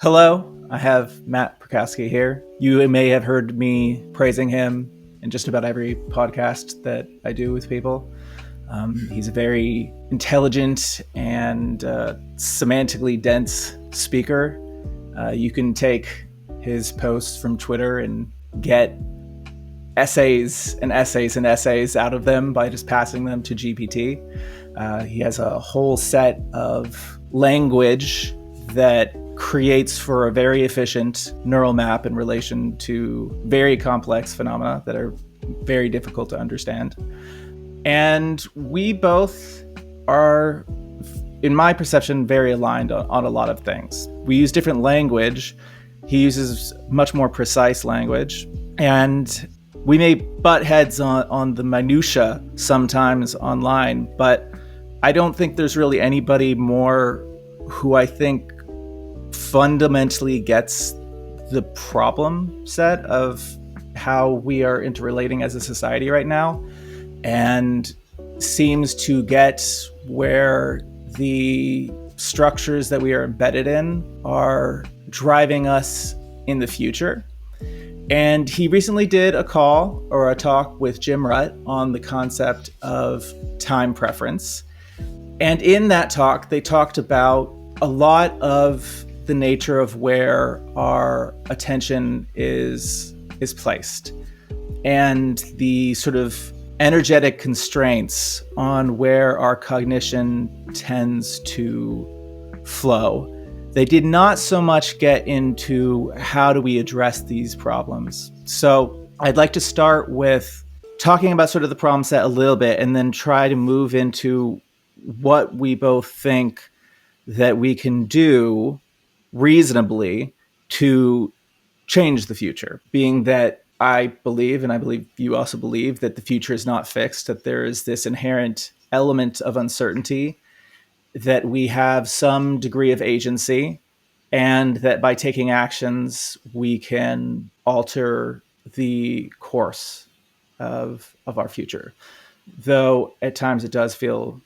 Hello, I have Matt Pirkowski here. You may have heard me praising him in just about every podcast that I do with people. He's a very intelligent and semantically dense speaker. You can take his posts from Twitter and get essays and essays and essays out of them by just passing them to GPT. He has a whole set of language that creates for a very efficient neural map in relation to very complex phenomena that are very difficult to understand. And we both are, in my perception, very aligned on a lot of things. We use different language. He uses much more precise language. And we may butt heads on the minutia sometimes online, but I don't think there's really anybody more who I think fundamentally gets the problem set of how we are interrelating as a society right now, and seems to get where the structures that we are embedded in are driving us in the future. And he recently did a talk with Jim Rutt on the concept of time preference. And in that talk, they talked about a lot of the nature of where our attention is placed and the sort of energetic constraints on where our cognition tends to flow. They did not so much get into how do we address these problems. So I'd like to start with talking about sort of the problem set a little bit and then try to move into what we both think that we can do reasonably to change the future, being that I believe, and I believe you also believe, that the future is not fixed, that there is this inherent element of uncertainty, that we have some degree of agency, and that by taking actions, we can alter the course of our future. Though at times it does feel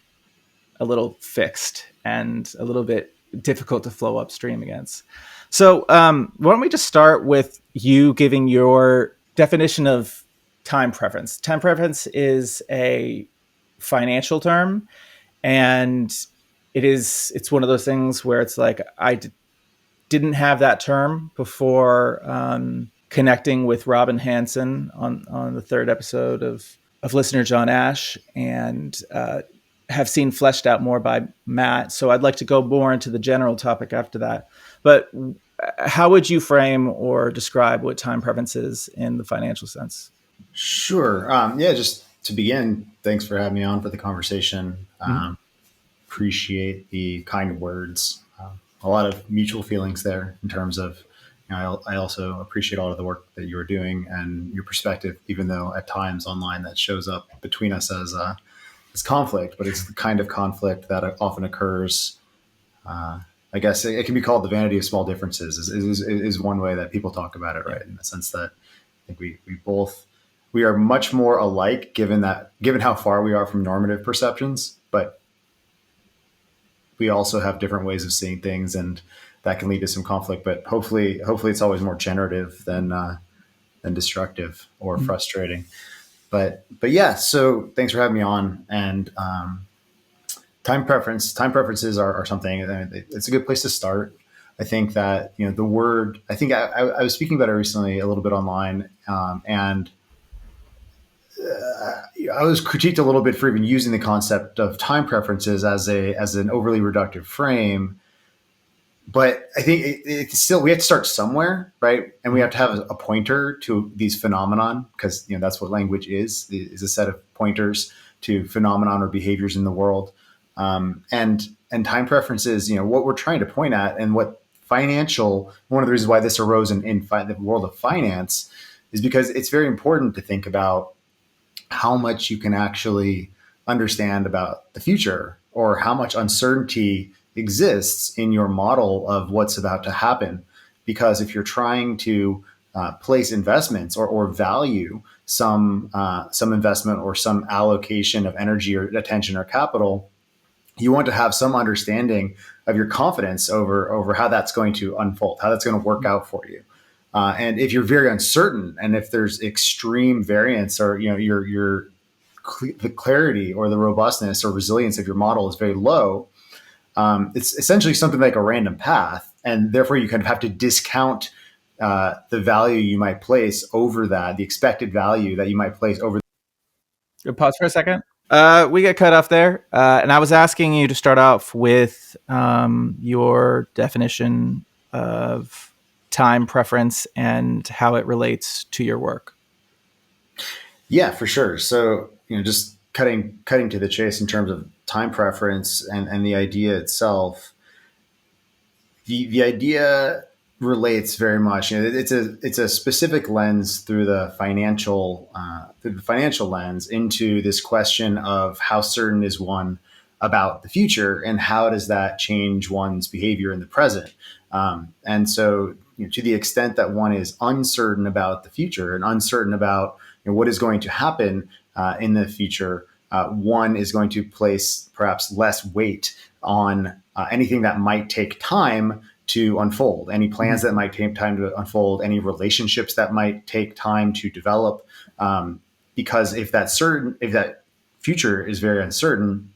a little fixed and a little bit difficult to flow upstream against. So why don't we just start with you giving your definition of time preference. Time preference is a financial term, and it's one of those things where it's like didn't have that term before connecting with Robin Hanson on the third episode of listener John Ash, and have seen fleshed out more by Matt. So I'd like to go more into the general topic after that. But how would you frame or describe what time preference is in the financial sense? Sure. Just to begin, thanks for having me on for the conversation. Appreciate the kind words. A lot of mutual feelings there in terms of, I also appreciate all of the work that you are doing and your perspective, even though at times online that shows up between us as conflict, but it's the kind of conflict that often occurs. I guess it can be called the vanity of small differences is one way that people talk about it, right? In the sense that I think we are much more alike given how far we are from normative perceptions, but we also have different ways of seeing things, and that can lead to some conflict. But hopefully it's always more generative than destructive or frustrating. But yeah, so thanks for having me on. And time preferences are something, it's a good place to start. I think that, the word, I think I was speaking about it recently a little bit online, and I was critiqued a little bit for even using the concept of time preferences as an overly reductive frame. But I think it's still, we have to start somewhere, right? And we have to have a pointer to these phenomenon, because that's what language is a set of pointers to phenomenon or behaviors in the world. And time preferences, what we're trying to point at, and one of the reasons why this arose in the world of finance is because it's very important to think about how much you can actually understand about the future, or how much uncertainty exists in your model of what's about to happen. Because if you're trying to place investments or value some investment or some allocation of energy or attention or capital, you want to have some understanding of your confidence over how that's going to unfold, how that's going to work out for you. And if you're very uncertain, and if there's extreme variance, or the clarity or the robustness or resilience of your model is very low, it's essentially something like a random path, and therefore you kind of have to discount the value you might place over that, the expected value that you might place over. Pause for a second. We get cut off there, and I was asking you to start off with your definition of time preference and how it relates to your work. Yeah, for sure. So, just cutting to the chase in terms of time preference and the idea itself. The idea relates very much. It's a specific lens through the financial lens into this question of how certain is one about the future, and how does that change one's behavior in the present. And so, to the extent that one is uncertain about the future and uncertain about what is going to happen in the future, one is going to place perhaps less weight on anything that might take time to unfold, any plans that might take time to unfold, any relationships that might take time to develop. Because if that future is very uncertain,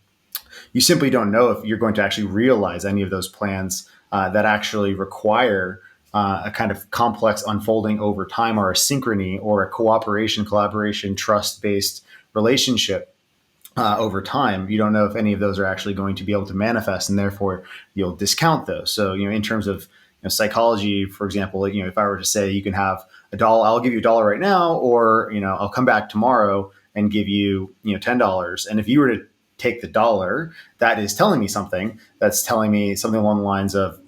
you simply don't know if you're going to actually realize any of those plans that actually require a kind of complex unfolding over time, or a synchrony, or a cooperation, collaboration, trust-based relationship over time. You don't know if any of those are actually going to be able to manifest, and therefore you'll discount those. So, in terms of psychology, for example, if I were to say you can have $1, I'll give you $1 right now, or I'll come back tomorrow and give you $10. And if you were to take the $1, that is telling me something. That's telling me something along the lines of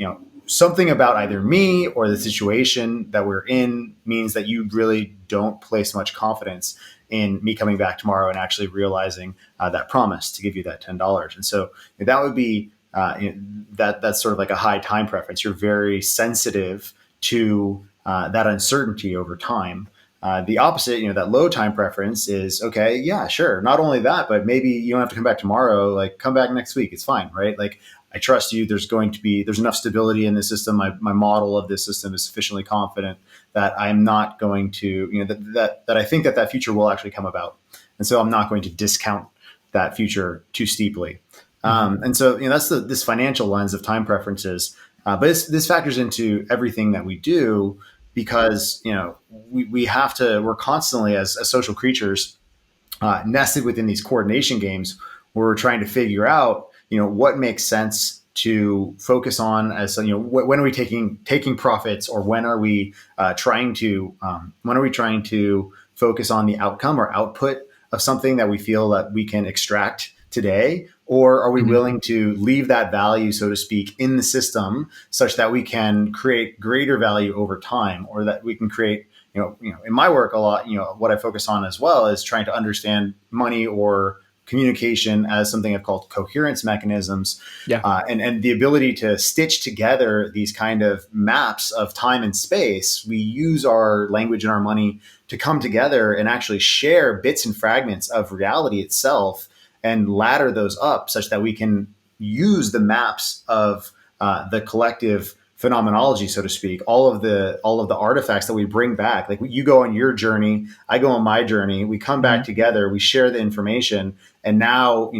something about either me or the situation that we're in means that you really don't place much confidence in me coming back tomorrow and actually realizing that promise to give you that $10. And so that would be that's sort of like a high time preference. You're very sensitive to that uncertainty over time. The opposite, that low time preference is, okay, yeah, sure. Not only that, but maybe you don't have to come back tomorrow. Like, come back next week. It's fine, right? Like, I trust you. There's enough stability in the system. My model of this system is sufficiently confident that I'm not going to, that I think that future will actually come about. And so I'm not going to discount that future too steeply. And so, that's this financial lens of time preferences. But this factors into everything that we do, because, we're constantly as social creatures nested within these coordination games where we're trying to figure out, what makes sense to focus on as, when are we taking profits, or when are we trying to focus on the outcome or output of something that we feel that we can extract today, or are we willing to leave that value, so to speak, in the system such that we can create greater value over time, or that we can create, in my work a lot, what I focus on as well is trying to understand money or communication as something I've called coherence mechanisms, and the ability to stitch together these kind of maps of time and space. We use our language and our money to come together and actually share bits and fragments of reality itself, and ladder those up such that we can use the maps of the collective phenomenology, so to speak, all of the artifacts that we bring back. Like, you go on your journey, I go on my journey, we come back together, we share the information, and now,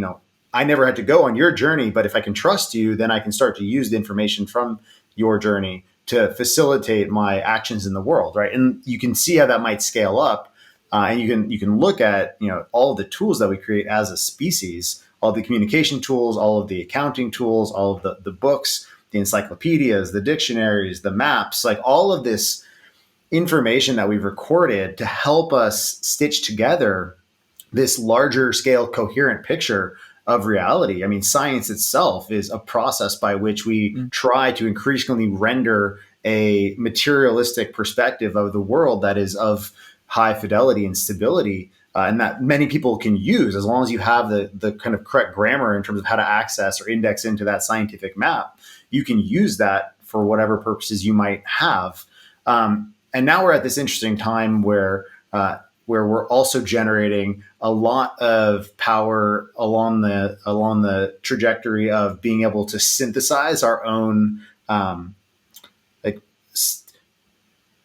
I never had to go on your journey, but if I can trust you, then I can start to use the information from your journey to facilitate my actions in the world, right? And you can see how that might scale up. And you can look at all of the tools that we create as a species, all the communication tools, all of the accounting tools, all of the books, the encyclopedias, the dictionaries, the maps, like all of this information that we've recorded to help us stitch together this larger scale coherent picture of reality. I mean, science itself is a process by which we try to increasingly render a materialistic perspective of the world that is of high fidelity and stability, and that many people can use, as long as you have the kind of correct grammar in terms of how to access or index into that scientific map. You can use that for whatever purposes you might have. And now we're at this interesting time where where we're also generating a lot of power along the trajectory of being able to synthesize our own like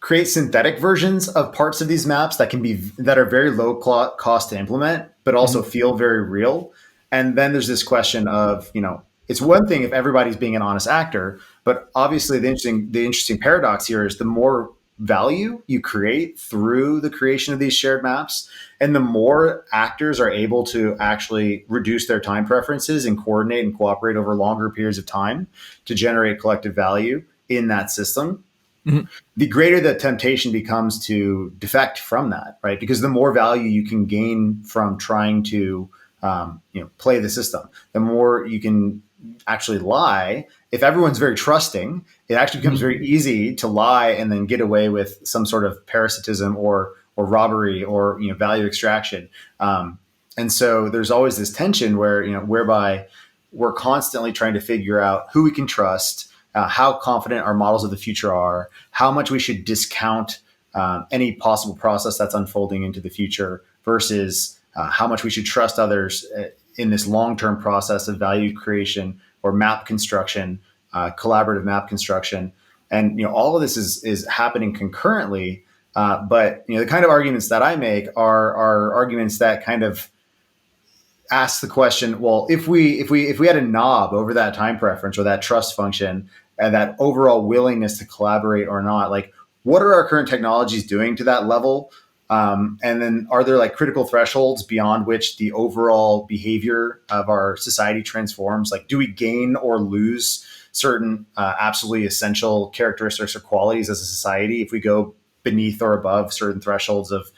create synthetic versions of parts of these maps that are very low cost to implement, but also feel very real. And then there's this question of, it's one thing if everybody's being an honest actor, but obviously the interesting paradox here is the more value you create through the creation of these shared maps, and the more actors are able to actually reduce their time preferences and coordinate and cooperate over longer periods of time to generate collective value in that system, the greater the temptation becomes to defect from that, right? Because the more value you can gain from trying to play the system, the more you can actually lie. If everyone's very trusting, it actually becomes very easy to lie and then get away with some sort of parasitism or robbery or value extraction. And so there's always this tension whereby we're constantly trying to figure out who we can trust, how confident our models of the future are, how much we should discount any possible process that's unfolding into the future versus how much we should trust others in this long-term process of value creation or map construction, collaborative map construction. And all of this is happening concurrently. But the kind of arguments that I make are arguments that kind of ask the question, well, if we had a knob over that time preference or that trust function and that overall willingness to collaborate or not, like what are our current technologies doing to that level? And then are there like critical thresholds beyond which the overall behavior of our society transforms? Like, do we gain or lose certain absolutely essential characteristics or qualities as a society if we go beneath or above certain thresholds of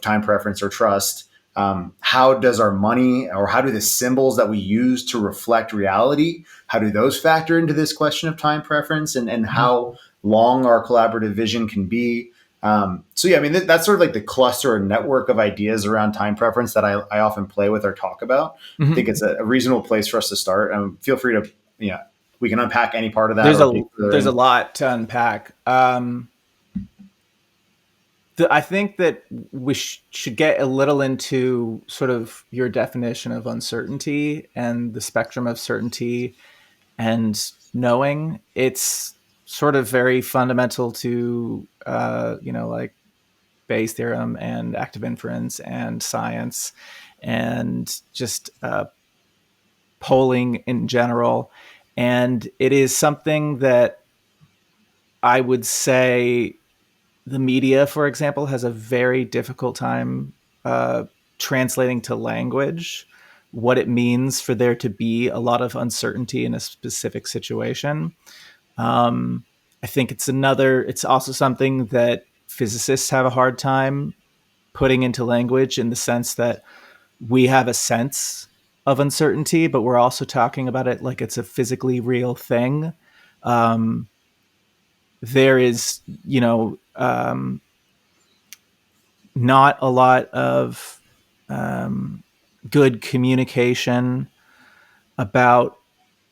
time preference or trust? How does our money, or how do the symbols that we use to reflect reality, how do those factor into this question of time preference and how long our collaborative vision can be? So yeah, I mean, that's sort of like the cluster or network of ideas around time preference that I often play with or talk about. I think it's a reasonable place for us to start. Feel free to, we can unpack any part of that. There's a lot to unpack. I think that we should get a little into sort of your definition of uncertainty and the spectrum of certainty and knowing. It's sort of very fundamental to, like Bayes' theorem and active inference and science and just polling in general. And it is something that I would say the media, for example, has a very difficult time translating to language what it means for there to be a lot of uncertainty in a specific situation. I think it's also something that physicists have a hard time putting into language, in the sense that we have a sense of uncertainty, but we're also talking about it like it's a physically real thing. There is, not a lot of good communication about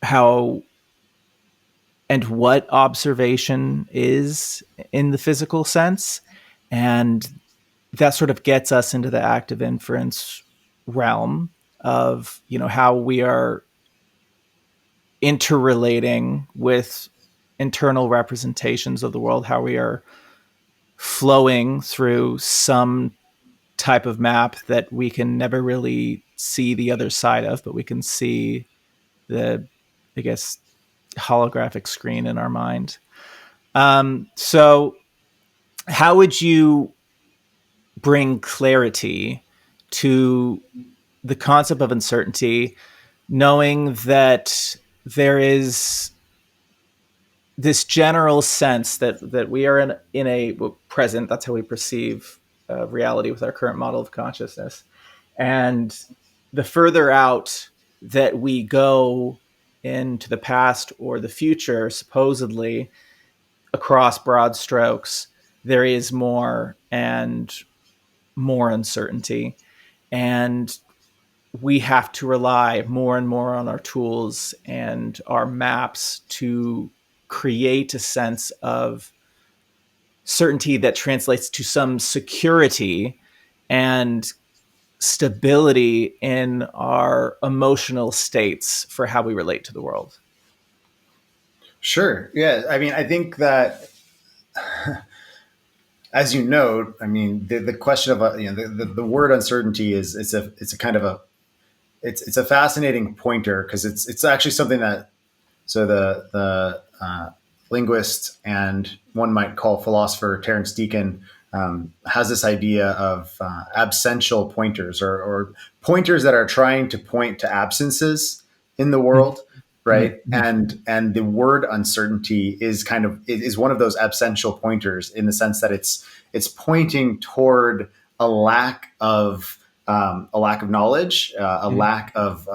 how and what observation is in the physical sense. And that sort of gets us into the active inference realm of, how we are interrelating with internal representations of the world, how we are flowing through some type of map that we can never really see the other side of, but we can see the, I guess, holographic screen in our mind. So how would you bring clarity to the concept of uncertainty, knowing that there is this general sense that we are in a present, that's how we perceive reality with our current model of consciousness. And the further out that we go into the past or the future, supposedly across broad strokes, there is more and more uncertainty. And we have to rely more and more on our tools and our maps to create a sense of certainty that translates to some security and stability in our emotional states for how we relate to the world. Sure. Yeah. I mean, I think that, as you note, I mean, the question of the word uncertainty is it's a kind of a it's a fascinating pointer because it's actually something that the linguist and one might call philosopher Terence Deacon has this idea of absential pointers or pointers that are trying to point to absences in the world, right? And the word uncertainty is one of those absential pointers in the sense that it's pointing toward a lack of knowledge, a lack of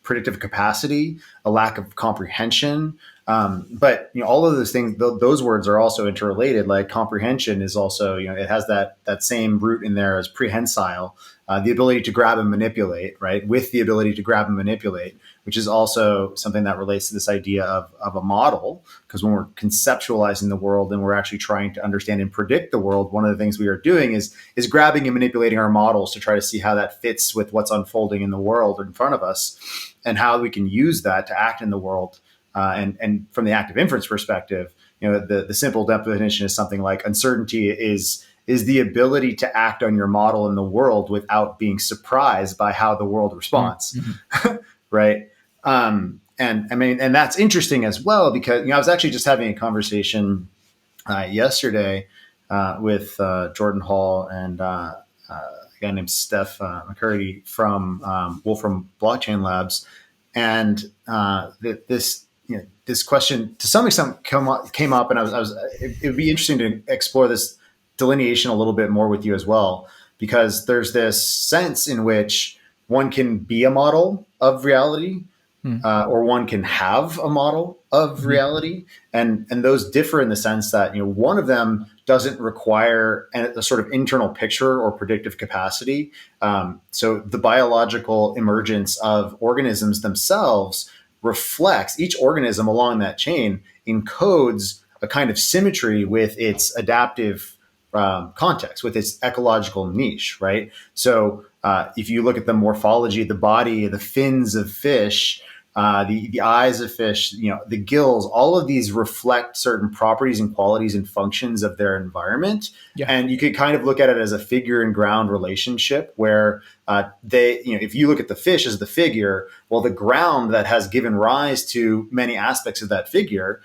predictive capacity, a lack of comprehension. But all of those things, those words are also interrelated. Like comprehension is also, it has that same root in there as prehensile, the ability to grab and manipulate, right? With the ability to grab and manipulate, which is also something that relates to this idea of a model. Because when we're conceptualizing the world and we're actually trying to understand and predict the world, one of the things we are doing is grabbing and manipulating our models to try to see how that fits with what's unfolding in the world in front of us, and how we can use that to act in the world. And from the active inference perspective, the simple definition is something like uncertainty is the ability to act on your model in the world without being surprised by how the world responds. Right. And I mean, and that's interesting as well, because, I was actually just having a conversation yesterday with Jordan Hall and a guy named Steph McCurdy from Wolfram Blockchain Labs. And this question to some extent came up, and it would be interesting to explore this delineation a little bit more with you as well, because there's this sense in which one can be a model of reality, or one can have a model of reality, and those differ in the sense that one of them doesn't require a sort of internal picture or predictive capacity. So the biological emergence of organisms themselves reflects, each organism along that chain encodes a kind of symmetry with its adaptive context, with its ecological niche, right? So if you look at the morphology of the body, the fins of fish, the eyes of fish, the gills, all of these reflect certain properties and qualities and functions of their environment. Yeah. And you could kind of look at it as a figure and ground relationship where if you look at the fish as the figure, well, the ground that has given rise to many aspects of that figure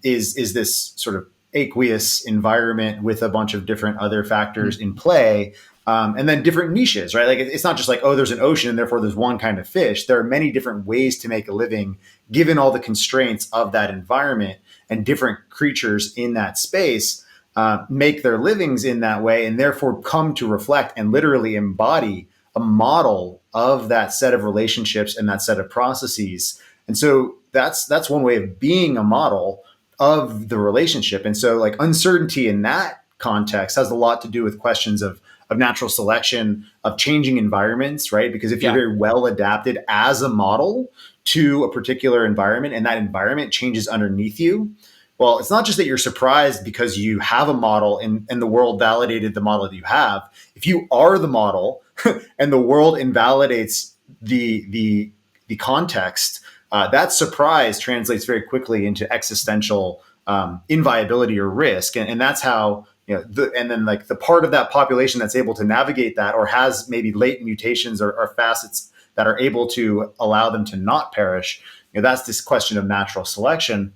is this sort of aqueous environment with a bunch of different other factors in play. And then different niches, right? Like it's not just like, oh, there's an ocean and therefore there's one kind of fish. There are many different ways to make a living given all the constraints of that environment, and different creatures in that space make their livings in that way, and therefore come to reflect and literally embody a model of that set of relationships and that set of processes. And so that's one way of being a model of the relationship. And so like uncertainty in that context has a lot to do with questions of natural selection, of changing environments, right? Because if you're very well adapted as a model to a particular environment and that environment changes underneath you, well, it's not just that you're surprised because you have a model and the world validated the model that you have. If you are the model and the world invalidates the context, that surprise translates very quickly into existential inviolability or risk. And that's how, and then like the part of that population that's able to navigate that or has maybe latent mutations or facets that are able to allow them to not perish, that's this question of natural selection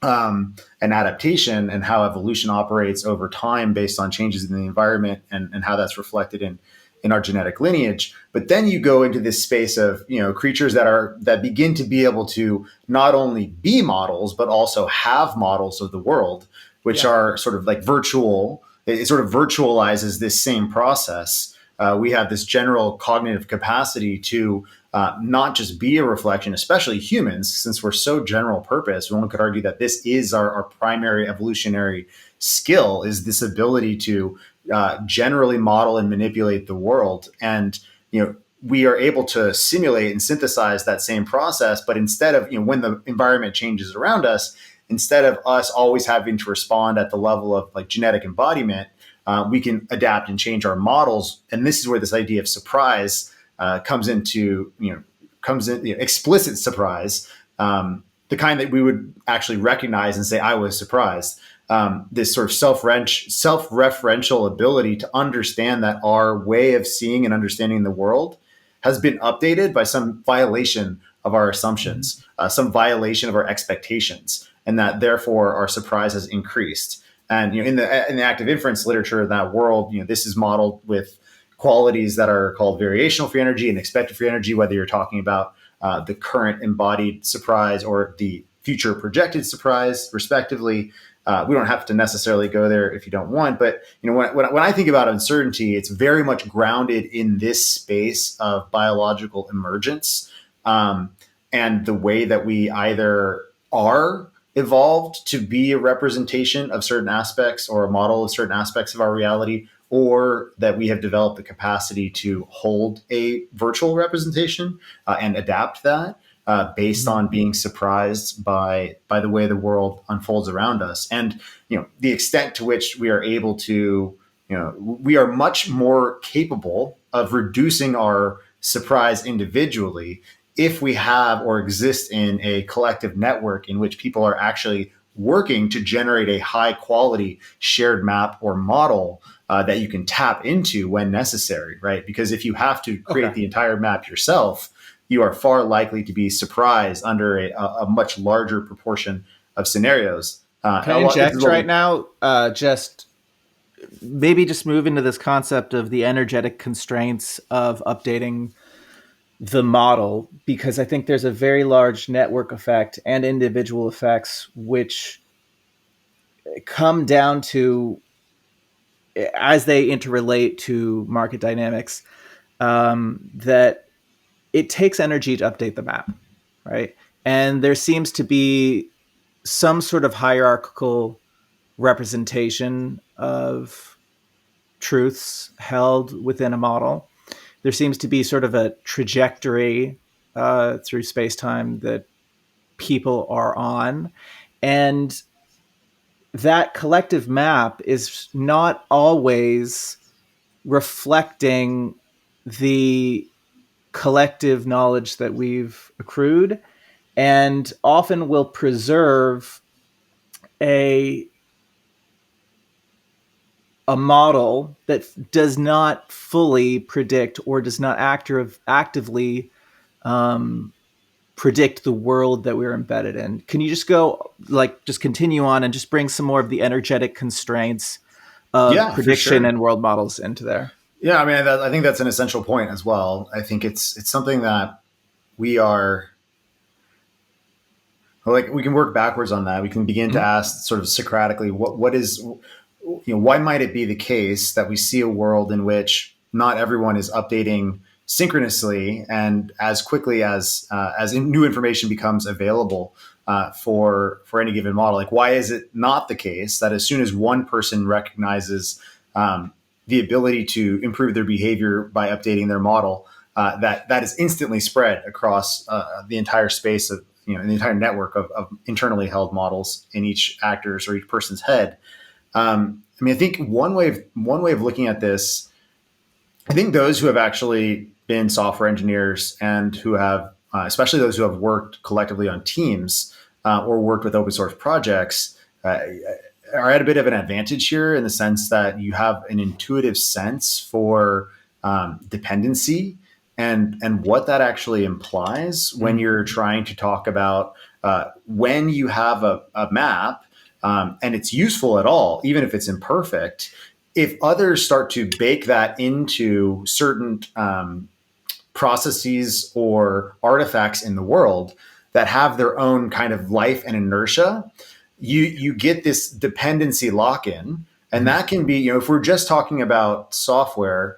and adaptation, and how evolution operates over time based on changes in the environment and how that's reflected in our genetic lineage. But then you go into this space of creatures that begin to be able to not only be models but also have models of the world, which are sort of like virtual. It sort of virtualizes this same process. We have this general cognitive capacity to not just be a reflection, especially humans, since we're so general purpose. One could argue that this is our primary evolutionary skill, is this ability to generally model and manipulate the world. And, we are able to simulate and synthesize that same process. But instead of, when the environment changes around us, instead of us always having to respond at the level of like genetic embodiment, we can adapt and change our models. And this is where this idea of surprise comes into, explicit surprise, the kind that we would actually recognize and say, I was surprised. This sort of self-referential ability to understand that our way of seeing and understanding the world has been updated by some violation of our assumptions, some violation of our expectations, and that therefore our surprise has increased. And in the active inference literature of that world, this is modeled with qualities that are called variational free energy and expected free energy, whether you're talking about the current embodied surprise or the future projected surprise, respectively. We don't have to necessarily go there if you don't want, but when I think about uncertainty, it's very much grounded in this space of biological emergence, and the way that we either are evolved to be a representation of certain aspects or a model of certain aspects of our reality, or that we have developed the capacity to hold a virtual representation and adapt that based on being surprised by the way the world unfolds around us. And the extent to which we are able to, we are much more capable of reducing our surprise individually if we have or exist in a collective network in which people are actually working to generate a high quality shared map or model that you can tap into when necessary, right? Because if you have to create the entire map yourself, you are far likely to be surprised under a much larger proportion of scenarios. Can I inject right now? Just move into this concept of the energetic constraints of updating the model, because I think there's a very large network effect and individual effects which come down to, as they interrelate to market dynamics, that it takes energy to update the map, right? And there seems to be some sort of hierarchical representation of truths held within a model. There seems to be sort of a trajectory through space-time that people are on. And that collective map is not always reflecting the collective knowledge that we've accrued, and often will preserve a model that does not fully predict or does not actively predict the world that we're embedded in. Can you just continue on and just bring some more of the energetic constraints of prediction and world models into there? Yeah, I mean, I think that's an essential point as well. I think it's something that we are, like, we can work backwards on that. We can begin to ask sort of Socratically, what is, why might it be the case that we see a world in which not everyone is updating synchronously and as quickly as new information becomes available for any given model? Like, why is it not the case that as soon as one person recognizes the ability to improve their behavior by updating their model, that is instantly spread across the entire space of, the entire network of internally held models in each actor's or each person's head? I mean, I think one way of looking at this, I think those who have actually been software engineers and who have, especially those who have worked collectively on teams or worked with open source projects, are at a bit of an advantage here in the sense that you have an intuitive sense for dependency and what that actually implies when you're trying to talk about when you have a map and it's useful at all, even if it's imperfect. If others start to bake that into certain processes or artifacts in the world that have their own kind of life and inertia, you get this dependency lock-in. And that can be, if we're just talking about software,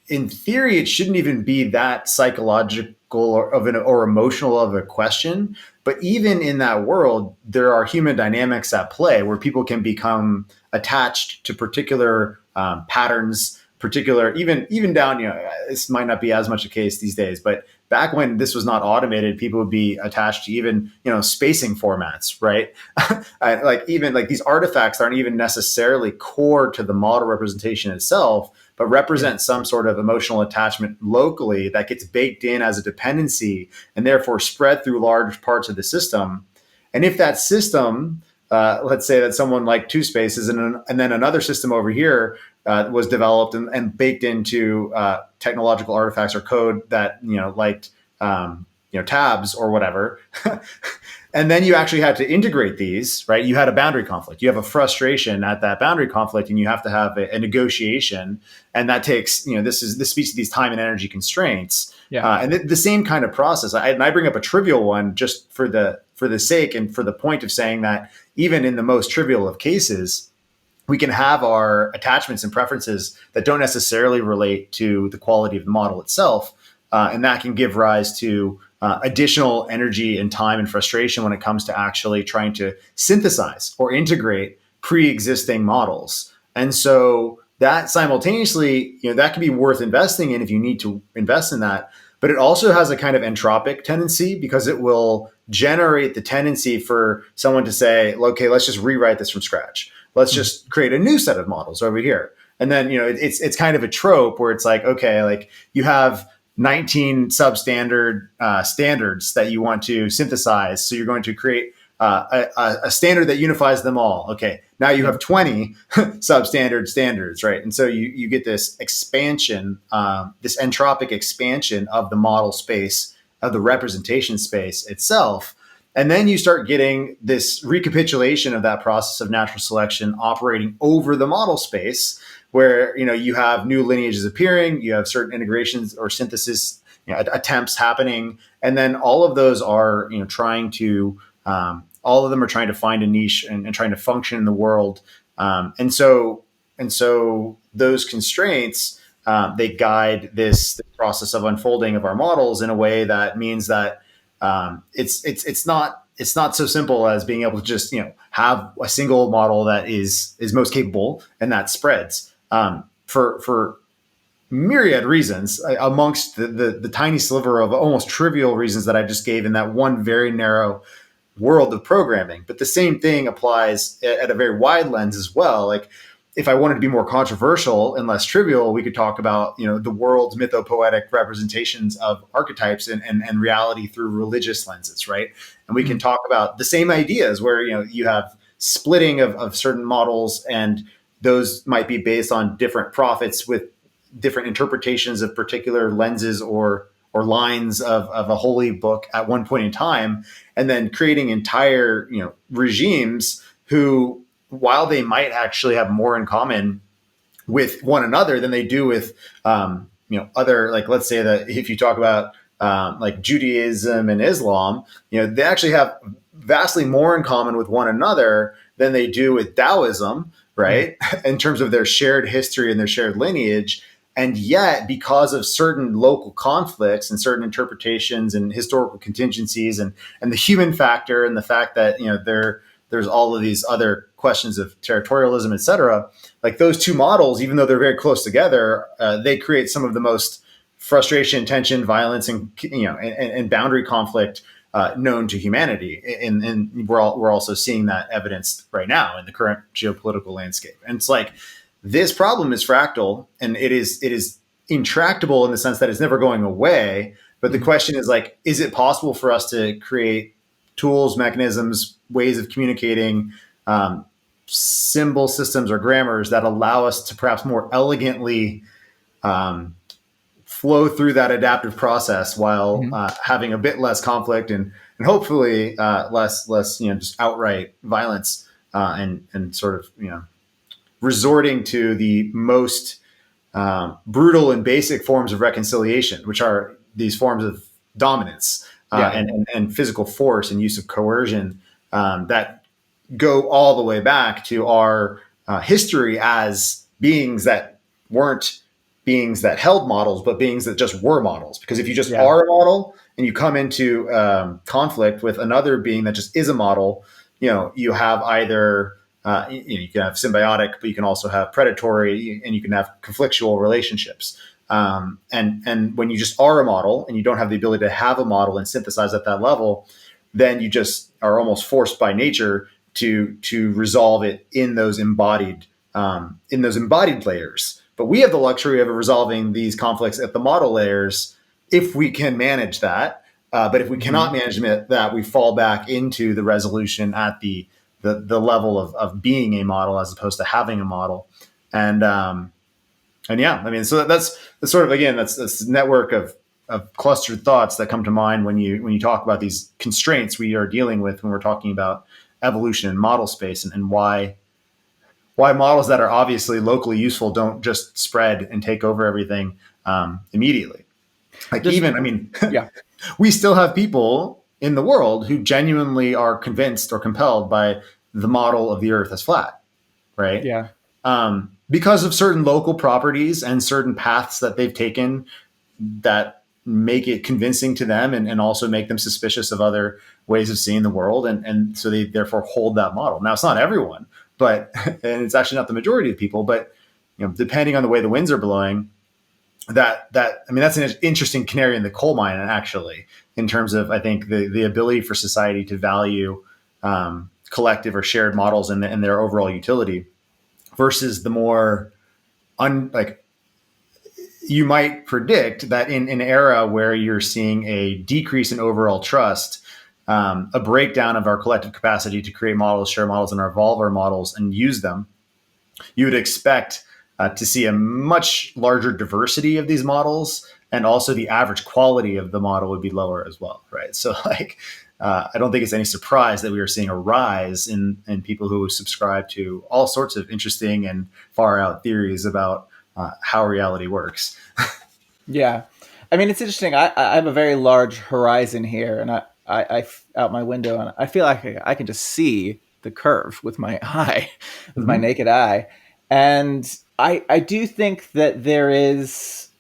in theory, it shouldn't even be that psychological or emotional of a question. But even in that world, there are human dynamics at play where people can become attached to particular patterns, even down, this might not be as much a case these days, but back when this was not automated, people would be attached to even, spacing formats, right? Like these artifacts aren't even necessarily core to the model representation itself, but represent some sort of emotional attachment locally that gets baked in as a dependency and therefore spread through large parts of the system. And if that system, let's say that someone like two spaces and then another system over here was developed and baked into technological artifacts or code that, liked, tabs or whatever. And then you actually had to integrate these, right? You had a boundary conflict. You have a frustration at that boundary conflict, and you have to have a negotiation. And that takes, this speaks to these time and energy constraints. Yeah. And the same kind of process. I bring up a trivial one just for the sake and for the point of saying that even in the most trivial of cases, we can have our attachments and preferences that don't necessarily relate to the quality of the model itself. And that can give rise to additional energy and time and frustration when it comes to actually trying to synthesize or integrate pre-existing models. And so that simultaneously, that can be worth investing in if you need to invest in that. But it also has a kind of entropic tendency because it will generate the tendency for someone to say, okay, let's just rewrite this from scratch. Let's just create a new set of models over here. And then, it's kind of a trope where it's like, okay, like you have 19 substandard standards that you want to synthesize. So you're going to create a standard that unifies them all. Okay, now you have 20 substandard standards, right? And so you get this expansion, this entropic expansion of the model space, of the representation space itself. And then you start getting this recapitulation of that process of natural selection operating over the model space, where you have new lineages appearing, you have certain integrations or synthesis attempts happening, and then all of those are trying to all of them are trying to find a niche and trying to function in the world, and so those constraints they guide this process of unfolding of our models in a way that means that it's not so simple as being able to just have a single model that is most capable and that spreads for myriad reasons, amongst the tiny sliver of almost trivial reasons that I just gave in that one very narrow world of programming. But the same thing applies at a very wide lens as well. Like if I wanted to be more controversial and less trivial, we could talk about the world's mythopoetic representations of archetypes and reality through religious lenses, right? And we can talk about the same ideas where you have splitting of certain models, and those might be based on different prophets with different interpretations of particular lenses or lines of a holy book at one point in time, and then creating entire regimes who, while they might actually have more in common with one another than they do with other, like let's say that if you talk about like Judaism and Islam, they actually have vastly more in common with one another than they do with Taoism, right? In terms of their shared history and their shared lineage. And yet, because of certain local conflicts and certain interpretations and historical contingencies and the human factor and the fact that there's all of these other questions of territorialism, et cetera, like those two models, even though they're very close together, they create some of the most frustration, tension, violence, and boundary conflict known to humanity. And we're also seeing that evidenced right now in the current geopolitical landscape. And it's like, this problem is fractal, and it is intractable in the sense that it's never going away. But the question is like, is it possible for us to create tools, mechanisms, ways of communicating, symbol systems or grammars that allow us to perhaps more elegantly flow through that adaptive process while having a bit less conflict and hopefully less just outright violence and sort of resorting to the most brutal and basic forms of reconciliation, which are these forms of dominance and physical force and use of coercion that go all the way back to our history as beings that weren't beings that held models, but beings that just were models. Because if you just are a model and you come into conflict with another being that just is a model, you have either you can have symbiotic, but you can also have predatory, and you can have conflictual relationships. And when you just are a model and you don't have the ability to have a model and synthesize at that level, then you just are almost forced by nature to resolve it in those embodied layers. But we have the luxury of resolving these conflicts at the model layers if we can manage that. But if we cannot manage that, we fall back into the resolution at the level of being a model as opposed to having a model. And yeah, I mean, so that's sort of, again, that's network of clustered thoughts that come to mind when you talk about these constraints we are dealing with when we're talking about evolution and model space, and why models that are obviously locally useful don't just spread and take over everything immediately. Like, Just, even, I mean, yeah. we still have people in the world who genuinely are convinced or compelled by the model of the Earth as flat, right? Yeah. Because of certain local properties and certain paths that they've taken that make it convincing to them, and also make them suspicious of other ways of seeing the world. And so they therefore hold that model. Now, it's not everyone, but, and it's actually not the majority of people, but, depending on the way the winds are blowing, I mean, that's an interesting canary in the coal mine, actually, in terms of, I think, the ability for society to value collective or shared models and their overall utility versus the more like, you might predict that in an era where you're seeing a decrease in overall trust, a breakdown of our collective capacity to create models, share models, and evolve our models and use them, you would expect to see a much larger diversity of these models, and also the average quality of the model would be lower as well, right? So, like, I don't think it's any surprise that we are seeing a rise in people who subscribe to all sorts of interesting and far out theories about how reality works. Yeah. I mean, it's interesting. I have a very large horizon here, and I out my window, and I feel like I can just see the curve with my eye, with my Mm-hmm. naked eye. And I do think that there is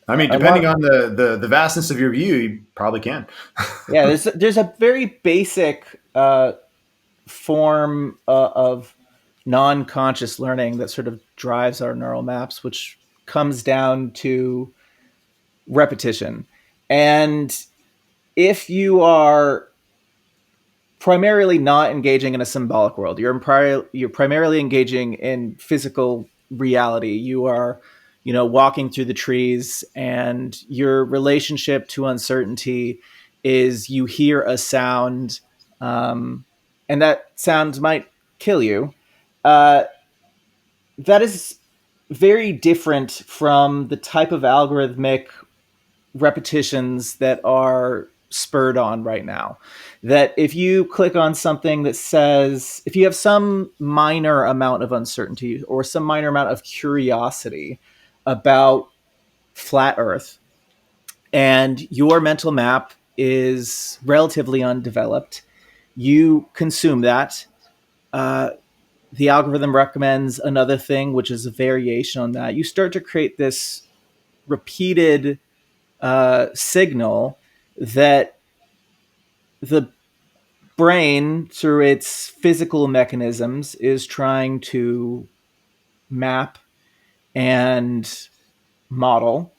I mean, a lot. depending on the vastness of your view, you probably can. Yeah, there's a very basic form of non-conscious learning that sort of drives our neural maps, which comes down to repetition. And if you are primarily not engaging in a symbolic world, you're primarily engaging in physical reality. You are, walking through the trees, and your relationship to uncertainty is you hear a sound, um, and that sound might kill you. Uh, that is very different from the type of algorithmic repetitions that are spurred on right now. That if you click on something that says, if you have some minor amount of uncertainty or some minor amount of curiosity about flat Earth, and your mental map is relatively undeveloped, you consume that. Uh, the algorithm recommends another thing, which is a variation on that. You start to create this repeated signal that the brain, through its physical mechanisms, is trying to map and model.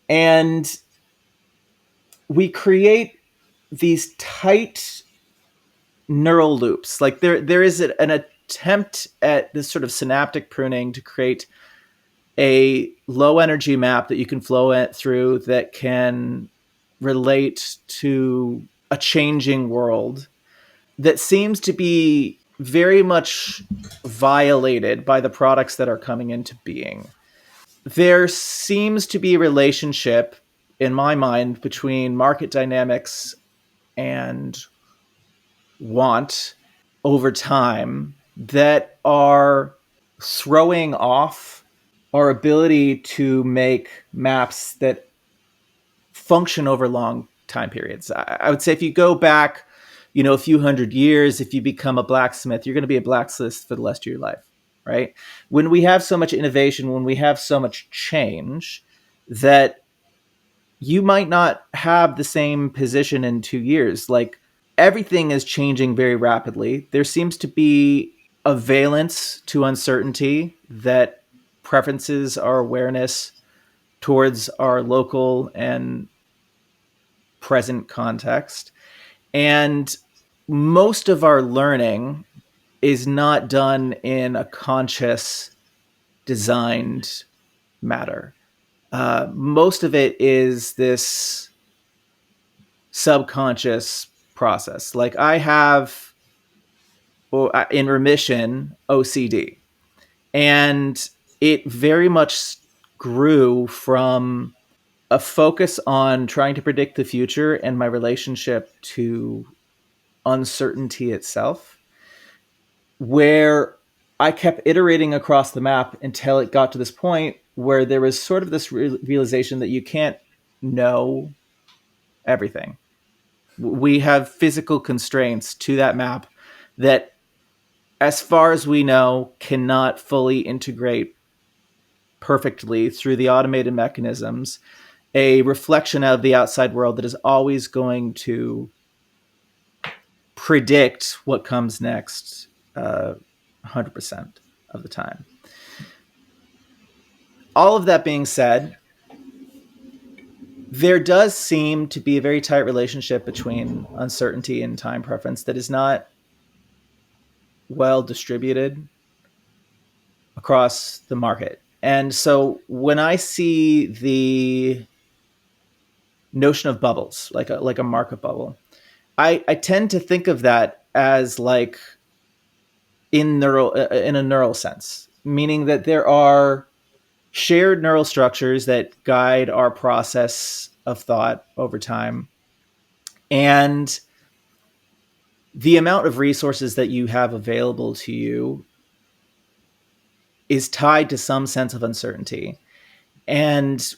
And we create these tight neural loops. Like there is an attempt at this sort of synaptic pruning to create a low energy map that you can flow it through that can relate to a changing world that seems to be very much violated by the products that are coming into being. There seems to be a relationship, in my mind, between market dynamics and want over time that are throwing off our ability to make maps that function over long time periods. I would say if you go back, a few hundred years, if you become a blacksmith, you're going to be a blacksmith for the rest of your life, right? When we have so much innovation, when we have so much change, that you might not have the same position in 2 years. Like, everything is changing very rapidly. There seems to be a valence to uncertainty that preferences our awareness towards our local and present context. And most of our learning is not done in a conscious, designed matter. Most of it is this subconscious process. Like I have in remission OCD, and it very much grew from a focus on trying to predict the future and my relationship to uncertainty itself, where I kept iterating across the map until it got to this point where there was sort of this realization that you can't know everything. We have physical constraints to that map that, as far as we know, cannot fully integrate perfectly through the automated mechanisms, a reflection of the outside world that is always going to predict what comes next 100% of the time. All of that being said, there does seem to be a very tight relationship between uncertainty and time preference that is not well distributed across the market. And so when I see the notion of bubbles, like a market bubble, I tend to think of that as like in a neural sense, meaning that there are shared neural structures that guide our process of thought over time. And the amount of resources that you have available to you is tied to some sense of uncertainty. And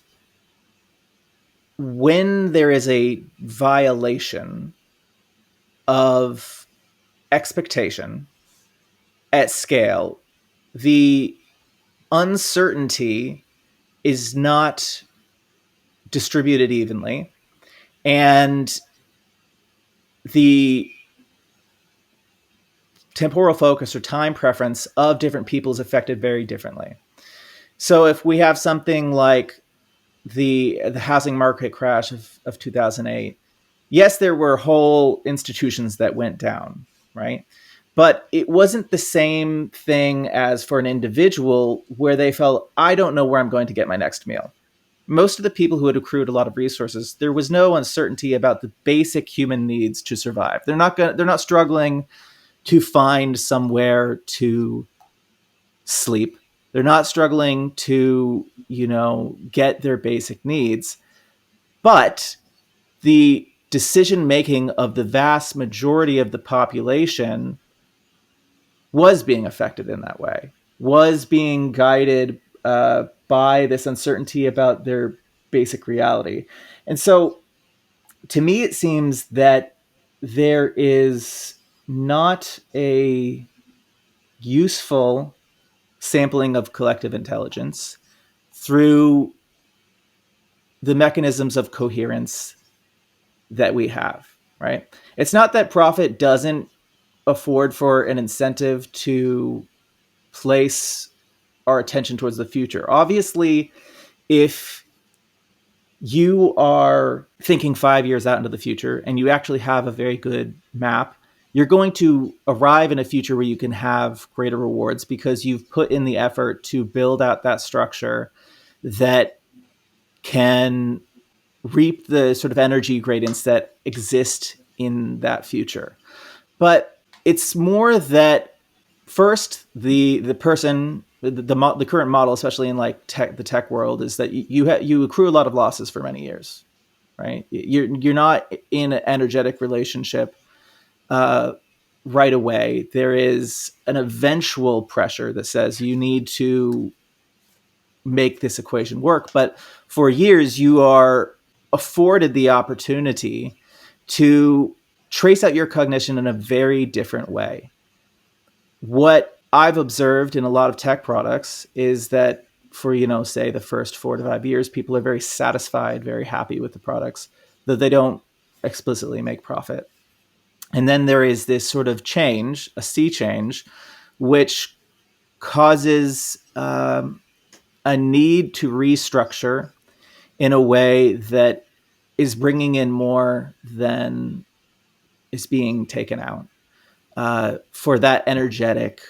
when there is a violation of expectation at scale, the uncertainty is not distributed evenly, and the temporal focus or time preference of different people is affected very differently. So if we have something like the housing market crash of 2008, yes, there were whole institutions that went down, right? But it wasn't the same thing as for an individual where they felt, I don't know where I'm going to get my next meal. Most of the people who had accrued a lot of resources, there was no uncertainty about the basic human needs to survive. They're not struggling to find somewhere to sleep. They're not struggling to, get their basic needs. But the decision making of the vast majority of the population was being affected in that way, was being guided by this uncertainty about their basic reality. And so to me, it seems that there is not a useful sampling of collective intelligence through the mechanisms of coherence that we have, right? It's not that profit doesn't afford for an incentive to place our attention towards the future. Obviously, if you are thinking 5 years out into the future and you actually have a very good map, you're going to arrive in a future where you can have greater rewards because you've put in the effort to build out that structure that can reap the sort of energy gradients that exist in that future. But it's more that first the person the current model, especially in like the tech world, is that you accrue a lot of losses for many years, right? You're not in an energetic relationship right away. There is an eventual pressure that says you need to make this equation work, but for years you are afforded the opportunity to trace out your cognition in a very different way. What I've observed in a lot of tech products is that for, say the first 4 to 5 years, people are very satisfied, very happy with the products, though they don't explicitly make profit. And then there is this sort of change, a sea change, which causes a need to restructure in a way that is bringing in more than is being taken out, for that energetic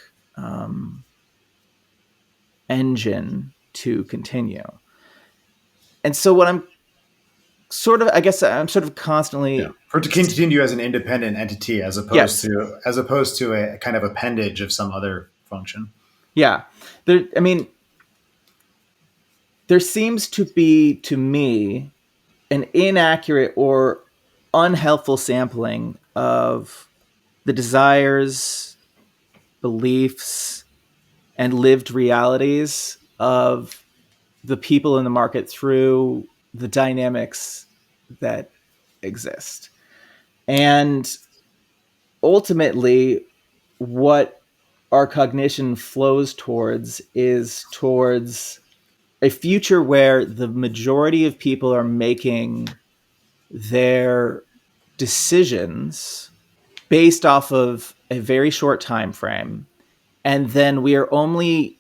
engine to continue. And so what I'm sort of, I guess I'm sort of constantly for it to continue as an independent entity as opposed yes. to a kind of appendage of some other function. Yeah. I mean, there seems to be, to me, an inaccurate or unhelpful sampling of the desires, beliefs, and lived realities of the people in the market through the dynamics that exist. And ultimately, what our cognition flows towards is towards a future where the majority of people are making their decisions based off of a very short time frame, and then we are only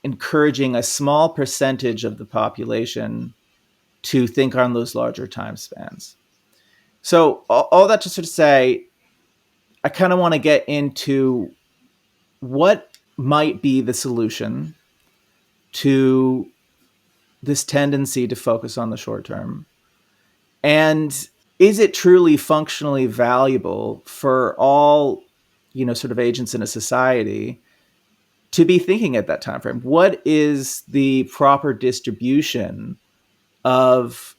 encouraging a small percentage of the population to think on those larger time spans. So all that to sort of say, I kind of want to get into what might be the solution to this tendency to focus on the short term, and is it truly functionally valuable for all, sort of agents in a society to be thinking at that time frame? What is the proper distribution of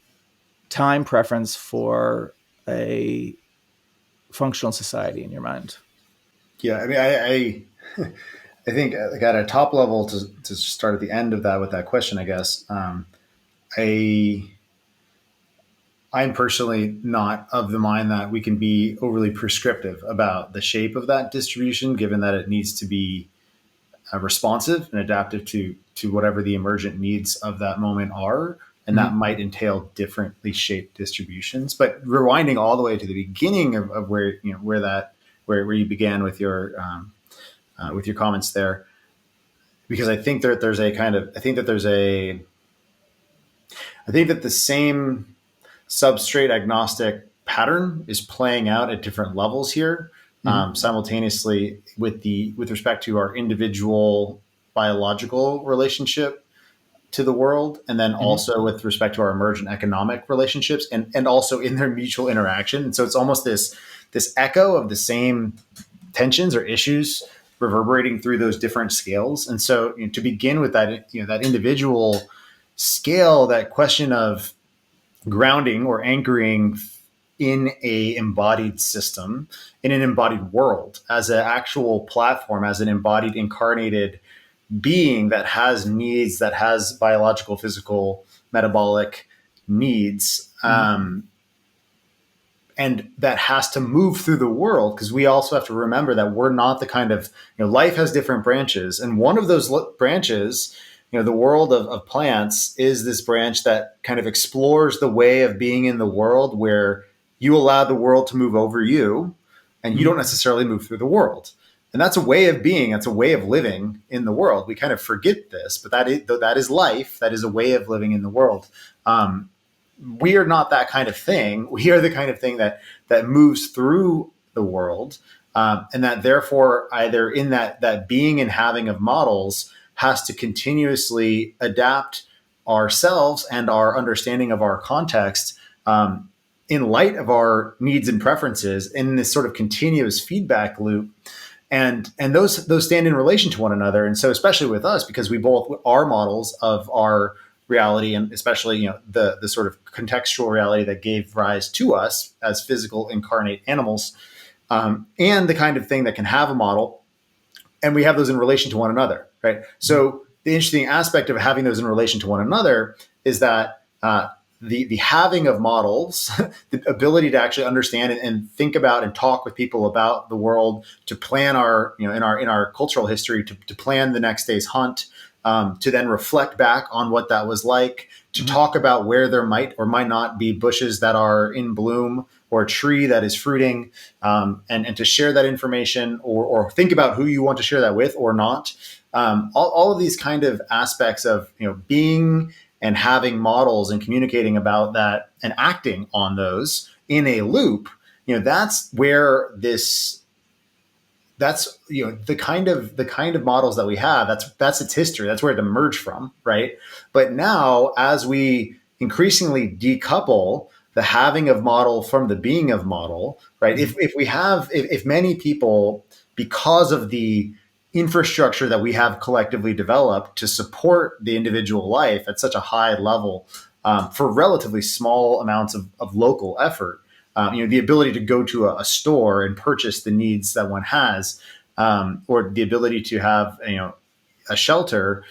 time preference for a functional society in your mind? Yeah, I mean, I think like at a top level to start at the end of that with that question, I guess, I I'm personally not of the mind that we can be overly prescriptive about the shape of that distribution, given that it needs to be responsive and adaptive to whatever the emergent needs of that moment are, and that might entail differently shaped distributions. But rewinding all the way to the beginning of where where you began with your comments there, because I think that there's a kind of I think that the same substrate agnostic pattern is playing out at different levels here, simultaneously with respect to our individual biological relationship to the world, and then also with respect to our emergent economic relationships, and also in their mutual interaction. And so it's almost this echo of the same tensions or issues reverberating through those different scales. And so to begin with that, that individual scale, that question of grounding or anchoring in a embodied system, in an embodied world, as an actual platform, as an embodied incarnated being that has needs, that has biological, physical, metabolic needs, and that has to move through the world, because we also have to remember that we're not the kind of, life has different branches, and one of those branches, the world of plants, is this branch that kind of explores the way of being in the world where you allow the world to move over you and you don't necessarily move through the world. And that's a way of being, that's a way of living in the world. We kind of forget this, but that is life. That is a way of living in the world. We are not that kind of thing. We are the kind of thing that moves through the world, and that therefore either in that being and having of models has to continuously adapt ourselves and our understanding of our context, in light of our needs and preferences, in this sort of continuous feedback loop. And those stand in relation to one another. And so especially with us, because we both are models of our reality, and especially the sort of contextual reality that gave rise to us as physical incarnate animals, and the kind of thing that can have a model, and we have those in relation to one another, right? So the interesting aspect of having those in relation to one another is that the having of models, the ability to actually understand and think about and talk with people about the world, to plan our, in our cultural history, to plan the next day's hunt, to then reflect back on what that was like, to talk about where there might or might not be bushes that are in bloom, or a tree that is fruiting, and to share that information, or think about who you want to share that with or not. All of these kind of aspects of being and having models and communicating about that and acting on those in a loop, that's where that's the kind of models that we have, that's its history, that's where it emerged from, right? But now, as we increasingly decouple the having of model from the being of model, right? If many people, because of the infrastructure that we have collectively developed to support the individual life at such a high level, for relatively small amounts of local effort, the ability to go to a store and purchase the needs that one has, or the ability to have a shelter,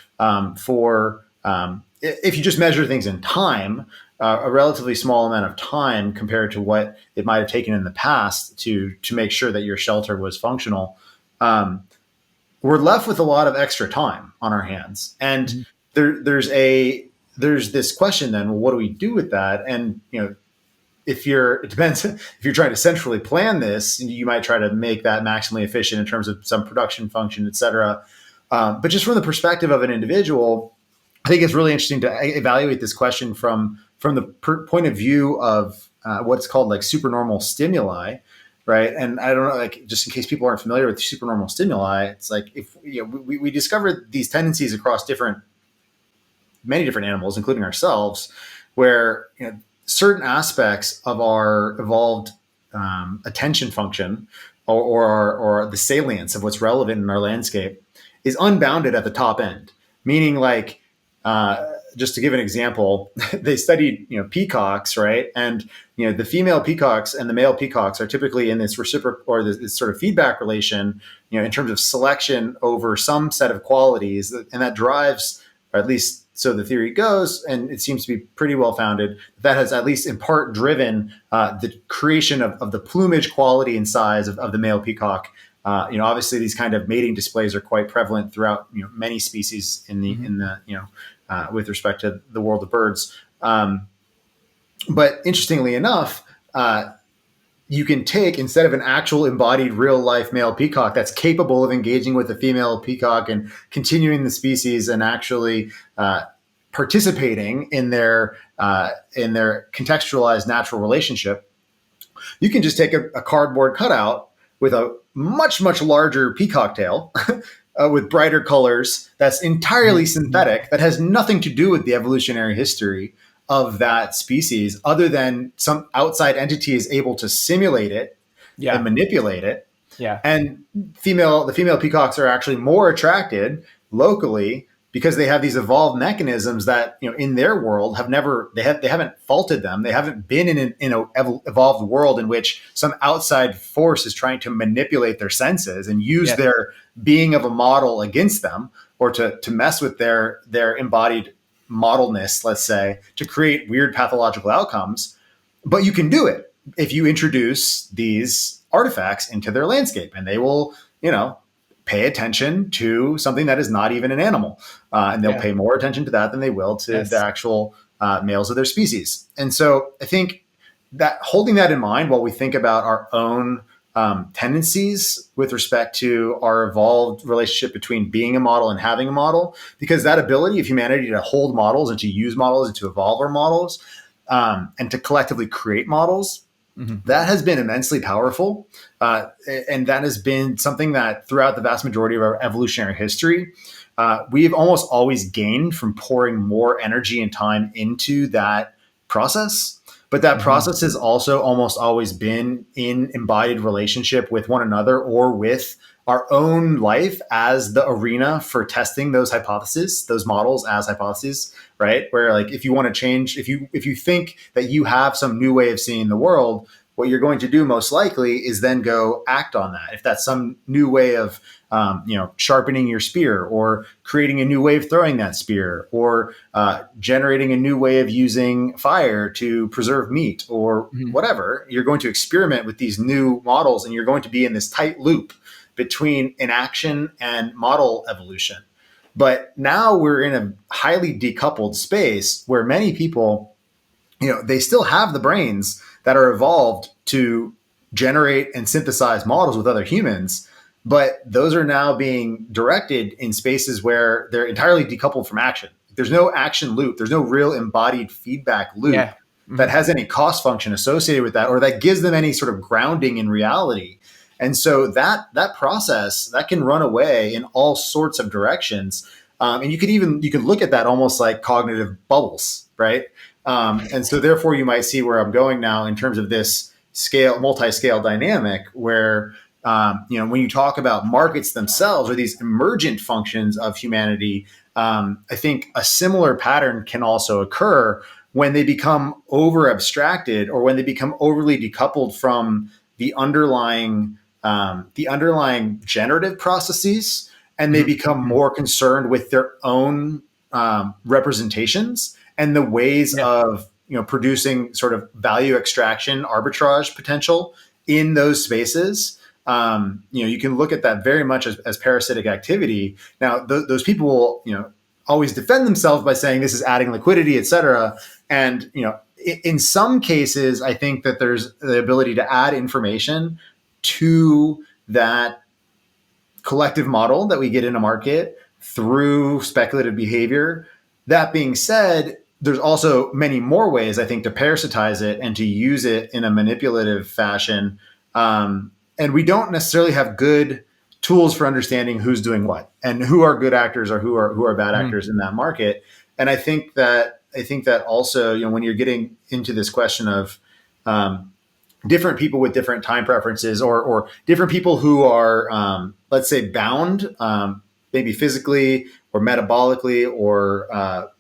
if you just measure things in time, a relatively small amount of time compared to what it might have taken in the past to make sure that your shelter was functional. We're left with a lot of extra time on our hands, and there's this question then, well, what do we do with that? And it depends. If you're trying to centrally plan this, you might try to make that maximally efficient in terms of some production function, et cetera. But just from the perspective of an individual, I think it's really interesting to evaluate this question from the point of view of what's called like supernormal stimuli, right? And I don't know, like, just in case people aren't familiar with supernormal stimuli, it's like if we discovered these tendencies across many different animals, including ourselves, where certain aspects of our evolved attention function or the salience of what's relevant in our landscape is unbounded at the top end. Meaning, like, just to give an example, they studied peacocks, right? And the female peacocks and the male peacocks are typically in this reciprocal or this sort of feedback relation, in terms of selection over some set of qualities, and that drives, or at least so the theory goes, and it seems to be pretty well founded, that has at least in part driven the creation of the plumage quality and size of the male peacock. Obviously, these kind of mating displays are quite prevalent throughout many species in the with respect to the world of birds. But interestingly enough, you can take, instead of an actual embodied real life male peacock that's capable of engaging with the female peacock and continuing the species and actually participating in their contextualized natural relationship, you can just take a cardboard cutout with a much, much larger peacock tail with brighter colors that's entirely synthetic, that has nothing to do with the evolutionary history of that species, other than some outside entity is able to simulate it and manipulate it. Yeah. And the female peacocks are actually more attracted locally because they have these evolved mechanisms that, in their world they haven't faulted them. They haven't been in an evolved world in which some outside force is trying to manipulate their senses and use their being of a model against them, or to mess with their embodied modelness, let's say, to create weird pathological outcomes. But you can do it if you introduce these artifacts into their landscape, and they will, pay attention to something that is not even an animal. And they'll pay more attention to that than they will to the actual males of their species. And so I think that holding that in mind while we think about our own tendencies with respect to our evolved relationship between being a model and having a model, because that ability of humanity to hold models and to use models and to evolve our models and to collectively create models, that has been immensely powerful. And that has been something that throughout the vast majority of our evolutionary history, we've almost always gained from pouring more energy and time into that process. But that process has also almost always been in embodied relationship with one another or with our own life as the arena for testing those hypotheses, those models as hypotheses, right? Where, like, if you want to change, if you think that you have some new way of seeing the world, what you're going to do most likely is then go act on that. If that's some new way of, sharpening your spear, or creating a new way of throwing that spear, or generating a new way of using fire to preserve meat, or whatever, you're going to experiment with these new models, and you're going to be in this tight loop between inaction and model evolution. But now we're in a highly decoupled space where many people, they still have the brains that are evolved to generate and synthesize models with other humans, but those are now being directed in spaces where they're entirely decoupled from action. there's no action loop. There's no real embodied feedback loop Yeah. that has any cost function associated with that, or that gives them any sort of grounding in reality. And so that process that can run away in all sorts of directions. And you could look at that almost like cognitive bubbles, right? And so therefore you might see where I'm going now in terms of this multi-scale dynamic where, when you talk about markets themselves or these emergent functions of humanity, I think a similar pattern can also occur when they become over abstracted or when they become overly decoupled from the underlying generative processes, and they become more concerned with their own representations and the ways of producing sort of value extraction arbitrage potential in those spaces. You can look at that very much as parasitic activity. Now, those people will always defend themselves by saying this is adding liquidity, et cetera. And in some cases, I think that there's the ability to add information to that collective model that we get in a market through speculative behavior. That being said, there's also many more ways, I think, to parasitize it and to use it in a manipulative fashion. And we don't necessarily have good tools for understanding who's doing what and who are good actors or who are bad actors in that market. And I think that also, when you're getting into this question of different people with different time preferences or different people who are, let's say, bound, maybe physically or metabolically or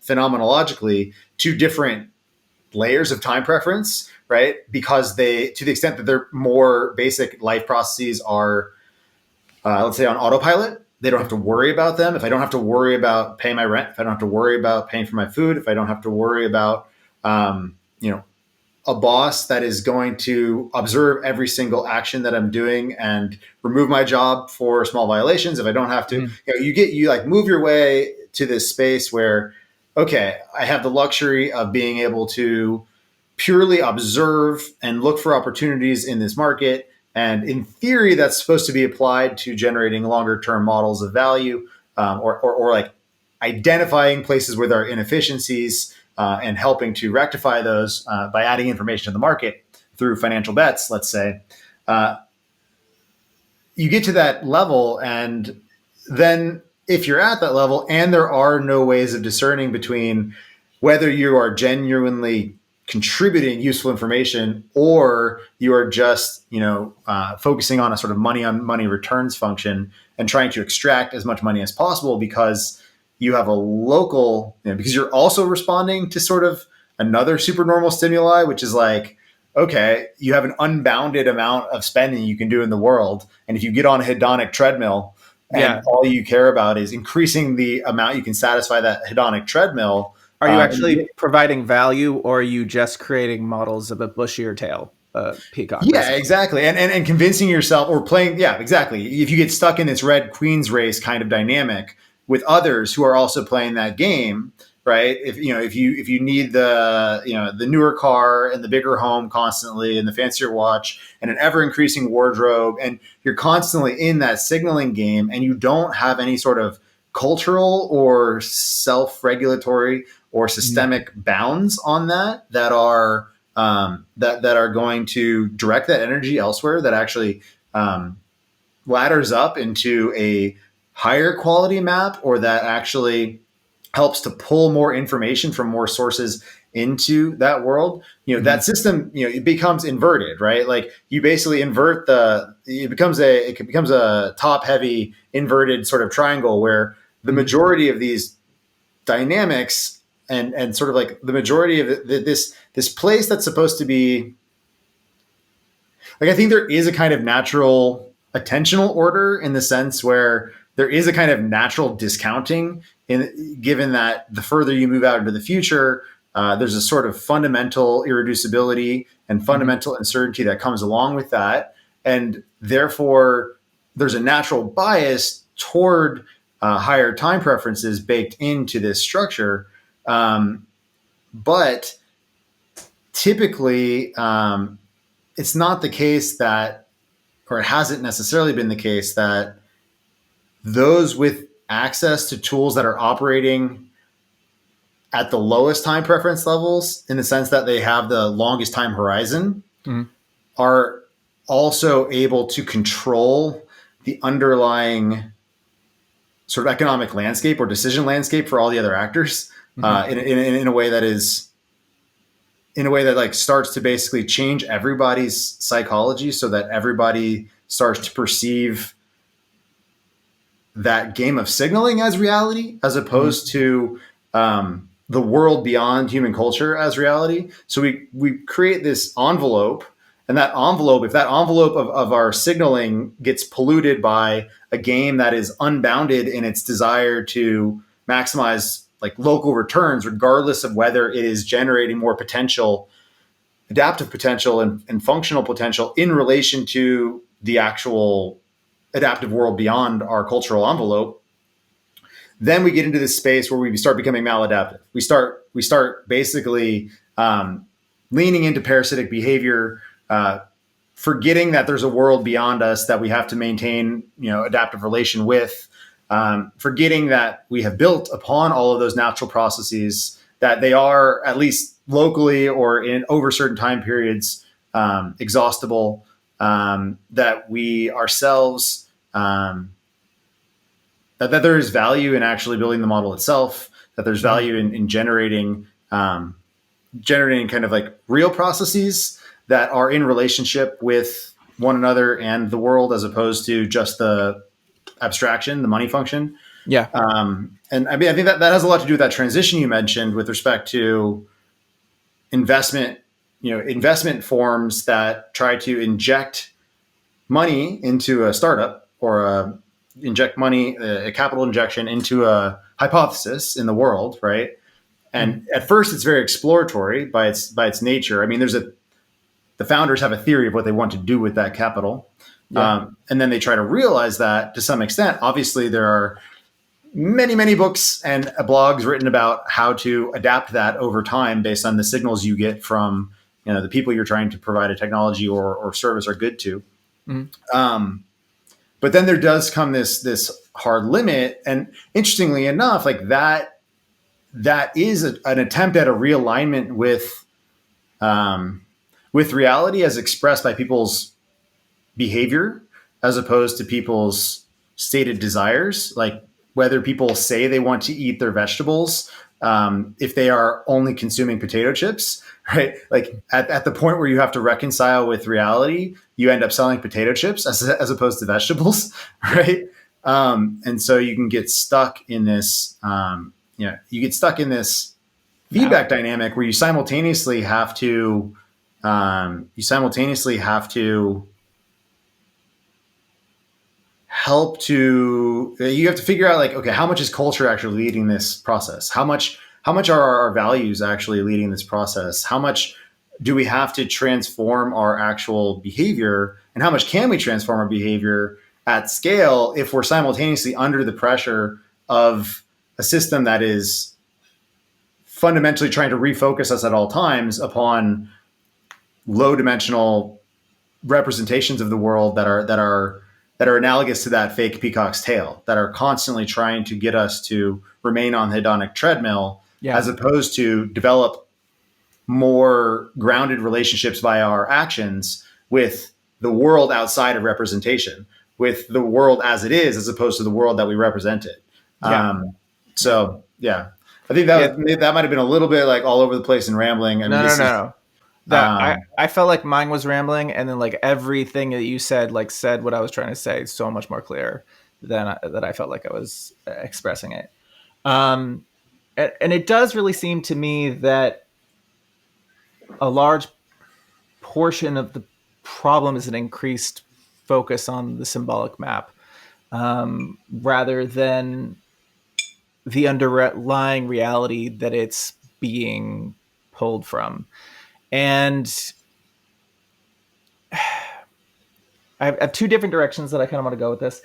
phenomenologically to different layers of time preference, right? Because to the extent that their more basic life processes are, let's say, on autopilot, they don't have to worry about them. If I don't have to worry about paying my rent, if I don't have to worry about paying for my food, if I don't have to worry about, a boss that is going to observe every single action that I'm doing and remove my job for small violations, if I don't have to, you move your way to this space where, okay, I have the luxury of being able to purely observe and look for opportunities in this market. And in theory, that's supposed to be applied to generating longer term models of value, or like identifying places where there are inefficiencies, and helping to rectify those by adding information to the market through financial bets, let's say. You get to that level, and then if you're at that level and there are no ways of discerning between whether you are genuinely contributing useful information or you are just focusing on a sort of money on money returns function and trying to extract as much money as possible because you have a local, because you're also responding to sort of another supernormal stimuli, which is like, okay, you have an unbounded amount of spending you can do in the world. And if you get on a hedonic treadmill and all you care about is increasing the amount you can satisfy that hedonic treadmill. Are you actually providing value, or are you just creating models of a bushier tail peacock? Yeah, basically? exactly. And convincing yourself or playing. Yeah, exactly. If you get stuck in this red queen's race kind of dynamic with others who are also playing that game, right? If you need the newer car and the bigger home constantly and the fancier watch and an ever increasing wardrobe, and you're constantly in that signaling game, and you don't have any sort of cultural or self-regulatory or systemic bounds on that are that are going to direct that energy elsewhere, that actually ladders up into a higher quality map, or that actually helps to pull more information from more sources into that world, that system, it becomes inverted, right? Like you basically invert it becomes a top heavy inverted sort of triangle where the majority of these dynamics and sort of like the majority of this place that's supposed to be like, I think there is a kind of natural attentional order in the sense where there is a kind of natural discounting given that the further you move out into the future, there's a sort of fundamental irreducibility and fundamental uncertainty that comes along with that. And therefore, there's a natural bias toward higher time preferences baked into this structure. But typically, it's not the case that, or it hasn't necessarily been the case that those with access to tools that are operating at the lowest time preference levels, in the sense that they have the longest time horizon, Mhm. are also able to control the underlying sort of economic landscape or decision landscape for all the other actors in a way that is in a way that like starts to basically change everybody's psychology, so that everybody starts to perceive that game of signaling as reality, as opposed to the world beyond human culture as reality. So we create this envelope, and that envelope, if that envelope of our signaling gets polluted by a game that is unbounded in its desire to maximize like local returns, regardless of whether it is generating more potential, adaptive potential and functional potential in relation to the actual adaptive world beyond our cultural envelope, then we get into this space where we start becoming maladaptive. We start basically leaning into parasitic behavior, forgetting that there's a world beyond us that we have to maintain, adaptive relation with, forgetting that we have built upon all of those natural processes, that they are at least locally or in over certain time periods exhaustible, that we ourselves that there is value in actually building the model itself, that there's value in generating kind of like real processes that are in relationship with one another and the world, as opposed to just the abstraction, the money function. Yeah. And I mean, I think that has a lot to do with that transition you mentioned with respect to investment, investment forms that try to inject money into a startup, or inject money, a capital injection into a hypothesis in the world, right? And at first, it's very exploratory by its nature. I mean, the founders have a theory of what they want to do with that capital, and then they try to realize that to some extent. Obviously, there are many books and blogs written about how to adapt that over time based on the signals you get from the people you're trying to provide a technology or service or good to. But then there does come this hard limit, and interestingly enough, like that is an attempt at a realignment with reality as expressed by people's behavior, as opposed to people's stated desires. Like whether people say they want to eat their vegetables, if they are only consuming potato chips, right? Like at the point where you have to reconcile with reality, you end up selling potato chips as opposed to vegetables, right? And so you can get stuck in this, you get stuck in this feedback dynamic where you simultaneously have to you have to figure out like, okay, how much is culture actually leading this process? How much are our values actually leading this process? How much do we have to transform our actual behavior, and how much can we transform our behavior at scale if we're simultaneously under the pressure of a system that is fundamentally trying to refocus us at all times upon low dimensional representations of the world that are analogous to that fake peacock's tail, that are constantly trying to get us to remain on the hedonic treadmill, as opposed to develop more grounded relationships via our actions with the world outside of representation, with the world as it is, as opposed to the world that we represent it. So I think that might have been a little bit like all over the place and rambling. I mean, No. That I felt like mine was rambling, and then like everything that you said what I was trying to say so much more clear than that I felt like I was expressing it. And it does really seem to me that a large portion of the problem is an increased focus on the symbolic map, rather than the underlying reality that it's being pulled from. And I have two different directions that I kind of want to go with this.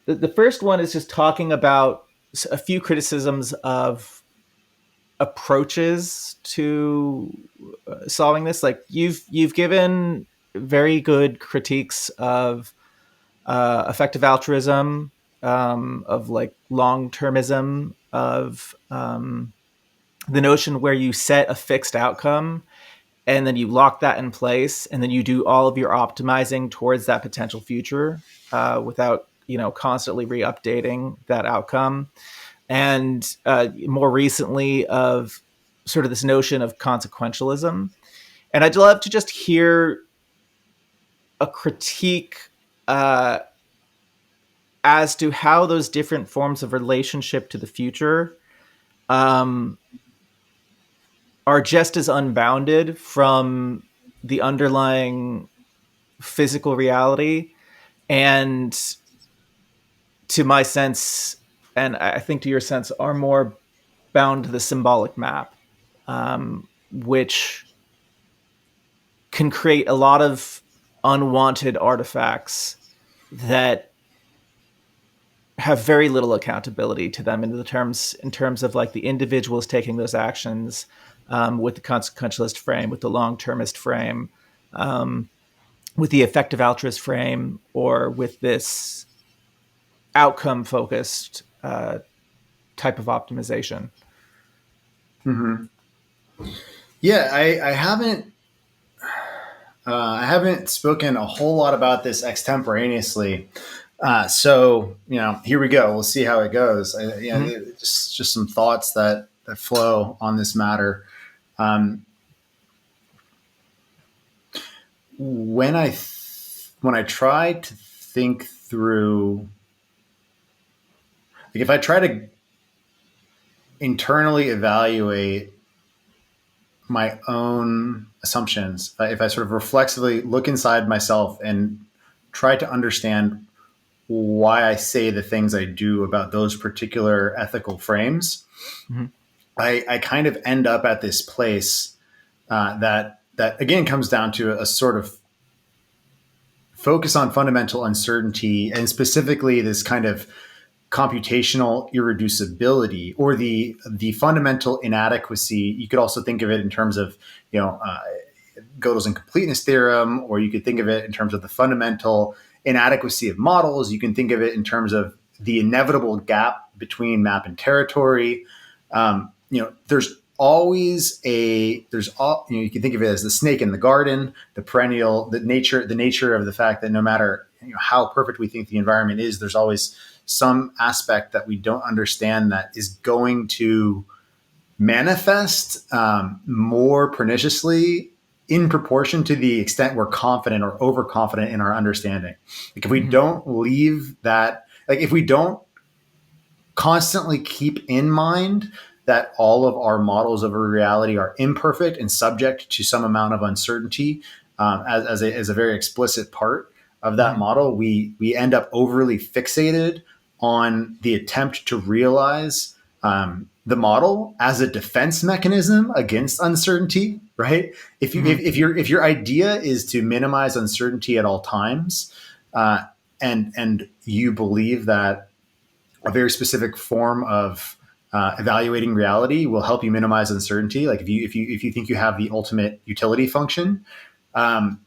The first one is just talking about a few criticisms of approaches to solving this. Like you've given very good critiques of effective altruism, of like long-termism, of the notion where you set a fixed outcome and then you lock that in place, and then you do all of your optimizing towards that potential future without constantly re-updating that outcome. And more recently, of sort of this notion of consequentialism. And I'd love to just hear a critique uh, as to how those different forms of relationship to the future um, are just as unbounded from the underlying physical reality, and to my sense, and I think to your sense, are more bound to the symbolic map, which can create a lot of unwanted artifacts that have very little accountability to them in terms of like the individuals taking those actions, with the consequentialist frame, with the long-termist frame, um, with the effective altruist frame, or with this outcome focused type of optimization. Mm-hmm. Yeah, I haven't spoken a whole lot about this extemporaneously. So here we go. We'll see how it goes. Mm-hmm. Just some thoughts that flow on this matter. Um, when I try to think through, like if I try to internally evaluate my own assumptions, if I sort of reflexively look inside myself and try to understand why I say the things I do about those particular ethical frames, Mm-hmm. I kind of end up at this place that again comes down to a sort of focus on fundamental uncertainty, and specifically this kind of computational irreducibility, or the fundamental inadequacy. You could also think of it in terms of Gödel's incompleteness theorem, or you could think of it in terms of the fundamental inadequacy of models. You can think of it in terms of the inevitable gap between map and territory. There's always you can think of it as the snake in the garden, the perennial, the nature of the fact that no matter how perfect we think the environment is, there's always some aspect that we don't understand that is going to manifest more perniciously in proportion to the extent we're confident or overconfident in our understanding. Like if we Mm-hmm. don't leave that, like if we don't constantly keep in mind that all of our models of reality are imperfect and subject to some amount of uncertainty, as a very explicit part of that Mm-hmm. model, we end up overly fixated on the attempt to realize the model as a defense mechanism against uncertainty. Right? Mm-hmm. If your idea is to minimize uncertainty at all times, and you believe that a very specific form of evaluating reality will help you minimize uncertainty. Like if you think you have the ultimate utility function, um,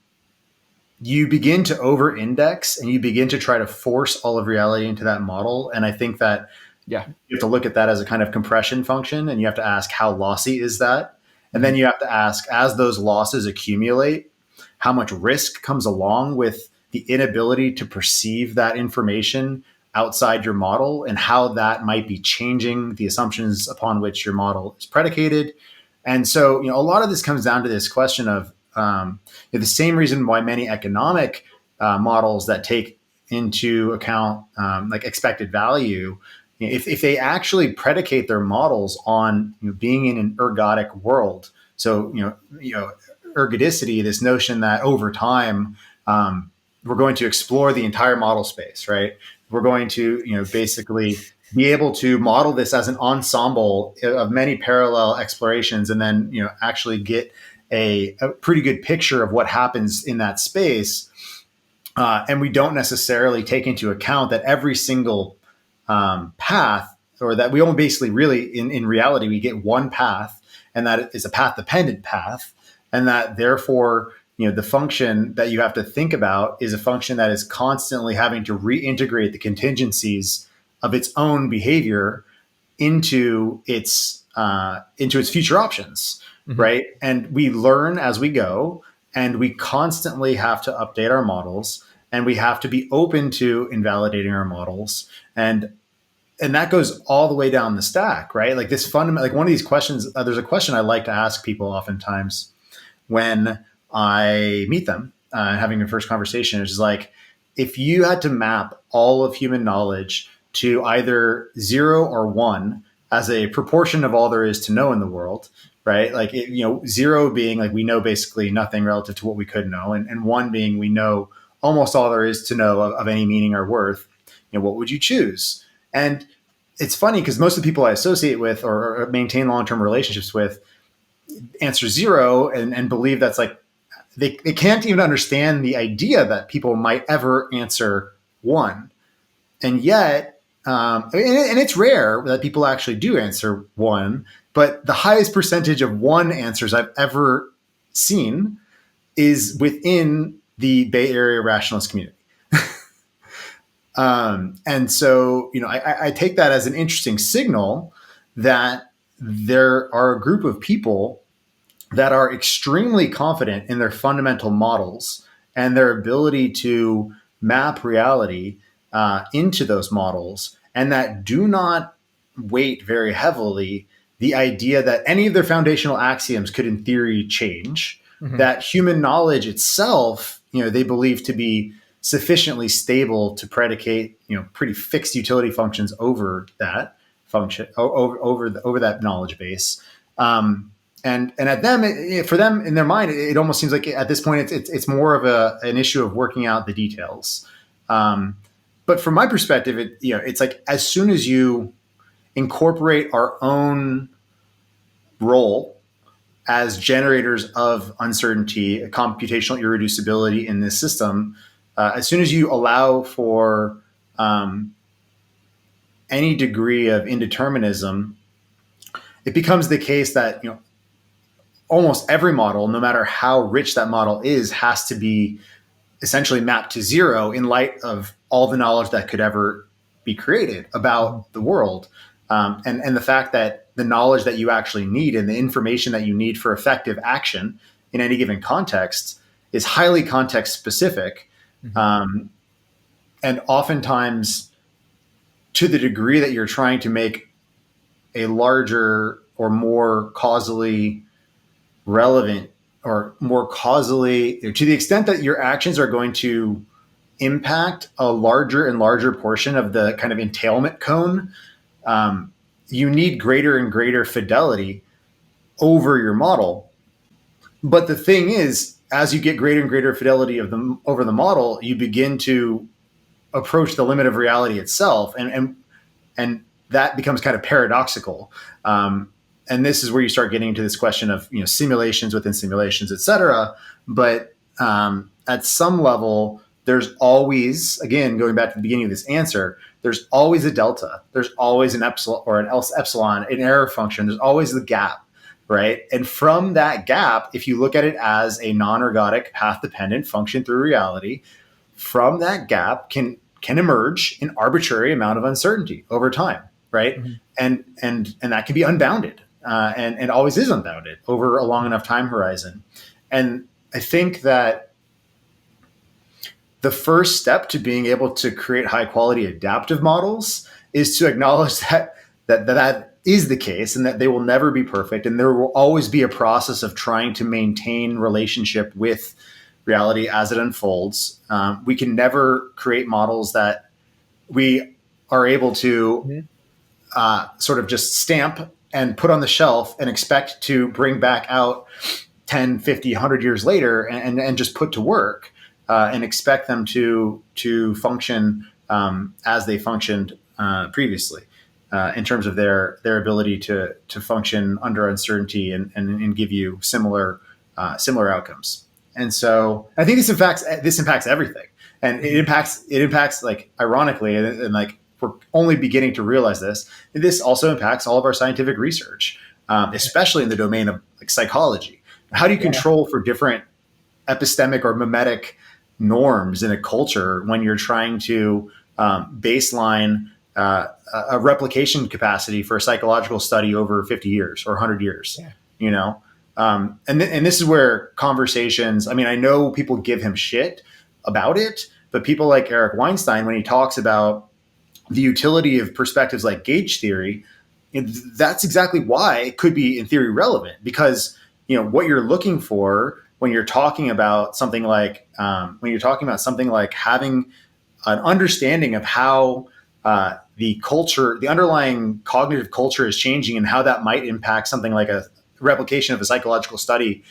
you begin to over-index and you begin to try to force all of reality into that model. And I think that Yeah. you have to look at that as a kind of compression function, and you have to ask how lossy is that, and Mm-hmm. then you have to ask, as those losses accumulate, how much risk comes along with the inability to perceive that information outside your model, and how that might be changing the assumptions upon which your model is predicated. And so, a lot of this comes down to this question of the same reason why many economic models that take into account like expected value, if they actually predicate their models on being in an ergodic world. So ergodicity, this notion that over time we're going to explore the entire model space, right? We're going to basically be able to model this as an ensemble of many parallel explorations, and then actually get a pretty good picture of what happens in that space. And we don't necessarily take into account that every single path, or that we only basically really in reality we get one path, and that is a path dependent path, and that therefore the function that you have to think about is a function that is constantly having to reintegrate the contingencies of its own behavior into its into its future options, right? And we learn as we go, and we constantly have to update our models, and we have to be open to invalidating our models, and that goes all the way down the stack, right? Like this fundamental, like one of these questions. There's a question I like to ask people oftentimes when I meet them, having a first conversation, is like, if you had to map all of human knowledge to either 0 or 1 as a proportion of all there is to know in the world, right? Like, 0 being like we know basically nothing relative to what we could know, and 1 being we know almost all there is to know of any meaning or worth, what would you choose? And it's funny because most of the people I associate with or maintain long-term relationships with answer 0 and believe that's like, they can't even understand the idea that people might ever answer 1. And yet, and it's rare that people actually do answer 1, but the highest percentage of 1 answers I've ever seen is within the Bay Area rationalist community. And so, I take that as an interesting signal that there are a group of people that are extremely confident in their fundamental models and their ability to map reality into those models, and that do not weight very heavily the idea that any of their foundational axioms could in theory change, that human knowledge itself, they believe to be sufficiently stable to predicate, pretty fixed utility functions over that function, over that knowledge base. And at them, for them, in their mind, it almost seems like at this point it's more of an issue of working out the details. But from my perspective, it's like as soon as you incorporate our own role as generators of uncertainty, computational irreducibility in this system, as soon as you allow for any degree of indeterminism, it becomes the case that almost every model, no matter how rich that model is, has to be essentially mapped to 0 in light of all the knowledge that could ever be created about the world. And the fact that the knowledge that you actually need and the information that you need for effective action in any given context is highly context specific. And oftentimes, to the degree that you're trying to make a larger or more causally relevant or more causally, to the extent that your actions are going to impact a larger and larger portion of the kind of entailment cone, you need greater and greater fidelity over your model. But the thing is, as you get greater and greater fidelity over the model, you begin to approach the limit of reality itself, and that becomes kind of paradoxical. And this is where you start getting into this question of simulations within simulations, et cetera. But at some level, there's always, again, going back to the beginning of this answer, there's always a delta. There's always an epsilon or an epsilon, an error function. There's always the gap, right? And from that gap, if you look at it as a non-ergodic path-dependent function through reality, from that gap can emerge an arbitrary amount of uncertainty over time, right? And that can be unbounded. And always is unbounded over a long enough time horizon. And I think that the first step to being able to create high quality adaptive models is to acknowledge that is the case, and that they will never be perfect. And there will always be a process of trying to maintain relationship with reality as it unfolds. We can never create models that we are able to sort of just stamp and put on the shelf and expect to bring back out 10, 50, 100 years later and just put to work and expect them to function as they functioned previously in terms of their ability to function under uncertainty and give you similar outcomes. And so I think this impacts everything, and it impacts like ironically and like we're only beginning to realize this. This also impacts all of our scientific research, especially in the domain of like psychology. How do you control for different epistemic or mimetic norms in a culture when you're trying to baseline a replication capacity for a psychological study over 50 years or 100 years, Yeah. you know? And this is where conversations, I mean, I know people give him shit about it, but people like Eric Weinstein, when he talks about the utility of perspectives like gauge theory, that's exactly why it could be in theory relevant, because, you know, what you're looking for when you're talking about something like having an understanding of how the culture, the underlying cognitive culture is changing and how that might impact something like a replication of a psychological study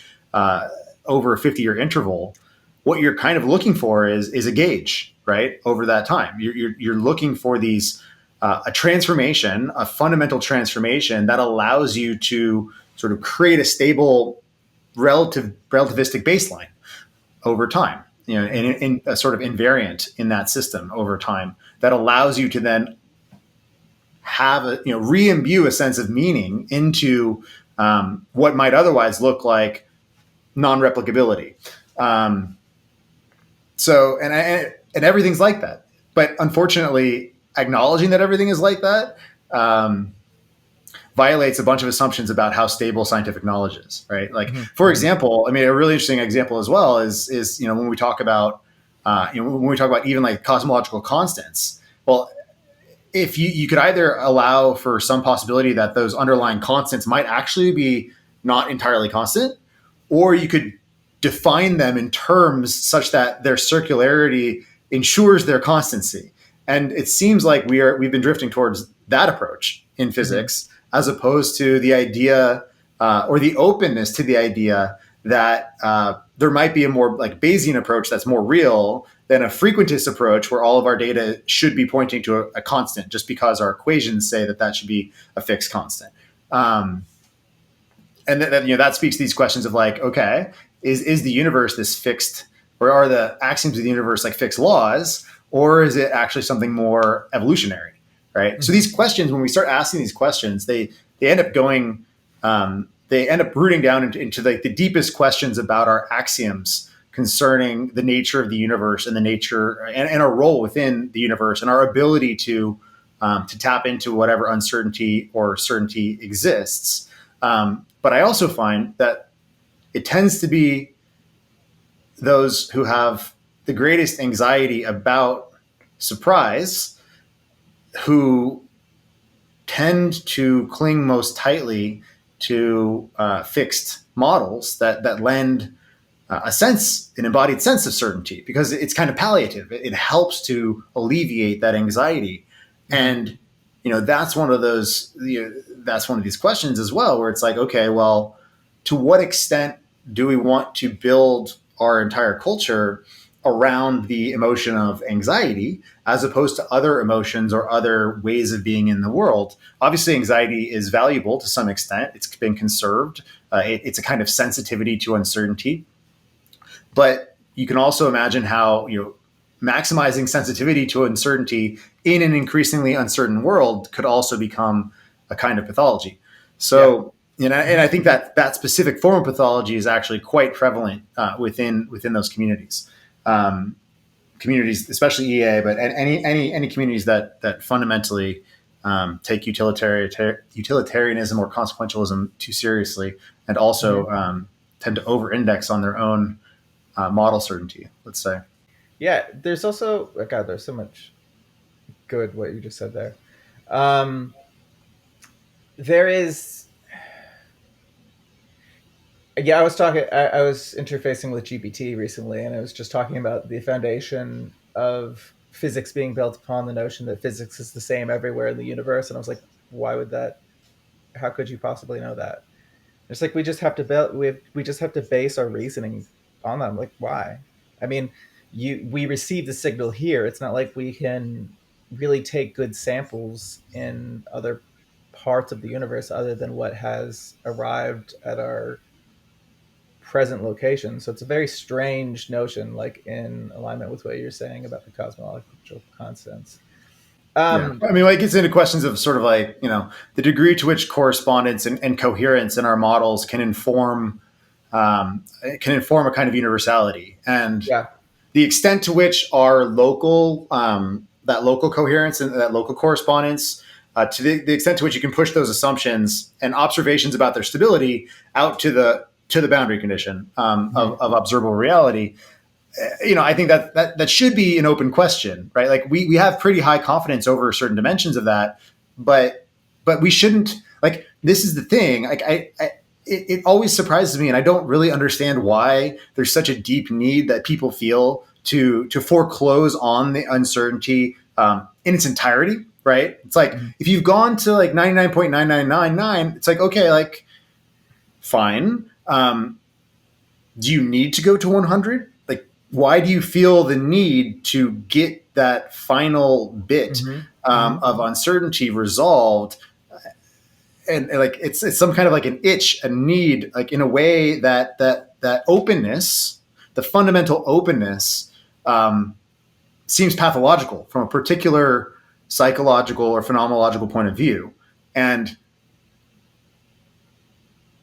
over a 50-year interval. What you're kind of looking for is a gauge, right? Over that time, you're looking for these a transformation, a fundamental transformation that allows you to sort of create a stable relativistic baseline over time, you know, in a sort of invariant in that system over time that allows you to then have a, you know, re-imbue a sense of meaning into what might otherwise look like non-replicability. So, and everything's like that, but unfortunately, acknowledging that everything is like that violates a bunch of assumptions about how stable scientific knowledge is, right? Like, for example, I mean, a really interesting example as well is, you know, when we talk about, even like cosmological constants. Well, if you could either allow for some possibility that those underlying constants might actually be not entirely constant, or you could define them in terms such that their circularity ensures their constancy. And it seems like we've been drifting towards that approach in physics, as opposed to the idea or the openness to the idea that there might be a more like Bayesian approach that's more real than a frequentist approach where all of our data should be pointing to a constant just because our equations say that should be a fixed constant. And then, you know, that speaks to these questions of like, okay, is the universe this fixed, or are the axioms of the universe like fixed laws, or is it actually something more evolutionary, right? Mm-hmm. So these questions, when we start asking these questions, they end up going, they end up rooting down into like the deepest questions about our axioms concerning the nature of the universe and the nature and our role within the universe and our ability to tap into whatever uncertainty or certainty exists. But I also find that it tends to be those who have the greatest anxiety about surprise who tend to cling most tightly to fixed models that lend an embodied sense of certainty, because it's kind of palliative. It helps to alleviate that anxiety. And, you know, that's one of these questions as well, where it's like, okay, well, to what extent do we want to build our entire culture around the emotion of anxiety as opposed to other emotions or other ways of being in the world? Obviously, anxiety is valuable to some extent. It's been conserved. It's a kind of sensitivity to uncertainty. But you can also imagine how, you know, maximizing sensitivity to uncertainty in an increasingly uncertain world could also become a kind of pathology. So, you know, and I think that specific form of pathology is actually quite prevalent within those communities. Communities, especially EA, but any communities that fundamentally take utilitarianism or consequentialism too seriously, and also tend to over-index on their own model certainty, let's say. Yeah, there's also, God, there's so much good what you just said there. There is, I was interfacing with GPT recently, and I was just talking about the foundation of physics being built upon the notion that physics is the same everywhere in the universe. And I was like, how could you possibly know that? It's like, we just have to base our reasoning on them. Like, why? I mean, we receive the signal here. It's not like we can really take good samples in other parts of the universe other than what has arrived at our present location. So it's a very strange notion, like in alignment with what you're saying about the cosmological constants. I mean, like, it gets into questions of sort of like, you know, the degree to which correspondence and coherence in our models can inform a kind of universality, and the extent to which our local that local coherence and that local correspondence, to the extent to which you can push those assumptions and observations about their stability out to the boundary condition of observable reality. I think that should be an open question, right? Like we have pretty high confidence over certain dimensions of that, but we shouldn't, like, this is the thing. Like it always surprises me, and I don't really understand why there's such a deep need that people feel to foreclose on the uncertainty in its entirety, right? It's like, if you've gone to like 99.9999, it's like, okay, like, fine. Do you need to go to 100? Like, why do you feel the need to get that final bit of uncertainty resolved? And like, it's some kind of like an itch, a need, like, in a way that openness, the fundamental openness, seems pathological from a particular psychological or phenomenological point of view. And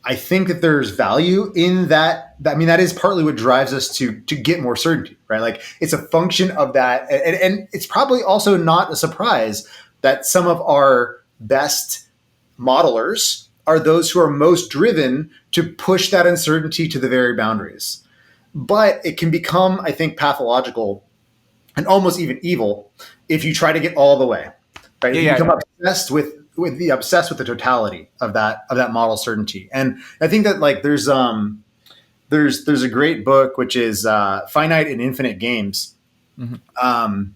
I think that there's value in that. I mean, that is partly what drives us to get more certainty, right? Like, it's a function of that. And it's probably also not a surprise that some of our best modelers are those who are most driven to push that uncertainty to the very boundaries. But it can become, I think, pathological and almost even evil if you try to get all the way, right? If you become obsessed with the totality of that model certainty. And I think that, like, there's a great book which is Finite and Infinite Games. Why am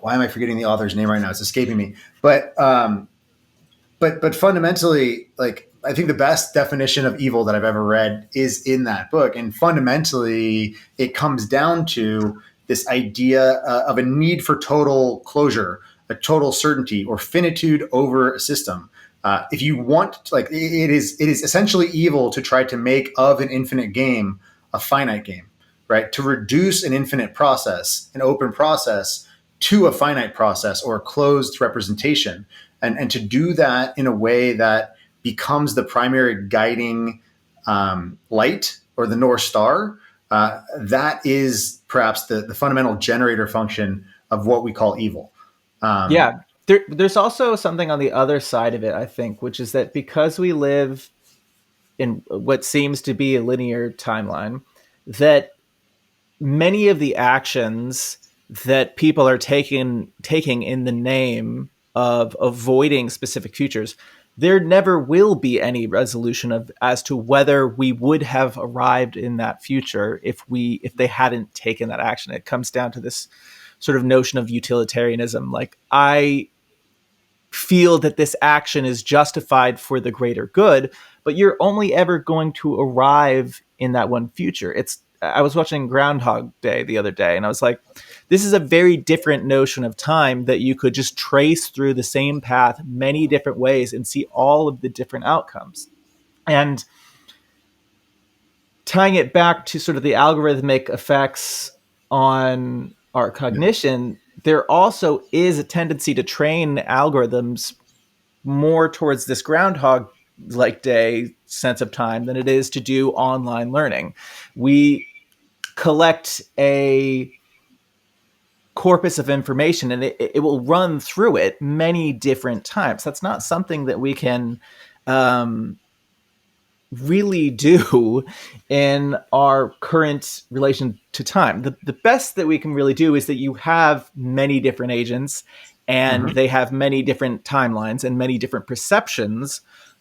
I forgetting the author's name right now? It's escaping me. But fundamentally, like, I think the best definition of evil that I've ever read is in that book. And fundamentally, it comes down to this idea of a need for total closure, a total certainty, or finitude over a system. If you want, like, it is essentially evil to try to make of an infinite game a finite game, right? To reduce an infinite process, an open process, to a finite process or a closed representation, and to do that in a way that becomes the primary guiding light or the North Star. That is perhaps the fundamental generator function of what we call evil. There's also something on the other side of it, I think, which is that because we live in what seems to be a linear timeline, that many of the actions that people are taking in the name of avoiding specific futures, there never will be any resolution as to whether we would have arrived in that future if they hadn't taken that action. It comes down to this sort of notion of utilitarianism. Like, I feel that this action is justified for the greater good, but you're only ever going to arrive in that one future. I was watching Groundhog Day the other day, and I was like, this is a very different notion of time, that you could just trace through the same path many different ways and see all of the different outcomes. And tying it back to sort of the algorithmic effects on our cognition, there also is a tendency to train algorithms more towards this Groundhog like Day sense of time than it is to do online learning. We collect a corpus of information, and it will run through it many different times. That's not something that we can really do in our current relation to time. The best that we can really do is that you have many different agents, and they have many different timelines and many different perceptions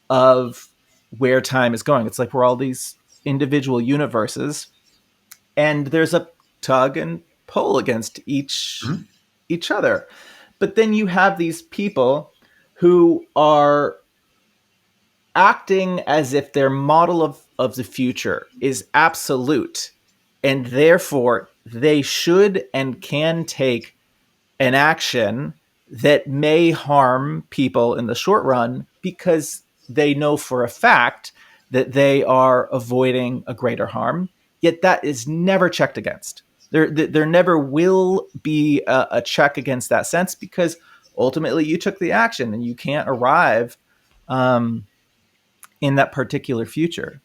of where time is going. It's like we're all these individual universes, and there's a tug and pull against each other. But then you have these people who are acting as if their model of the future is absolute, and therefore they should and can take an action that may harm people in the short run because they know for a fact that they are avoiding a greater harm. Yet that is never checked against. There never will be a check against that sense, because ultimately you took the action and you can't arrive in that particular future.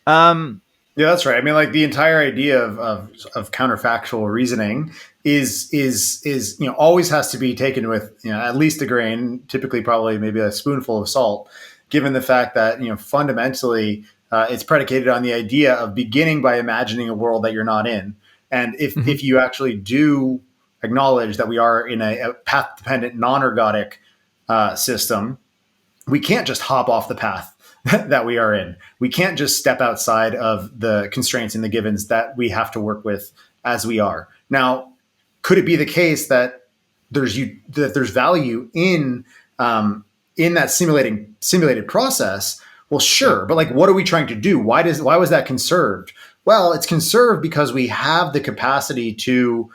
Yeah, that's right. I mean, like, the entire idea of counterfactual reasoning is always has to be taken with at least a grain, typically probably maybe a spoonful of salt, given the fact that fundamentally it's predicated on the idea of beginning by imagining a world that you're not in. And if you actually do acknowledge that we are in a path-dependent, non-ergodic system, we can't just hop off the path that we are in. We can't just step outside of the constraints and the givens that we have to work with as we are. Now, could it be the case that there's value in that simulated process? Well, sure, but like, what are we trying to do? Why was that conserved? Well, it's conserved because we have the capacity to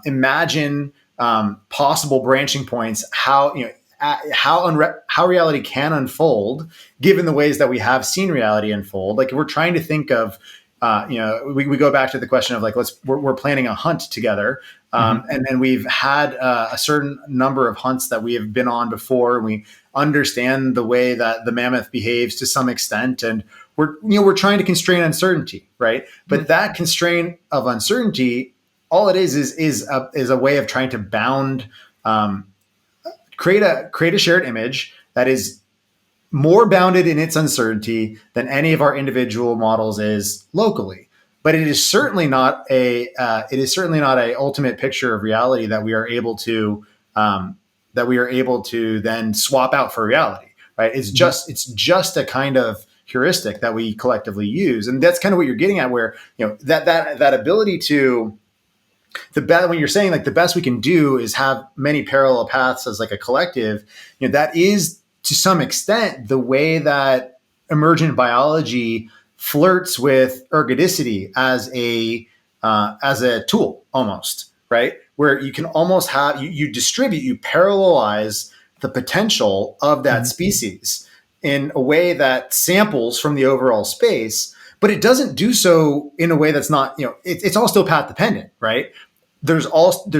imagine possible branching points, how reality can unfold, given the ways that we have seen reality unfold. Like, if we're trying to think of, we go back to the question of like, we're planning a hunt together. And we've had a certain number of hunts that we have been on before, and we understand the way that the mammoth behaves to some extent, and we're trying to constrain uncertainty, right? But that constraint of uncertainty, all it is a way of trying to bound, create a shared image that is more bounded in its uncertainty than any of our individual models is locally. But it is certainly not a ultimate picture of reality that we are able to then swap out for reality, right? It's just a kind of heuristic that we collectively use, and that's kind of what you're getting at, where that ability to when you're saying like the best we can do is have many parallel paths as like a collective, that is to some extent the way that emergent biology flirts with ergodicity as a tool, almost, right? Where you can almost have you distribute, you parallelize the potential of that species in a way that samples from the overall space, but it doesn't do so in a way that's not, it's all still path dependent, right? There's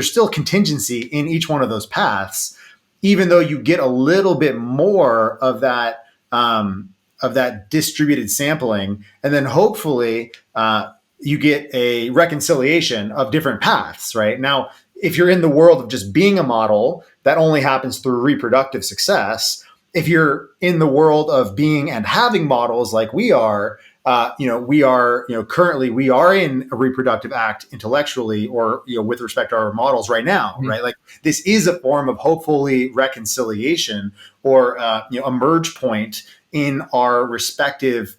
still contingency in each one of those paths, even though you get a little bit more of that distributed sampling, and then hopefully you get a reconciliation of different paths, right? Now, if you're in the world of just being a model, that only happens through reproductive success. If you're in the world of being and having models like we are, currently we are in a reproductive act intellectually, or, with respect to our models right now, right? Like, this is a form of hopefully reconciliation, or, a merge point in our respective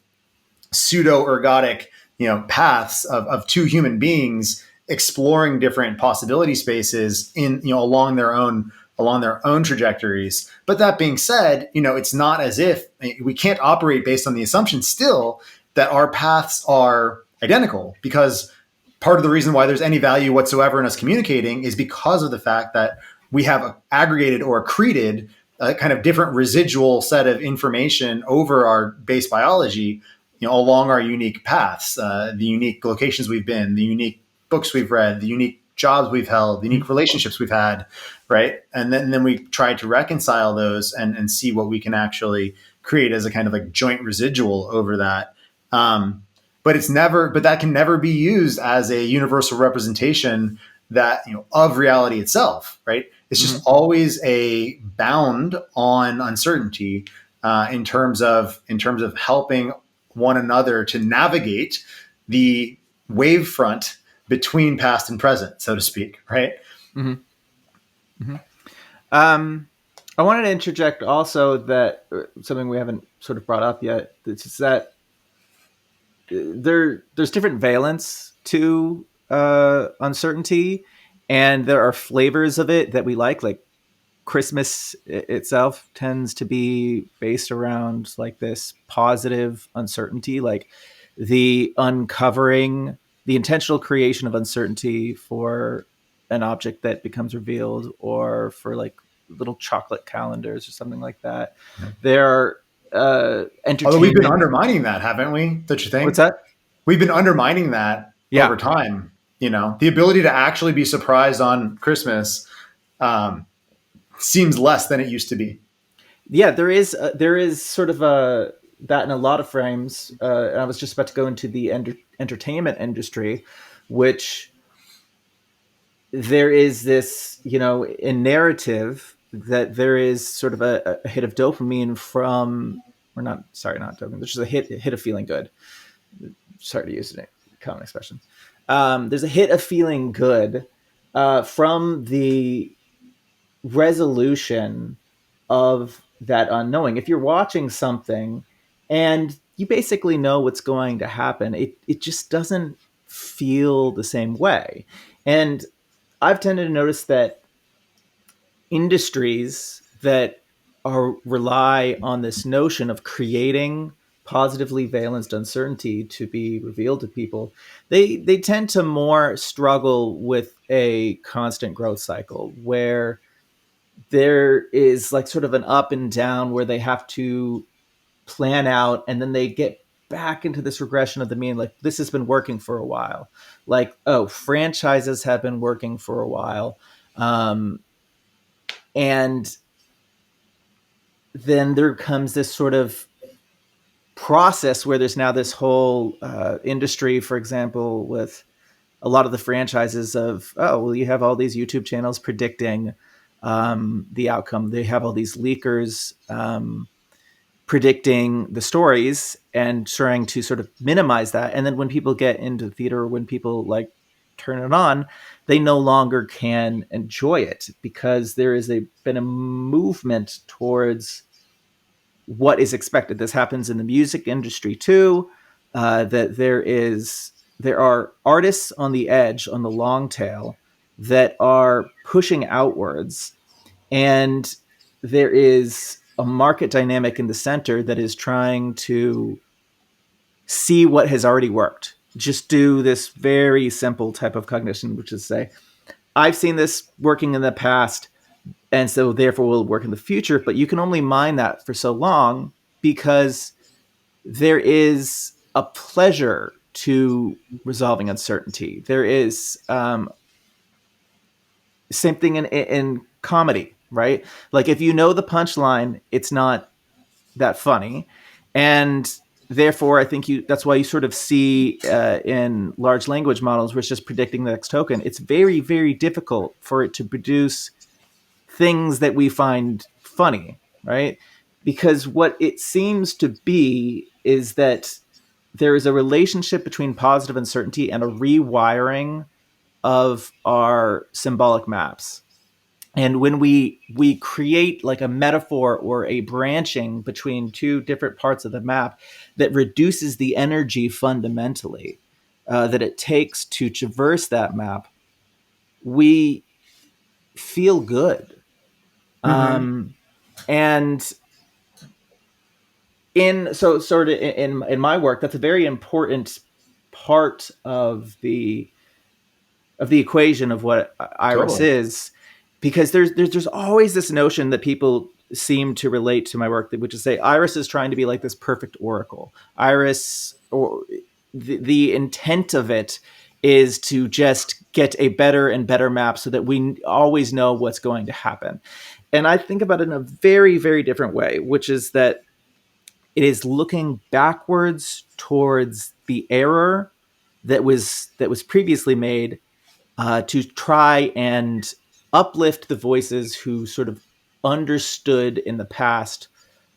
pseudo-ergodic, paths of two human beings exploring different possibility spaces along their own trajectories. But that being said, it's not as if we can't operate based on the assumption still that our paths are identical, because part of the reason why there's any value whatsoever in us communicating is because of the fact that we have aggregated or accreted a kind of different residual set of information over our base biology, along our unique paths, the unique locations we've been, the unique books we've read, the unique jobs we've held, the unique relationships we've had, right? And then we try to reconcile those and see what we can actually create as a kind of like joint residual over that. But that can never be used as a universal representation that, of reality itself, right? It's just always a bound on uncertainty, in terms of helping one another to navigate the wave front between past and present, so to speak, right? I wanted to interject also that something we haven't sort of brought up yet, it's that there's different valence to uncertainty, and there are flavors of it that we like Christmas itself tends to be based around like this positive uncertainty, like the uncovering, the intentional creation of uncertainty for an object that becomes revealed, or for like little chocolate calendars or something like that. There are entertainment. Although we've been undermining that, haven't we? Don't you think? What's that? We've been undermining that over time. The ability to actually be surprised on Christmas seems less than it used to be. Yeah, there is sort of that in a lot of frames. And I was just about to go into the entertainment industry, which there is this, in narrative, that there is sort of a hit of dopamine from, or not, sorry, not dopamine. There's just a hit of feeling good. Sorry to use a common expression. There's a hit of feeling good from the resolution of that unknowing. If you're watching something and you basically know what's going to happen, it just doesn't feel the same way. And I've tended to notice that industries that rely on this notion of creating positively valenced uncertainty to be revealed to people, they tend to more struggle with a constant growth cycle where there is like sort of an up and down where they have to plan out, and then they get back into this regression of the mean, like this has been working for a while, like, oh, franchises have been working for a while, and then there comes this sort of process where there's now this whole industry, for example, with a lot of the franchises of, oh, well, you have all these YouTube channels predicting the outcome. They have all these leakers predicting the stories and trying to sort of minimize that. And then when people get into the theater, when people like turn it on, they no longer can enjoy it because there is been a movement towards what is expected. This happens in the music industry too. That there are artists on the edge, on the long tail, that are pushing outwards, and there is a market dynamic in the center that is trying to see what has already worked. Just do this very simple type of cognition, which is say, I've seen this working in the past, and so therefore will work in the future. But you can only mine that for so long because there is a pleasure to resolving uncertainty. There is same thing in comedy, right? Like if you know the punchline, it's not that funny, and therefore I think that's why you sort of see in large language models where it's just predicting the next token. It's very, very difficult for it to produce things that we find funny, right? Because what it seems to be is that there is a relationship between positive uncertainty and a rewiring of our symbolic maps. And when we create like a metaphor or a branching between two different parts of the map that reduces the energy fundamentally that it takes to traverse that map, we feel good. Mm-hmm. And in so sort of in my work, that's a very important part of the equation of what iris Totally. is, because there's always this notion that people seem to relate to my work, that which is say iris is trying to be like this perfect oracle. Iris, or the intent of it is to just get a better and better map so that we always know what's going to happen. And I think about it in a very, very different way, which is that it is looking backwards towards the error that was previously made, to try and uplift the voices who sort of understood in the past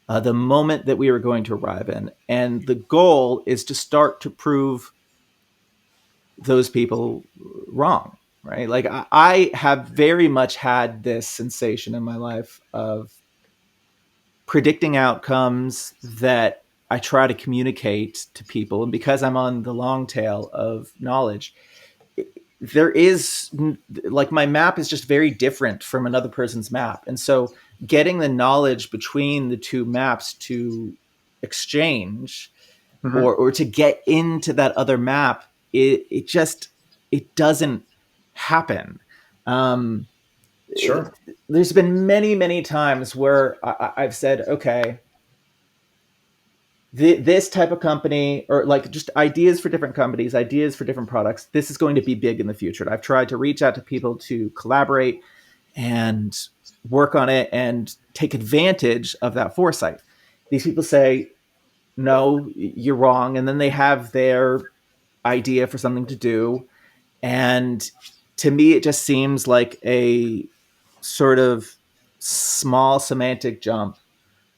the moment that we were going to arrive in. And the goal is to start to prove those people wrong, right? Like I have very much had this sensation in my life of predicting outcomes that I try to communicate to people. And because I'm on the long tail of knowledge, there is like my map is just very different from another person's map. And so getting the knowledge between the two maps to exchange, Mm-hmm. or to get into that other map, it just, it doesn't happen. um Sure. there's been many, many times where I've said, okay, this type of company, or like just ideas for different companies, ideas for different products, this is going to be big in the future. And I've tried to reach out to people to collaborate and work on it and take advantage of that foresight. These people say, no, you're wrong. And then they have their idea for something to do. And to me, it just seems like a sort of small semantic jump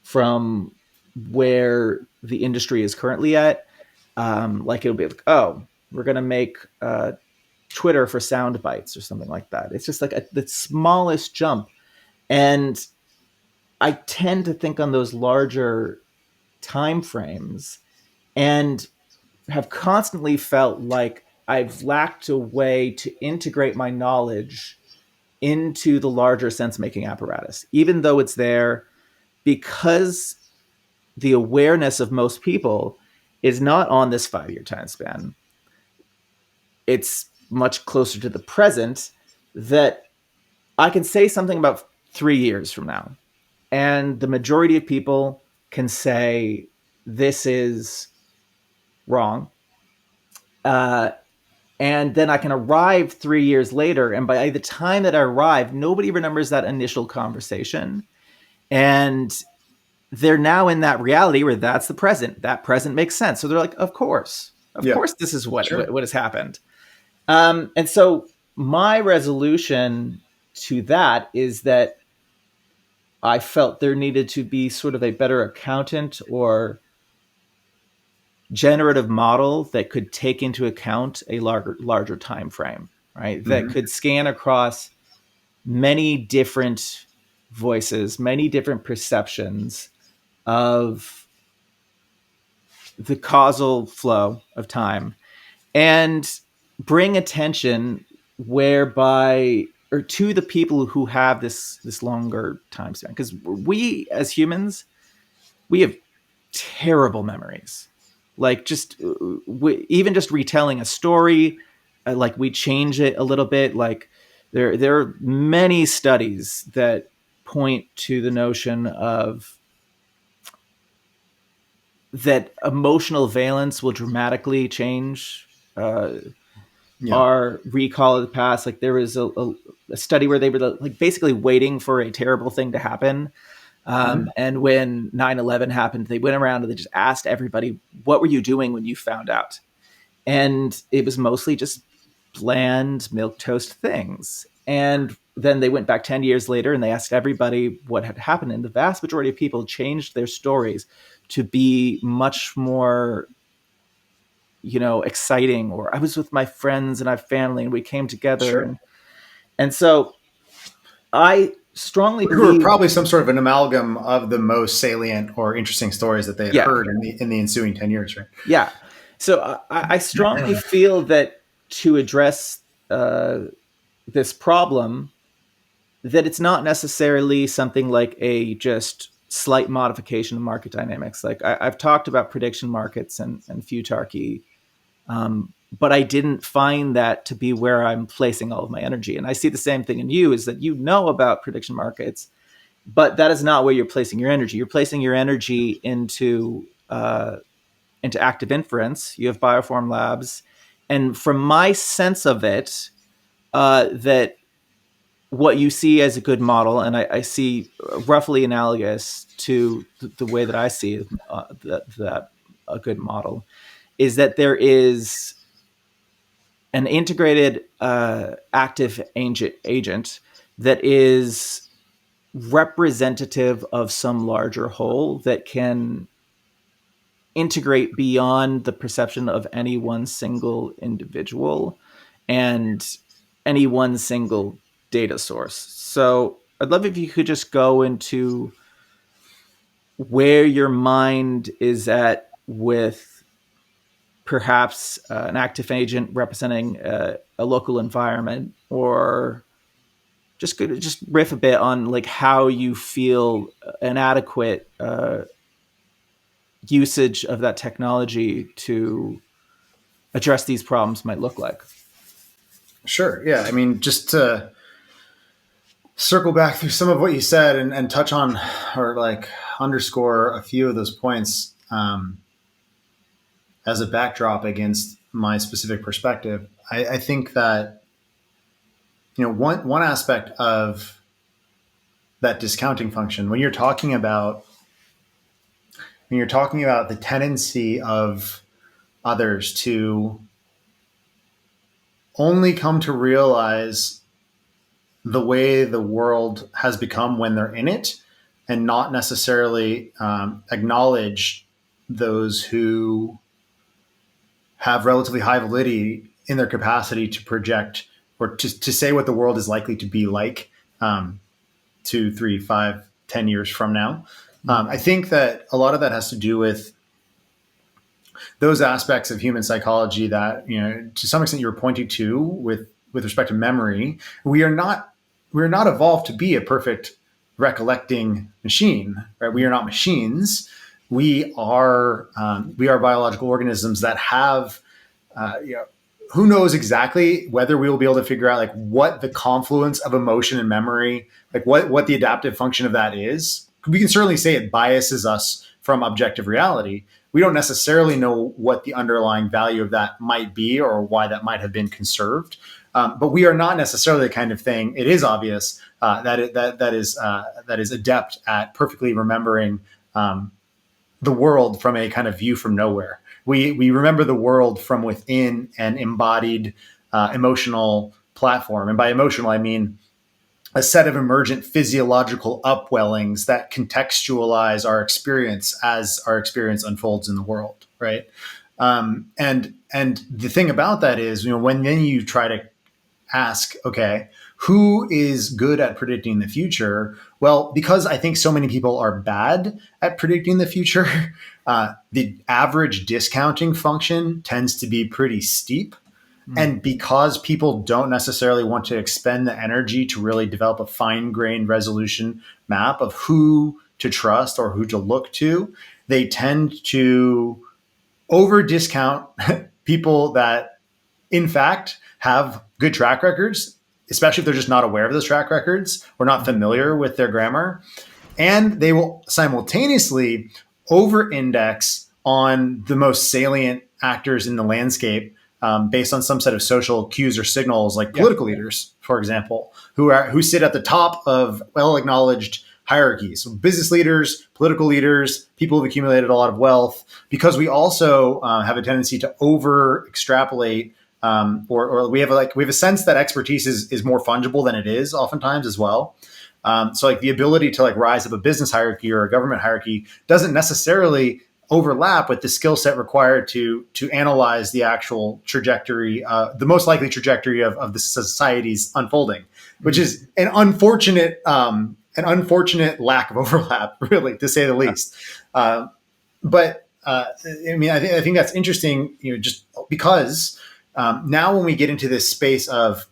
from where the industry is currently at. Like it'll be like, oh, we're going to make Twitter for sound bites or something like that. It's just like the smallest jump. And I tend to think on those larger time frames and have constantly felt like I've lacked a way to integrate my knowledge into the larger sense making apparatus, even though it's there, because the awareness of most people is not on this 5 year time span. It's much closer to the present, that I can say something about 3 years from now, and the majority of people can say this is wrong. Uh, and then I can arrive 3 years later, and by the time that I arrive, nobody remembers that initial conversation. And they're now in that reality where that's the present. That present makes sense. So they're like, of Yeah. course, this is what Sure. what has happened. And so my resolution to that is that I felt there needed to be sort of a better accountant or generative model that could take into account a larger time frame, right? That Mm-hmm. could scan across many different voices, many different perceptions of the causal flow of time, and bring attention whereby, or to the people who have this longer time span, because we as humans, we have terrible memories. Like just even just retelling a story, like we change it a little bit. Like there are many studies that point to the notion of that emotional valence will dramatically change Yeah. our recall of the past. Like there was a study where they were like basically waiting for a terrible thing to happen. Mm-hmm. And when 9/11 happened, they went around and they just asked everybody, what were you doing when you found out? And it was mostly just bland milk toast things. And then they went back 10 years later and they asked everybody what had happened. And the vast majority of people changed their stories to be much more, exciting, or I was with my friends and our family and we came together. Sure. And so I strongly Who were believe, probably some sort of an amalgam of the most salient or interesting stories that they had yeah, heard in the ensuing 10 years, right? yeah. So I strongly feel that to address this problem, that it's not necessarily something like a just slight modification of market dynamics. Like I've talked about prediction markets and futarchy, but I didn't find that to be where I'm placing all of my energy. And I see the same thing in you, is that you know about prediction markets, but that is not where you're placing your energy. You're placing your energy into active inference. You have Bioform Labs, and from my sense of it, that what you see as a good model, and I see roughly analogous to the way that I see that a good model, is that there is an integrated active agent that is representative of some larger whole that can integrate beyond the perception of any one single individual and any one single data source. So I'd love if you could just go into where your mind is at with perhaps an active agent representing a local environment, or just riff a bit on like how you feel an adequate usage of that technology to address these problems might look like. Sure. Yeah. I mean, just to circle back through some of what you said and touch on or like underscore a few of those points as a backdrop against my specific perspective, I think that one aspect of that discounting function when you're talking about the tendency of others to only come to realize the way the world has become when they're in it, and not necessarily acknowledge those who have relatively high validity in their capacity to project or to say what the world is likely to be like 2, 3, 5, 10 years from now. I think that a lot of that has to do with those aspects of human psychology that, to some extent you were pointing to with respect to memory. We are not evolved to be a perfect recollecting machine, right? We are not machines. We are biological organisms that have, who knows exactly whether we will be able to figure out like what the confluence of emotion and memory, like what the adaptive function of that is. We can certainly say it biases us from objective reality. We don't necessarily know what the underlying value of that might be or why that might have been conserved. But we are not necessarily the kind of thing. It is obvious that is adept at perfectly remembering the world from a kind of view from nowhere. We remember the world from within an embodied emotional platform, and by emotional I mean a set of emergent physiological upwellings that contextualize our experience as our experience unfolds in the world, right? And the thing about that is, when then you try to ask, okay, who is good at predicting the future? Well, because I think so many people are bad at predicting the future, the average discounting function tends to be pretty steep. And because people don't necessarily want to expend the energy to really develop a fine-grained resolution map of who to trust or who to look to, they tend to over-discount people that, in fact, have good track records, especially if they're just not aware of those track records or not familiar with their grammar. And they will simultaneously over-index on the most salient actors in the landscape based on some set of social cues or signals, like political leaders, for example, who sit at the top of well-acknowledged hierarchies. So business leaders, political leaders, people who've accumulated a lot of wealth, because we also have a tendency to over-extrapolate, or we have a sense that expertise is more fungible than it is oftentimes as well. So like the ability to like rise up a business hierarchy or a government hierarchy doesn't necessarily overlap with the skill set required to analyze the actual trajectory, the most likely trajectory of the society's unfolding, which is an unfortunate lack of overlap, really, to say the least. But I think that's interesting, just because now when we get into this space of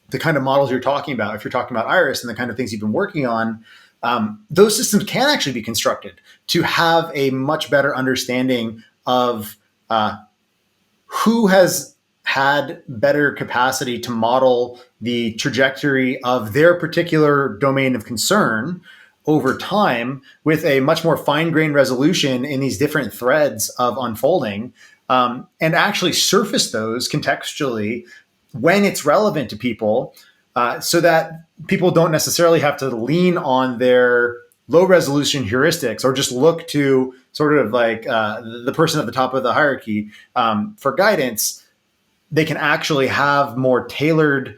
the kind of models you're talking about, if you're talking about Iris and the kind of things you've been working on, those systems can actually be constructed to have a much better understanding of who has had better capacity to model the trajectory of their particular domain of concern over time with a much more fine-grained resolution in these different threads of unfolding, and actually surface those contextually when it's relevant to people, so that people don't necessarily have to lean on their low resolution heuristics or just look to sort of like the person at the top of the hierarchy for guidance. They can actually have more tailored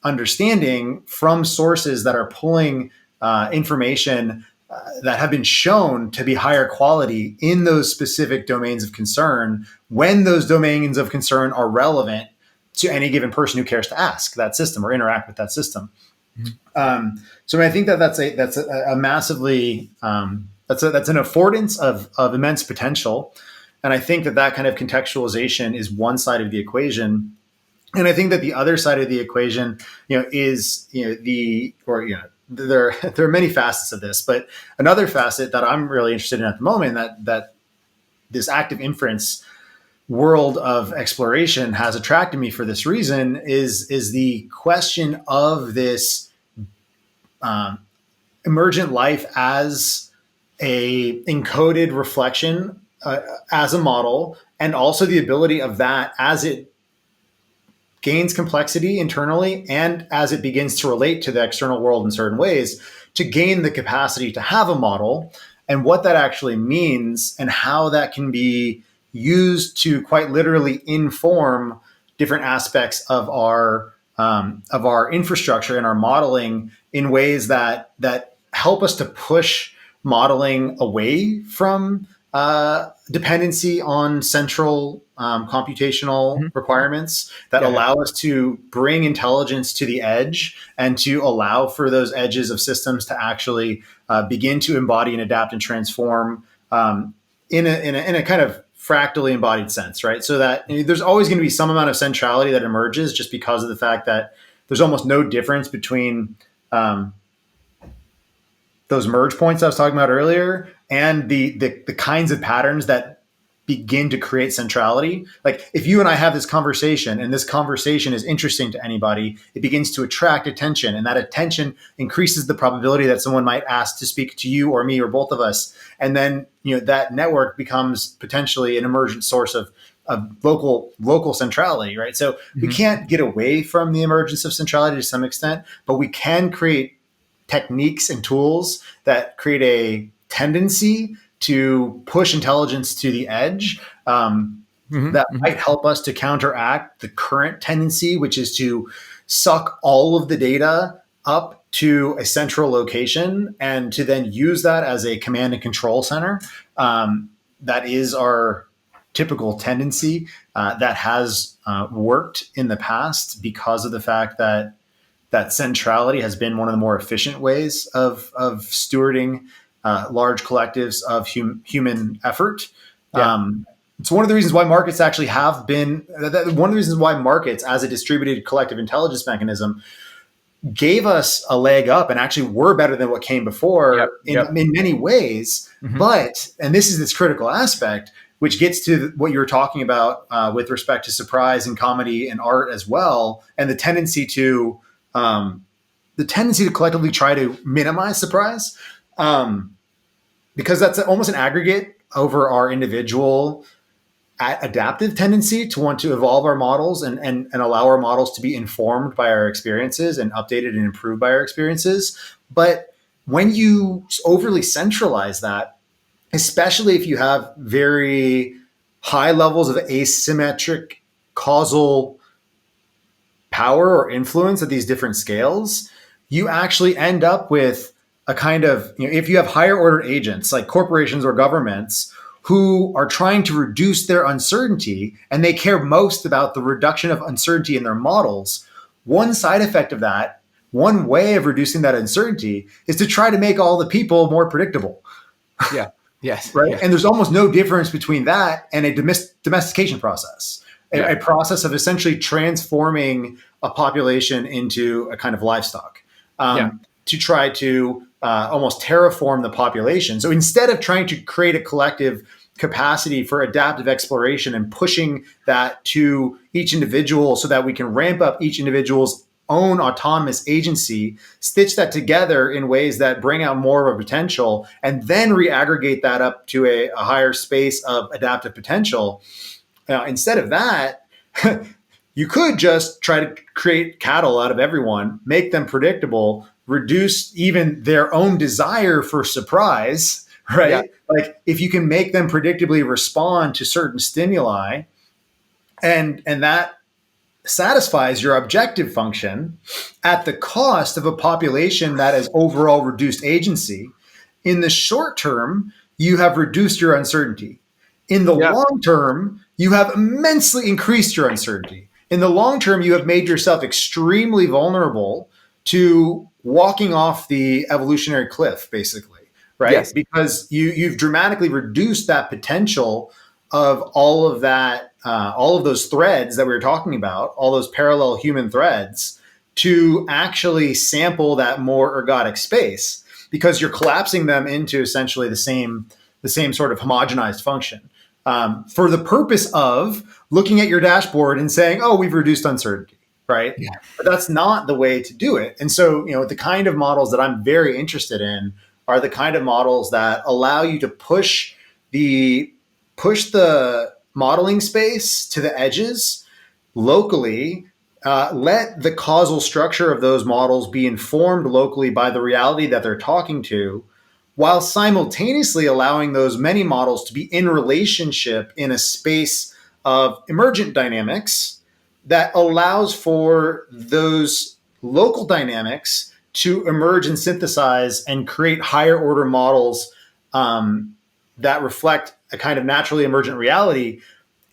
understanding from sources that are pulling information that have been shown to be higher quality in those specific domains of concern, when those domains of concern are relevant to any given person who cares to ask that system or interact with that system. So I think that's a massively that's an affordance of immense potential, and I think that kind of contextualization is one side of the equation, and I think that the other side of the equation, is there are many facets of this, but another facet that I'm really interested in at the moment that this active inference world of exploration has attracted me for this reason is the question of this emergent life as a encoded reflection, as a model, and also the ability of that as it gains complexity internally and as it begins to relate to the external world in certain ways, to gain the capacity to have a model, and what that actually means and how that can be used to quite literally inform different aspects of our infrastructure and our modeling in ways that help us to push modeling away from dependency on central computational requirements that allow us to bring intelligence to the edge and to allow for those edges of systems to actually begin to embody and adapt and transform in a kind of fractally embodied sense, right? So that there's always going to be some amount of centrality that emerges just because of the fact that there's almost no difference between those merge points I was talking about earlier and the kinds of patterns that begin to create centrality. Like if you and I have this conversation and this conversation is interesting to anybody, it begins to attract attention, and that attention increases the probability that someone might ask to speak to you or me or both of us. And then, that network becomes potentially an emergent source of local centrality, right? So we can't get away from the emergence of centrality to some extent, but we can create techniques and tools that create a tendency to push intelligence to the edge that might help us to counteract the current tendency, which is to suck all of the data up to a central location and to then use that as a command and control center. That is our typical tendency that has worked in the past because of the fact that centrality has been one of the more efficient ways of stewarding large collectives of human effort. It's one of the reasons why markets actually have been one of the reasons why markets as a distributed collective intelligence mechanism gave us a leg up and actually were better than what came before in many ways. But, and this is this critical aspect, which gets to what you were talking about with respect to surprise and comedy and art as well, and the tendency to collectively try to minimize surprise, because that's almost an aggregate over our individual adaptive tendency to want to evolve our models and allow our models to be informed by our experiences and updated and improved by our experiences. But when you overly centralize that, especially if you have very high levels of asymmetric causal power or influence at these different scales, you actually end up with a kind of, if you have higher order agents like corporations or governments who are trying to reduce their uncertainty, and they care most about the reduction of uncertainty in their models, one side effect of that, one way of reducing that uncertainty is to try to make all the people more predictable. Yeah. Yes. Right. Yeah. And there's almost no difference between that and a domestication process, a process of essentially transforming a population into a kind of livestock to try to almost terraform the population. So instead of trying to create a collective capacity for adaptive exploration and pushing that to each individual so that we can ramp up each individual's own autonomous agency, stitch that together in ways that bring out more of a potential, and then reaggregate that up to a higher space of adaptive potential. Instead of that, you could just try to create cattle out of everyone, make them predictable, reduce even their own desire for surprise, right? Yeah. Like if you can make them predictably respond to certain stimuli, and that satisfies your objective function at the cost of a population that has overall reduced agency, in the short term, you have reduced your uncertainty. In the long term, you have immensely increased your uncertainty. In the long term, you have made yourself extremely vulnerable to walking off the evolutionary cliff, basically, right? Yes. Because you've dramatically reduced that potential of all of that, all of those threads that we were talking about, all those parallel human threads, to actually sample that more ergodic space, because you're collapsing them into essentially the same sort of homogenized function, for the purpose of looking at your dashboard and saying, "Oh, we've reduced uncertainty." Right? Yeah. But that's not the way to do it. And so, the kind of models that I'm very interested in are the kind of models that allow you to push the modeling space to the edges locally, let the causal structure of those models be informed locally by the reality that they're talking to, while simultaneously allowing those many models to be in relationship in a space of emergent dynamics that allows for those local dynamics to emerge and synthesize and create higher order models that reflect a kind of naturally emergent reality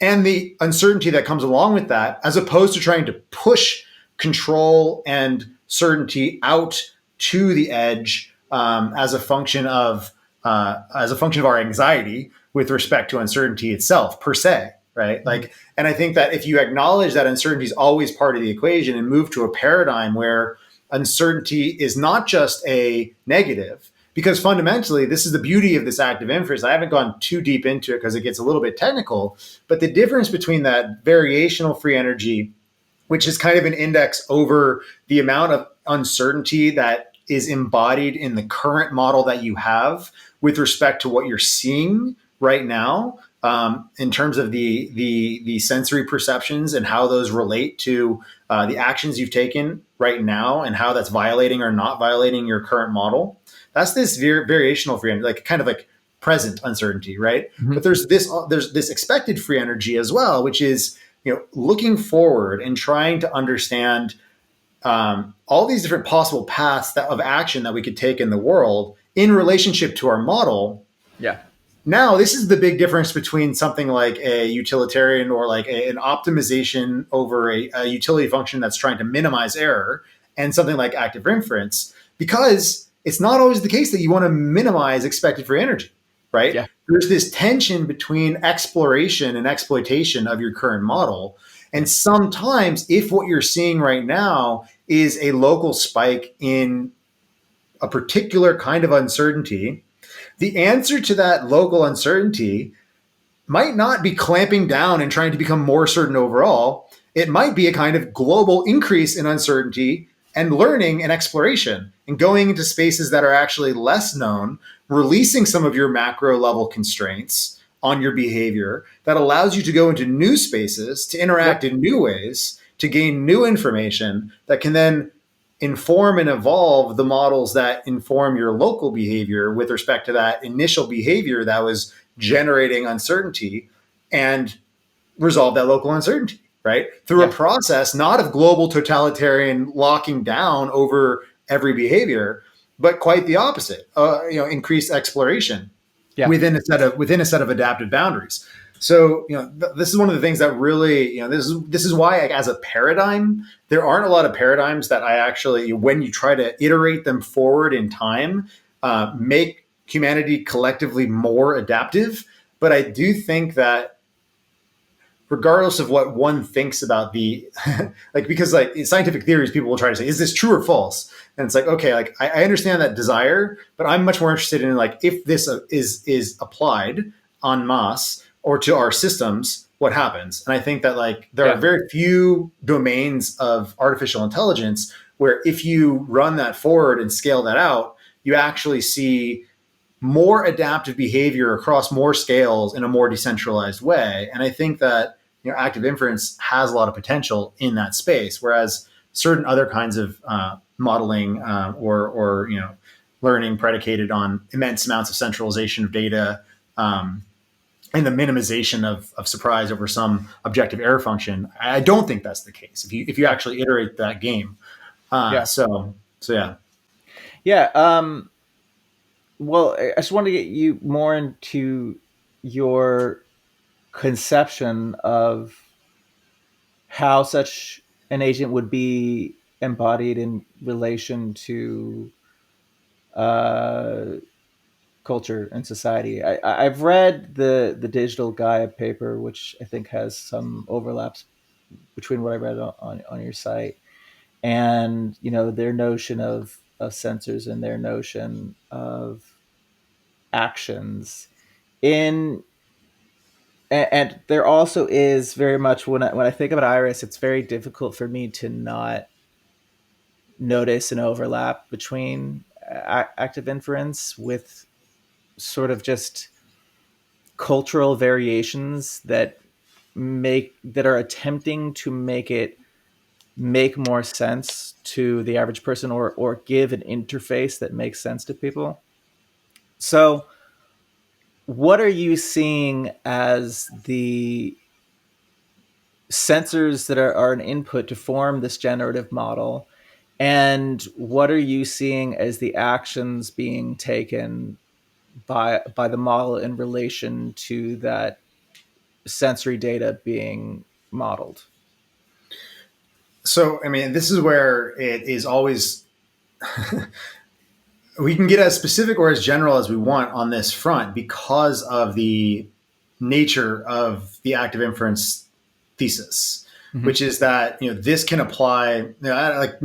and the uncertainty that comes along with that, as opposed to trying to push control and certainty out to the edge as a function of our anxiety with respect to uncertainty itself per se, right? Mm-hmm. Like, and I think that if you acknowledge that uncertainty is always part of the equation and move to a paradigm where uncertainty is not just a negative, because fundamentally, this is the beauty of this active inference. I haven't gone too deep into it because it gets a little bit technical, but the difference between that variational free energy, which is kind of an index over the amount of uncertainty that is embodied in the current model that you have with respect to what you're seeing right now, in terms of the sensory perceptions and how those relate to the actions you've taken right now and how that's violating or not violating your current model. That's this variational free energy, like kind of like present uncertainty, right? Mm-hmm. But there's this expected free energy as well, which is, looking forward and trying to understand all these different possible paths of action that we could take in the world in relationship to our model. Yeah. Now, this is the big difference between something like a utilitarian or like an optimization over a utility function that's trying to minimize error and something like active inference, because it's not always the case that you want to minimize expected free energy, right? Yeah. There's this tension between exploration and exploitation of your current model. And sometimes if what you're seeing right now is a local spike in a particular kind of uncertainty, the answer to that local uncertainty might not be clamping down and trying to become more certain overall. It might be a kind of global increase in uncertainty and learning and exploration and going into spaces that are actually less known, releasing some of your macro level constraints on your behavior that allows you to go into new spaces, to interact in new ways, to gain new information that can then inform and evolve the models that inform your local behavior with respect to that initial behavior that was generating uncertainty and resolve that local uncertainty, right? Through a process not of global totalitarian locking down over every behavior, but quite the opposite, increased exploration within a set of adaptive boundaries. So, this is one of the things that really, this is why, like, as a paradigm, there aren't a lot of paradigms that I actually, when you try to iterate them forward in time, make humanity collectively more adaptive. But I do think that regardless of what one thinks about the, because in scientific theories, people will try to say, is this true or false? And it's like, okay, like I understand that desire, but I'm much more interested in if this is applied en masse or to our systems, what happens? And I think that there are very few domains of artificial intelligence where if you run that forward and scale that out, you actually see more adaptive behavior across more scales in a more decentralized way. And I think that active inference has a lot of potential in that space, whereas certain other kinds of modeling or learning predicated on immense amounts of centralization of data and the minimization of surprise over some objective error function, I don't think that's the case if you actually iterate that game. So yeah. Yeah. Well, I just want to get you more into your conception of how such an agent would be embodied in relation to culture and society. I've read the Digital Gaia paper, which I think has some overlaps between what I read on your site, and their notion of sensors and their notion of actions in. And there also is very much when I think about Iris, it's very difficult for me to not notice an overlap between active inference with sort of just cultural variations that are attempting to make it make more sense to the average person or give an interface that makes sense to people. So what are you seeing as the sensors that are an input to form this generative model, and what are you seeing as the actions being taken by the model in relation to that sensory data being modeled? So, I mean, this is where it is always, we can get as specific or as general as we want on this front because of the nature of the active inference thesis, Mm-hmm. which is that, this can apply, like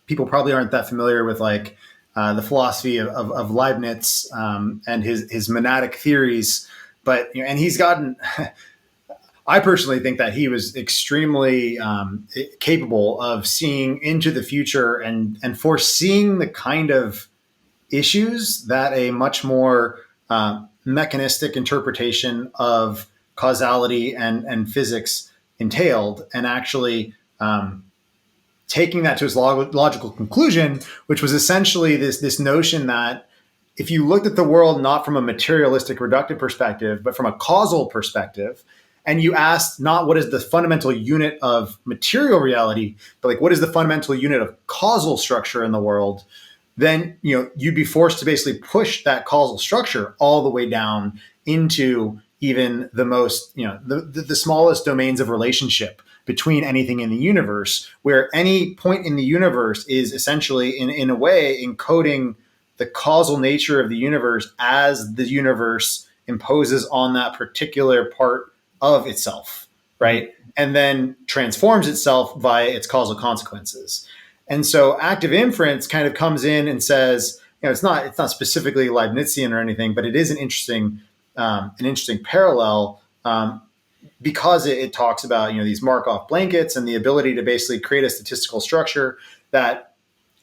people probably aren't that familiar with like the philosophy of Leibniz and his monadic theories, but, and he's gotten, I personally think that he was extremely capable of seeing into the future and foreseeing the kind of issues that a much more mechanistic interpretation of causality and physics entailed, and actually taking that to its logical conclusion, which was essentially this notion that if you looked at the world not from a materialistic reductive perspective, but from a causal perspective, and you asked not what is the fundamental unit of material reality, but like what is the fundamental unit of causal structure in the world, then you'd be forced to basically push that causal structure all the way down into even the most, the smallest domains of relationship between anything in the universe, where any point in the universe is essentially in a way encoding the causal nature of the universe as the universe imposes on that particular part of itself, right? Mm-hmm. And then transforms itself via its causal consequences. And so active inference kind of comes in and says, it's not specifically Leibnizian or anything, but it is an interesting parallel because it talks about these Markov blankets and the ability to basically create a statistical structure that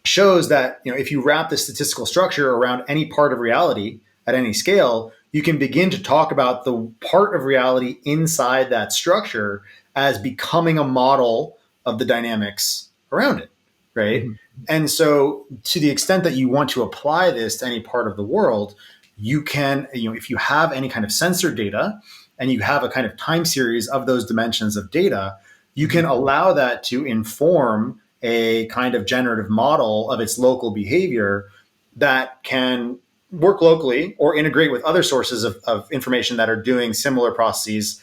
shows that if you wrap the statistical structure around any part of reality at any scale, you can begin to talk about the part of reality inside that structure as becoming a model of the dynamics around it. Right. Mm-hmm. And so to the extent that you want to apply this to any part of the world, you can, if you have any kind of sensor data and you have a kind of time series of those dimensions of data, you can allow that to inform a kind of generative model of its local behavior that can work locally or integrate with other sources of information that are doing similar processes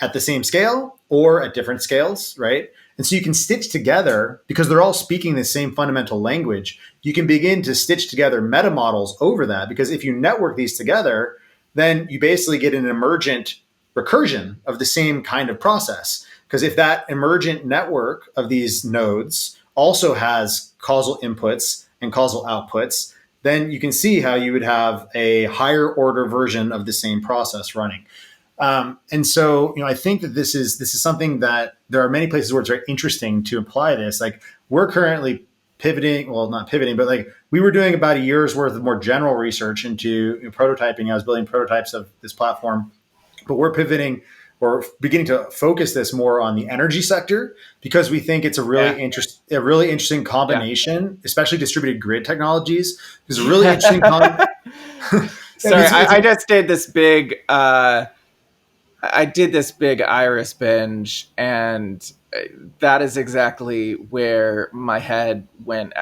at the same scale or at different scales, right? And so you can stitch together, because they're all speaking the same fundamental language, you can begin to stitch together meta models over that. Because if you network these together, then you basically get an emergent recursion of the same kind of process. Because if that emergent network of these nodes also has causal inputs and causal outputs, then you can see how you would have a higher order version of the same process running. And so, I think that this is something that there are many places where it's very interesting to apply this. Like we're currently pivoting, well, not pivoting, but like we were doing about a year's worth of more general research into prototyping. I was building prototypes of this platform, but we're pivoting or beginning to focus this more on the energy sector because we think it's a really interesting combination, especially distributed grid technologies. It's a really interesting. Sorry, I just did this big. I did this big Iris binge, and that is exactly where my head went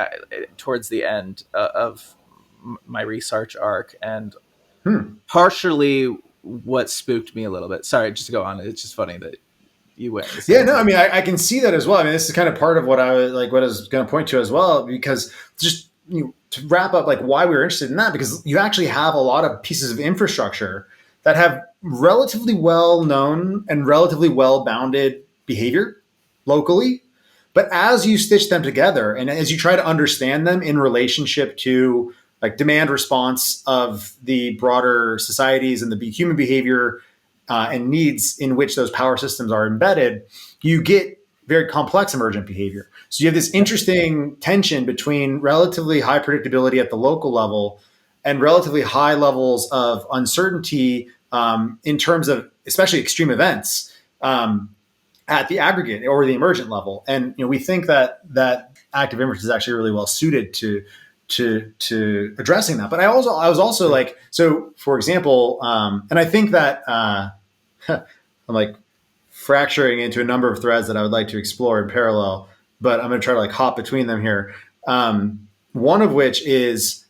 towards the end of my research arc, and partially what spooked me a little bit. Sorry, just to go on. It's just funny that you went. Yeah, no, I mean, I can see that as well. I mean, this is kind of part of what I was going to point to as well, because just to wrap up, like why we were interested in that, because you actually have a lot of pieces of infrastructure that have relatively well known and relatively well bounded behavior locally. But as you stitch them together and as you try to understand them in relationship to like demand response of the broader societies and the human behavior and needs in which those power systems are embedded, you get very complex emergent behavior. So you have this interesting tension between relatively high predictability at the local level and relatively high levels of uncertainty in terms of especially extreme events at the aggregate or the emergent level. And we think that active inference is actually really well suited to addressing that. But I was also like, so for example, and I think that I'm like fracturing into a number of threads that I would like to explore in parallel, but I'm going to try to like hop between them here. One of which is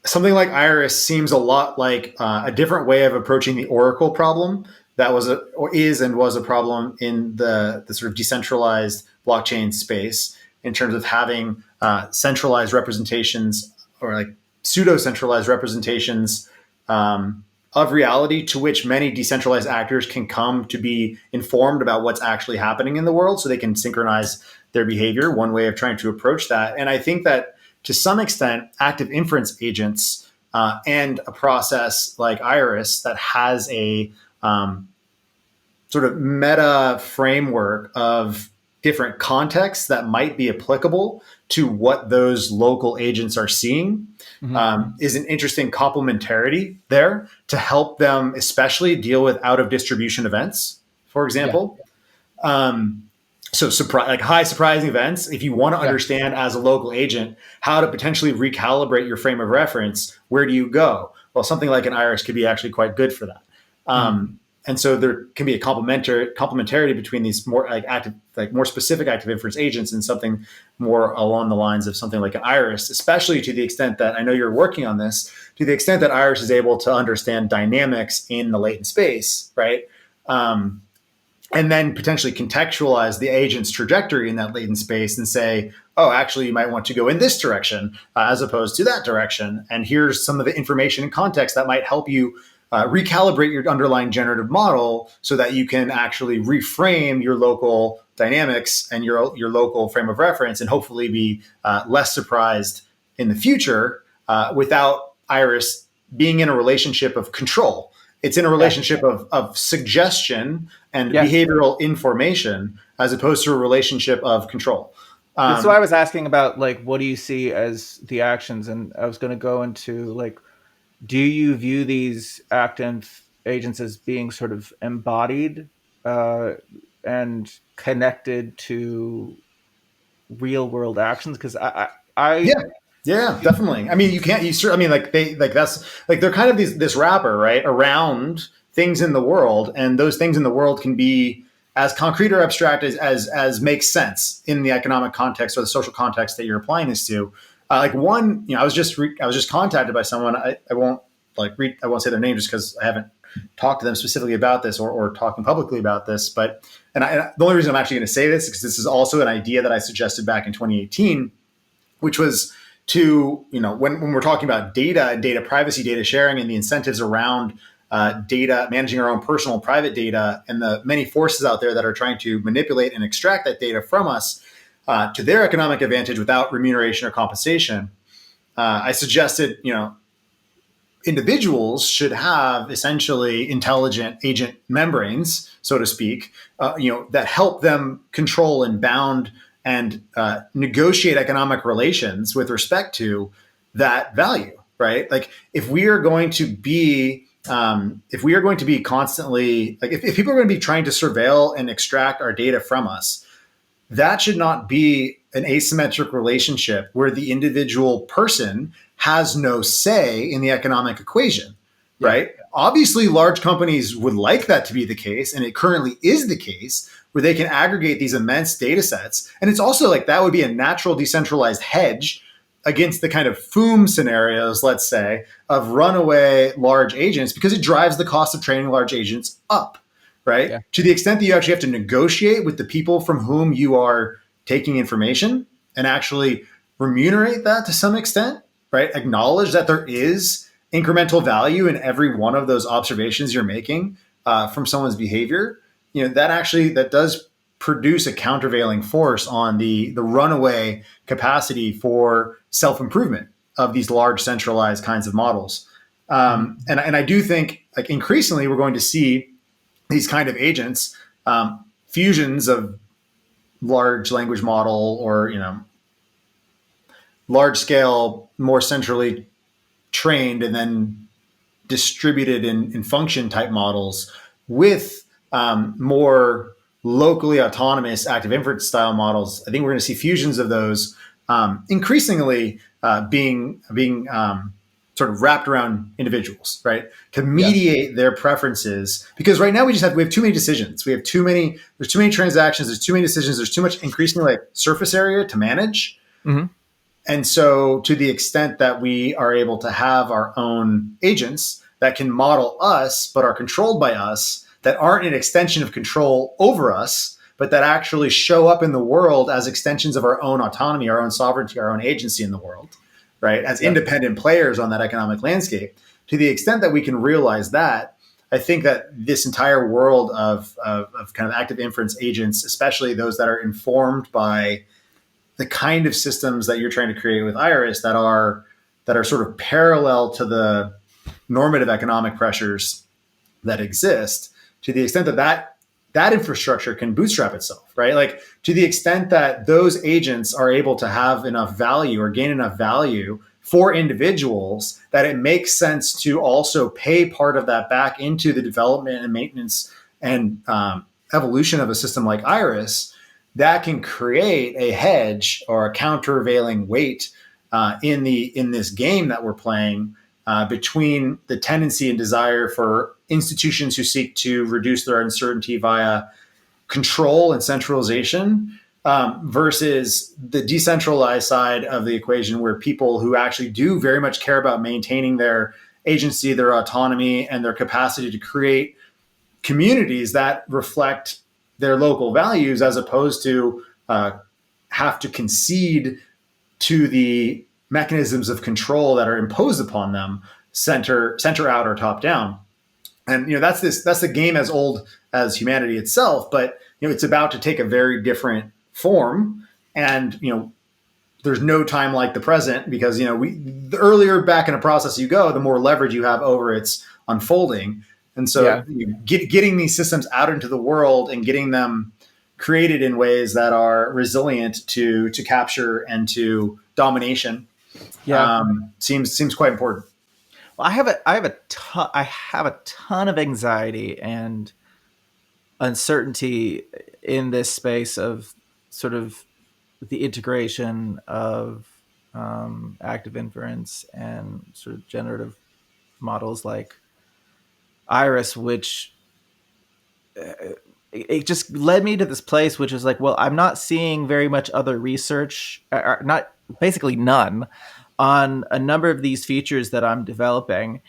something like Iris seems a lot like a different way of approaching the Oracle problem that was a problem in the sort of decentralized blockchain space in terms of having centralized representations or like pseudo-centralized representations of reality to which many decentralized actors can come to be informed about what's actually happening in the world so they can synchronize their behavior, one way of trying to approach that. And I think that to some extent, active inference agents and a process like Iris that has a sort of meta framework of different contexts that might be applicable to what those local agents are seeing is an interesting complementarity there to help them especially deal with out of distribution events, for example. So like high surprising events, if you want to understand as a local agent how to potentially recalibrate your frame of reference, where do you go? Well, something like an Iris could be actually quite good for that. And so there can be a complementarity between these more like active, like more specific active inference agents and something more along the lines of something like an Iris, especially to the extent that I know you're working on this, to the extent that Iris is able to understand dynamics in the latent space, right? And then potentially contextualize the agent's trajectory in that latent space and say, oh, actually, you might want to go in this direction as opposed to that direction. And here's some of the information and context that might help you recalibrate your underlying generative model so that you can actually reframe your local dynamics and your local frame of reference and hopefully be less surprised in the future without Iris being in a relationship of control. It's in a relationship of suggestion and behavioral information as opposed to a relationship of control. So I was asking about like, what do you see as the actions? And I was going to go into like, do you view these active agents as being sort of embodied and connected to real world actions? Because yeah, definitely. I mean, I mean, like that's like they're kind of this wrapper, right, around things in the world, and those things in the world can be as concrete or abstract as makes sense in the economic context or the social context that you're applying this to. Like one, I was just contacted by someone. I won't I won't say their name just because I haven't talked to them specifically about this or talking publicly about this. But the only reason I'm actually going to say this is because this is also an idea that I suggested back in 2018, which was to, when we're talking about data and data privacy, data sharing, and the incentives around data, managing our own personal private data, and the many forces out there that are trying to manipulate and extract that data from us to their economic advantage without remuneration or compensation. I suggested, individuals should have essentially intelligent agent membranes, so to speak, that help them control and bound and negotiate economic relations with respect to that value, right? Like if we are going to be constantly, like if people are going to be trying to surveil and extract our data from us, that should not be an asymmetric relationship where the individual person has no say in the economic equation, right? Obviously, large companies would like that to be the case, and it currently is the case, where they can aggregate these immense data sets. And it's also like that would be a natural decentralized hedge against the kind of FOOM scenarios, let's say, of runaway large agents, because it drives the cost of training large agents up, right? Yeah. To the extent that you actually have to negotiate with the people from whom you are taking information and actually remunerate that to some extent, right? Acknowledge that there is incremental value in every one of those observations you're making from someone's behavior. That does produce a countervailing force on the runaway capacity for self-improvement of these large centralized kinds of models. And I do think like increasingly we're going to see these kind of agents, fusions of large language model or, large scale, more centrally trained and then distributed in function type models with more locally autonomous active inference style models. I think we're going to see fusions of those increasingly being sort sort of wrapped around individuals, right? To Yeah. mediate their preferences. Because right now we have too many decisions. There's too many transactions, there's too many decisions, there's too much increasingly like surface area to manage. Mm-hmm. And so to the extent that we are able to have our own agents that can model us, but are controlled by us, that aren't an extension of control over us, but that actually show up in the world as extensions of our own autonomy, our own sovereignty, our own agency in the world, right? As independent players on that economic landscape. To the extent that we can realize that, I think that this entire world of kind of active inference agents, especially those that are informed by the kind of systems that you're trying to create with Iris that are sort of parallel to the normative economic pressures that exist, to the extent that infrastructure can bootstrap itself, right? Like to the extent that those agents are able to have enough value or gain enough value for individuals that it makes sense to also pay part of that back into the development and maintenance and evolution of a system like Iris, that can create a hedge or a countervailing weight in this game that we're playing between the tendency and desire for institutions who seek to reduce their uncertainty via control and centralization versus the decentralized side of the equation, where people who actually do very much care about maintaining their agency, their autonomy, and their capacity to create communities that reflect their local values, as opposed to have to concede to the mechanisms of control that are imposed upon them, center out or top down. And that's the game as old as humanity itself, but it's about to take a very different form. And there's no time like the present, because the earlier back in a process you go, the more leverage you have over its unfolding. And so getting these systems out into the world and getting them created in ways that are resilient to capture and to domination seems quite important. Well, I have a ton of anxiety and uncertainty in this space of sort of the integration of active inference and sort of generative models like Iris, which it just led me to this place, which is like, well, I'm not seeing very much other research, not basically none, on a number of these features that I'm developing,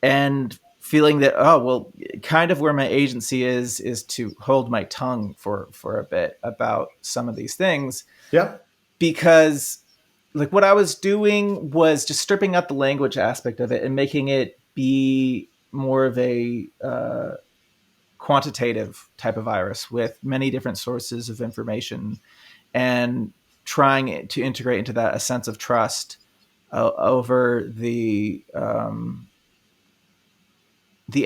and feeling that, oh, well, kind of where my agency is to hold my tongue for a bit about some of these things. Yep. Because like what I was doing was just stripping out the language aspect of it and making it be more of a quantitative type of Iris with many different sources of information, and trying to integrate into that a sense of trust over the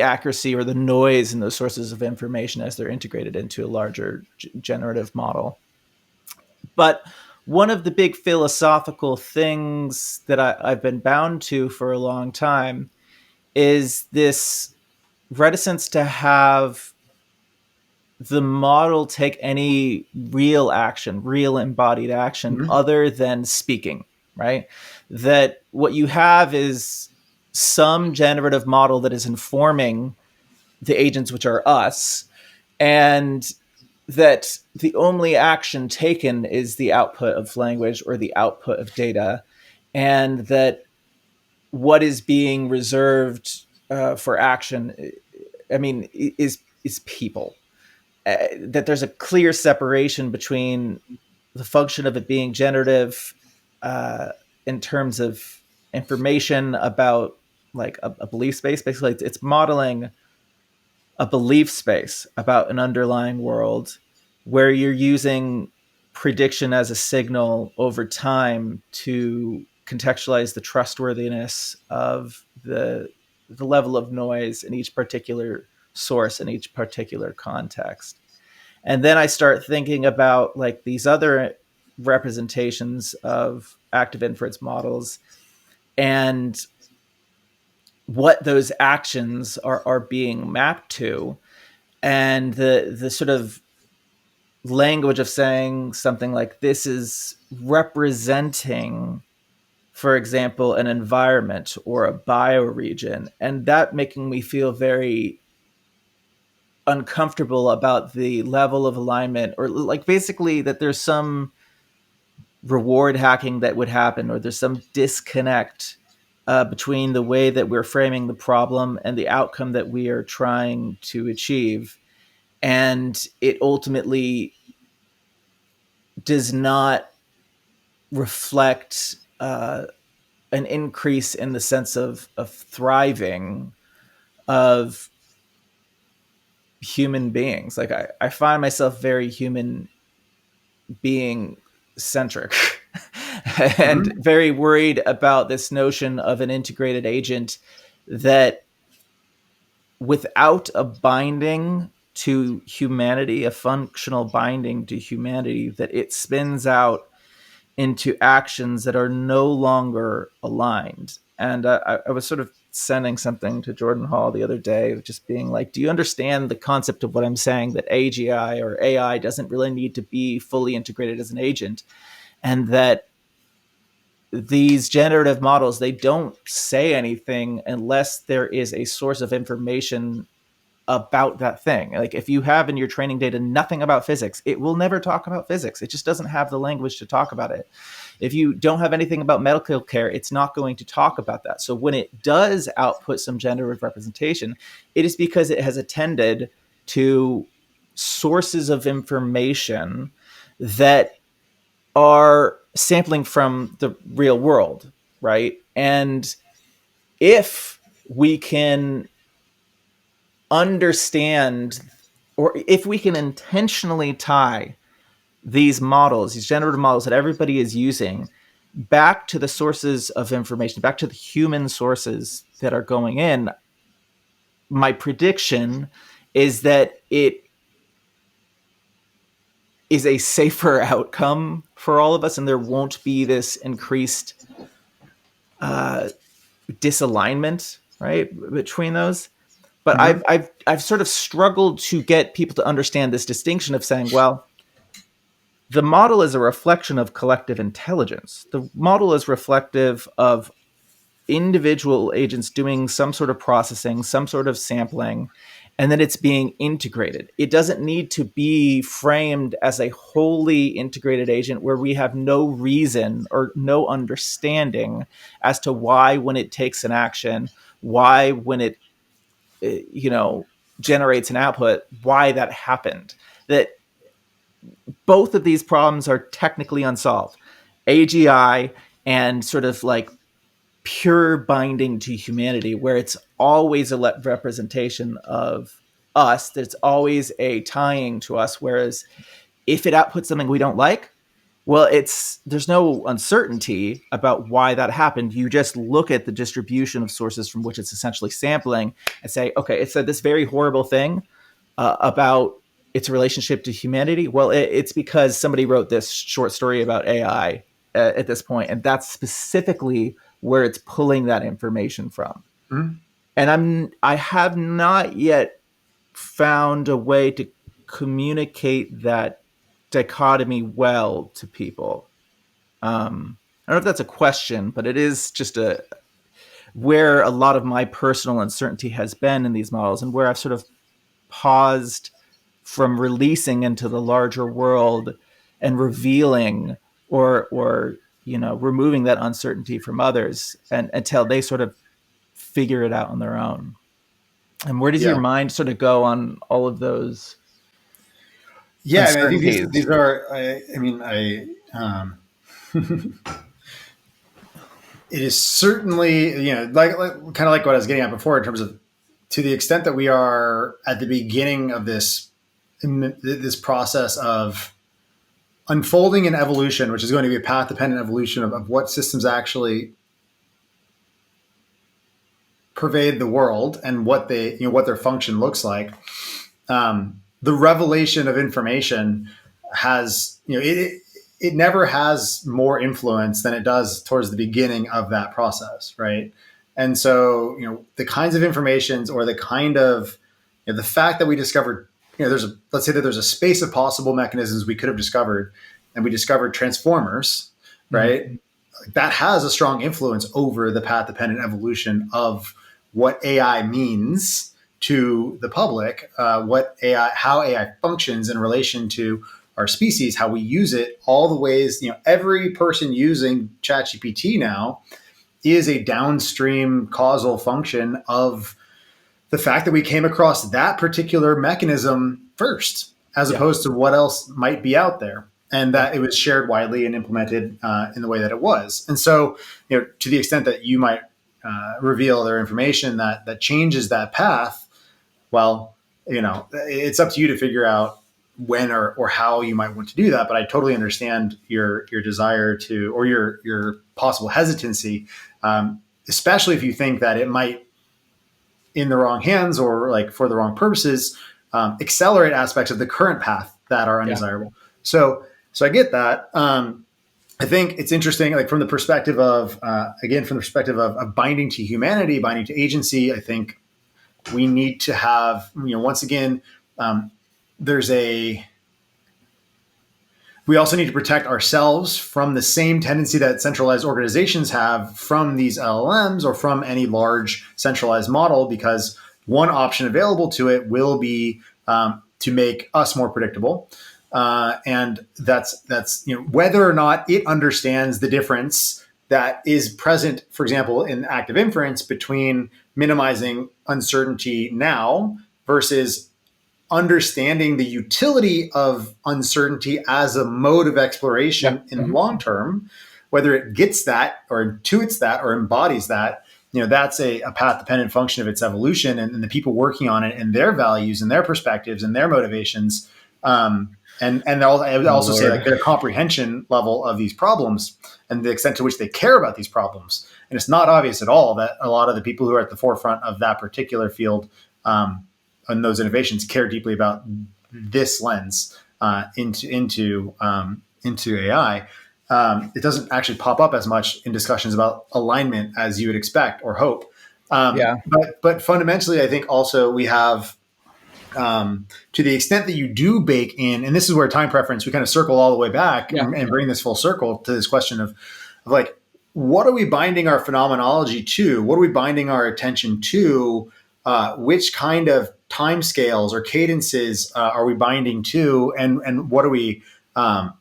accuracy or the noise in those sources of information as they're integrated into a larger generative model. But one of the big philosophical things that I've been bound to for a long time is this reticence to have the model take any real action, real embodied action, other than speaking, right? That what you have is some generative model that is informing the agents, which are us, and that the only action taken is the output of language or the output of data, and that what is being reserved for action, I mean, is people. That there's a clear separation between the function of it being generative in terms of information about like a belief space. Basically, it's modeling a belief space about an underlying world where you're using prediction as a signal over time to contextualize the trustworthiness of the level of noise in each particular source in each particular context. And then I start thinking about like these other representations of active inference models and what those actions are being mapped to, and the sort of language of saying something like this is representing for example, an environment or a bioregion, and that making me feel very uncomfortable about the level of alignment, or like basically that there's some reward hacking that would happen, or there's some disconnect between the way that we're framing the problem and the outcome that we are trying to achieve. And it ultimately does not reflect an increase in the sense of thriving of human beings. Like I find myself very human being centric and Mm-hmm. very worried about this notion of an integrated agent that, without a binding to humanity, a functional binding to humanity, that it spins out into actions that are no longer aligned. And I was sort of sending something to Jordan Hall the other day, just being like, do you understand the concept of what I'm saying, that AGI or AI doesn't really need to be fully integrated as an agent, and that these generative models, they don't say anything unless there is a source of information about that thing. Like if you have in your training data nothing about physics, it will never talk about physics. It just doesn't have the language to talk about it. If you don't have anything about medical care, it's not going to talk about that. So when it does output some generative representation, it is because it has attended to sources of information that are sampling from the real world, right? And if we can understand, or if we can intentionally tie these models, these generative models that everybody is using, back to the sources of information, back to the human sources that are going in, my prediction is that it is a safer outcome for all of us, and there won't be this increased disalignment, right, between those. But Mm-hmm. I've sort of struggled to get people to understand this distinction of saying, well, the model is a reflection of collective intelligence. The model is reflective of individual agents doing some sort of processing, some sort of sampling, and then it's being integrated. It doesn't need to be framed as a wholly integrated agent where we have no reason or no understanding as to why, when it takes an action, why, when it generates an output, why that happened. That both of these problems are technically unsolved. AGI and sort of like pure binding to humanity, where it's always a representation of us, there's always a tying to us. Whereas if it outputs something we don't like, well, there's no uncertainty about why that happened. You just look at the distribution of sources from which it's essentially sampling and say, okay, it said this very horrible thing about its relationship to humanity. Well, it's because somebody wrote this short story about AI at this point, and that's specifically where it's pulling that information from. Mm-hmm. And I have not yet found a way to communicate that dichotomy well to people. I don't know if that's a question, but it is just where a lot of my personal uncertainty has been in these models, and where I've sort of paused from releasing into the larger world and revealing, or removing that uncertainty from others, and until they sort of figure it out on their own. And where does your Yeah. mind sort of go on all of those Yeah. I mean, I think these uncertainties? are, I mean, it is certainly, like kind of like what I was getting at before in terms of, to the extent that we are at the beginning of this process of unfolding an evolution, which is going to be a path dependent evolution of what systems actually pervade the world and what what their function looks like. The revelation of information has, it never has more influence than it does towards the beginning of that process, right? And so, the kinds of informations, or the kind of, the fact that we discovered, let's say that there's a space of possible mechanisms we could have discovered, and we discovered transformers, right? Mm-hmm. that has a strong influence over the path dependent evolution of what AI means to the public, how AI functions in relation to our species, how we use it, all the ways, every person using ChatGPT now is a downstream causal function of the fact that we came across that particular mechanism first, as opposed to what else might be out there, and that it was shared widely and implemented in the way that it was. And so, to the extent that you might reveal their information that changes that path, well, it's up to you to figure out when or how you might want to do that. But I totally understand your desire to, or your possible hesitancy, especially if you think that it might, in the wrong hands or like for the wrong purposes, accelerate aspects of the current path that are undesirable. So I get that. I think it's interesting, like from the perspective of, of binding to humanity, binding to agency. I think we need to have, once again, we also need to protect ourselves from the same tendency that centralized organizations have from these LLMs or from any large centralized model, because one option available to it will be to make us more predictable. And that's whether or not it understands the difference that is present, for example, in active inference between minimizing uncertainty now versus understanding the utility of uncertainty as a mode of exploration in the long term, whether it gets that or intuits that or embodies that, that's a path dependent function of its evolution, and the people working on it and their values and their perspectives and their motivations. And I would also say like their comprehension level of these problems and the extent to which they care about these problems. And it's not obvious at all that a lot of the people who are at the forefront of that particular field and those innovations care deeply about this lens into AI. It doesn't actually pop up as much in discussions about alignment as you would expect or hope. But fundamentally, I think also we have, to the extent that you do bake in, and this is where time preference, we kind of circle all the way back and bring this full circle to this question of like, what are we binding our phenomenology to? What are we binding our attention to? Which kind of timescales or cadences are we binding to? And what are we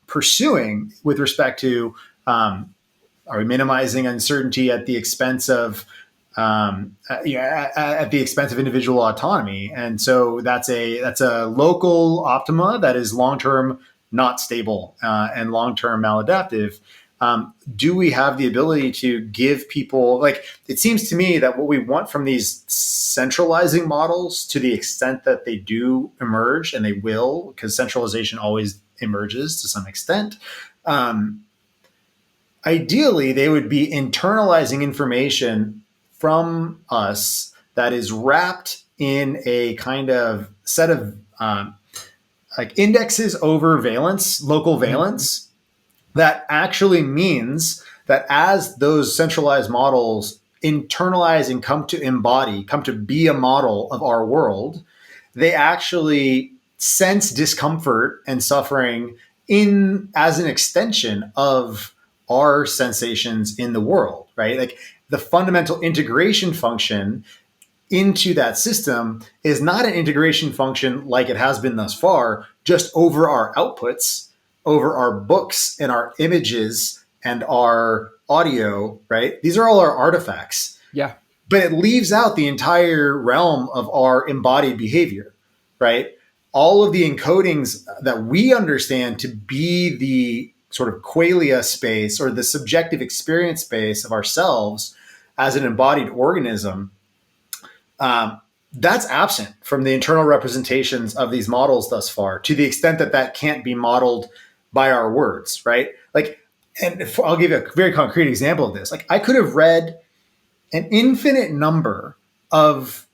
pursuing with respect to, are we minimizing uncertainty at the expense of at the expense of individual autonomy? And so that's a local optima that is long-term not stable and long-term maladaptive. Do we have the ability to give people, like, it seems to me that what we want from these centralizing models, to the extent that they do emerge, and they will, because centralization always emerges to some extent, ideally they would be internalizing information from us that is wrapped in a kind of set of like indexes over valence, local valence, that actually means that as those centralized models internalize and come to be a model of our world, they actually sense discomfort and suffering as an extension of our sensations in the world, right? Like the fundamental integration function into that system is not an integration function like it has been thus far, just over our outputs, over our books and our images and our audio, right? These are all our artifacts. Yeah. But it leaves out the entire realm of our embodied behavior, right? All of the encodings that we understand to be the sort of qualia space or the subjective experience space of ourselves as an embodied organism, that's absent from the internal representations of these models thus far, to the extent that that can't be modeled by our words, right? Like, and I'll give you a very concrete example of this. Like, I could have read an infinite number of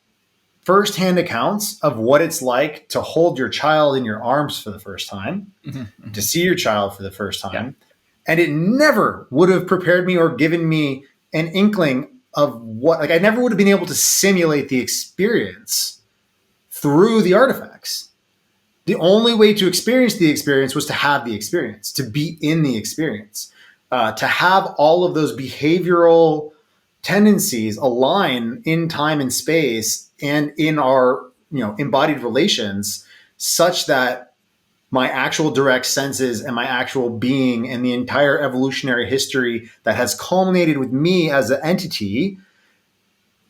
firsthand accounts of what it's like to hold your child in your arms for the first time, to see your child for the first time. Yeah. And it never would have prepared me or given me an inkling of what, like, I never would have been able to simulate the experience through the artifacts. The only way to experience the experience was to have the experience, to be in the experience. to have all of those behavioral tendencies align in time and space and in our embodied relations, such that my actual direct senses and my actual being and the entire evolutionary history that has culminated with me as an entity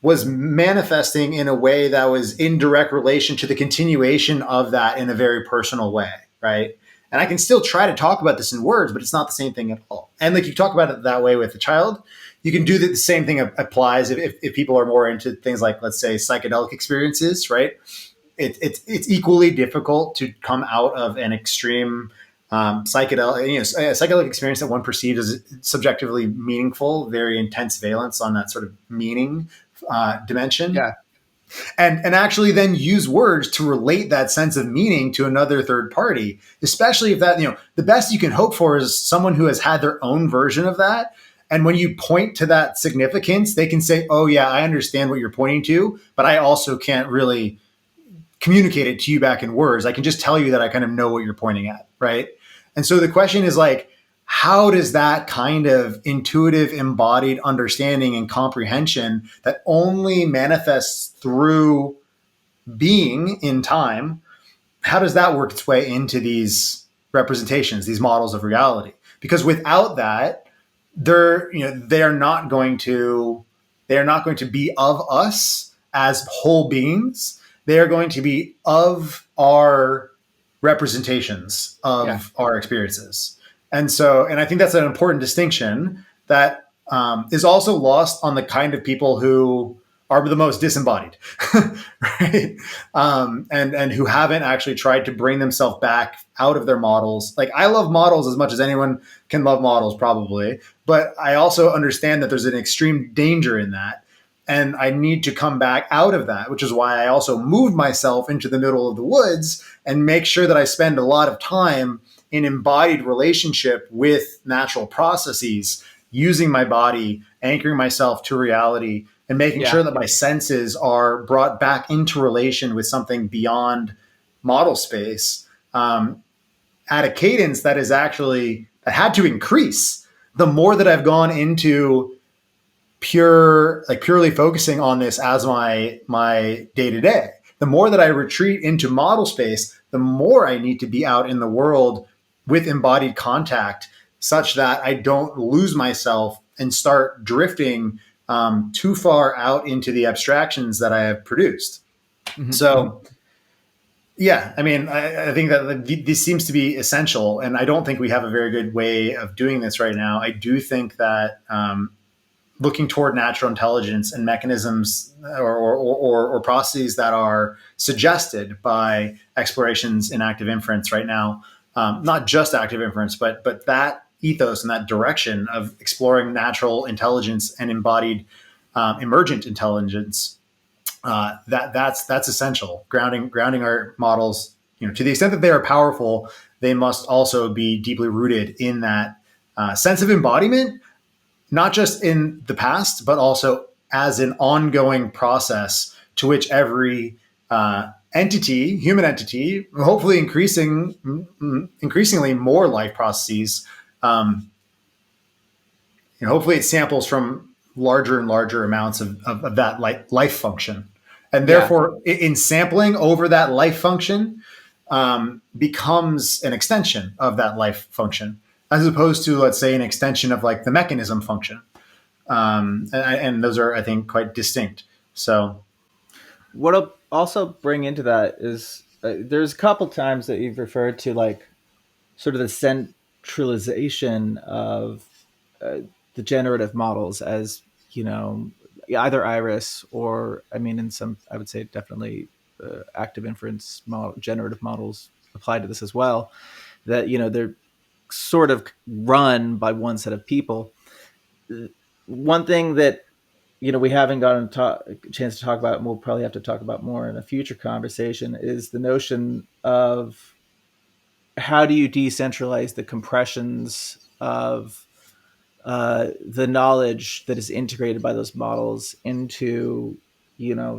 was manifesting in a way that was in direct relation to the continuation of that in a very personal way, right? And I can still try to talk about this in words, but it's not the same thing at all. And like you talk about it that way with a child, you can do the same thing applies if people are more into things like, let's say, psychedelic experiences, right? It's equally difficult to come out of an extreme psychedelic experience that one perceives as subjectively meaningful, very intense valence on that sort of meaning dimension, Yeah. and actually then use words to relate that sense of meaning to another third party, especially if that, the best you can hope for is someone who has had their own version of that. And when you point to that significance, they can say, oh yeah, I understand what you're pointing to, but I also can't really communicate it to you back in words. I can just tell you that I kind of know what you're pointing at, right? And so the question is like, how does that kind of intuitive embodied understanding and comprehension that only manifests through being in time, how does that work its way into these representations, these models of reality? Because without that, they are not going to be of us as whole beings. They are going to be of our representations of our experiences. And I think that's an important distinction that is also lost on the kind of people who are the most disembodied, right? And who haven't actually tried to bring themselves back out of their models. Like, I love models as much as anyone can love models, probably, but I also understand that there's an extreme danger in that. And I need to come back out of that, which is why I also moved myself into the middle of the woods and make sure that I spend a lot of time in embodied relationship with natural processes, using my body, anchoring myself to reality, and making sure that my senses are brought back into relation with something beyond model space, at a cadence that had to increase the more that I've gone into purely focusing on this as my day to day. The more that I retreat into model space, the more I need to be out in the world with embodied contact, such that I don't lose myself and start drifting too far out into the abstractions that I have produced. Mm-hmm. So, yeah, I mean, I think that this seems to be essential, and I don't think we have a very good way of doing this right now. I do think that looking toward natural intelligence and mechanisms or processes that are suggested by explorations in active inference right now, not just active inference, but that ethos and that direction of exploring natural intelligence and embodied emergent intelligence, that's essential. Grounding our models, to the extent that they are powerful, they must also be deeply rooted in that sense of embodiment, not just in the past, but also as an ongoing process to which every human entity, hopefully increasingly more life processes, hopefully it samples from larger and larger amounts of that life function. And therefore, in sampling over that life function, becomes an extension of that life function, as opposed to, let's say, an extension of like the mechanism function. And those are, I think, quite distinct. So what I'll also bring into that is there's a couple times that you've referred to like sort of the centralization of the generative models as, either iris or, I mean, in some, I would say definitely active inference generative models apply to this as well, that, they're sort of run by one set of people. One thing that, we haven't gotten a chance to talk about, and we'll probably have to talk about more in a future conversation, is the notion of how do you decentralize the compressions of the knowledge that is integrated by those models into,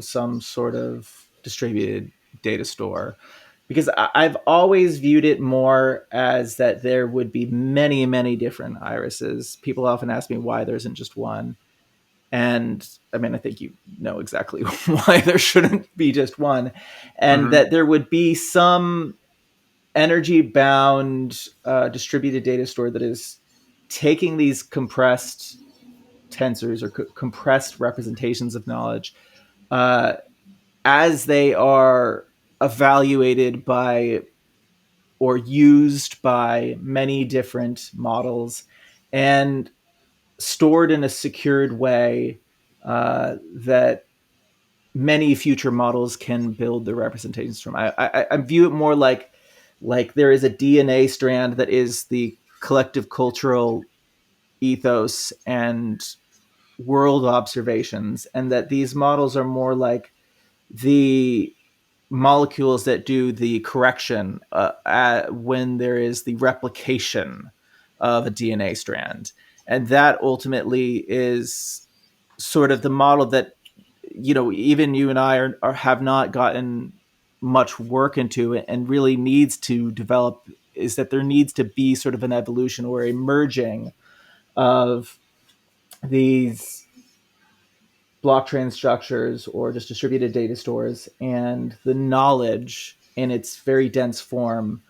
some sort of distributed data store. because I've always viewed it more as that there would be many, many different irises. People often ask me why there isn't just one. And I mean, I think you know exactly why there shouldn't be just one. And that there would be some energy bound distributed data store that is taking these compressed tensors or compressed representations of knowledge as they are evaluated by or used by many different models and stored in a secured way that many future models can build their representations from. I view it more like there is a DNA strand that is the collective cultural ethos and world observations, and that these models are more like the molecules that do the correction when there is the replication of a DNA strand. And that ultimately is sort of the model that, even you and I have not gotten much work into it and really needs to develop, is that there needs to be sort of an evolution or a merging of these blockchain structures or just distributed data stores and the knowledge in its very dense form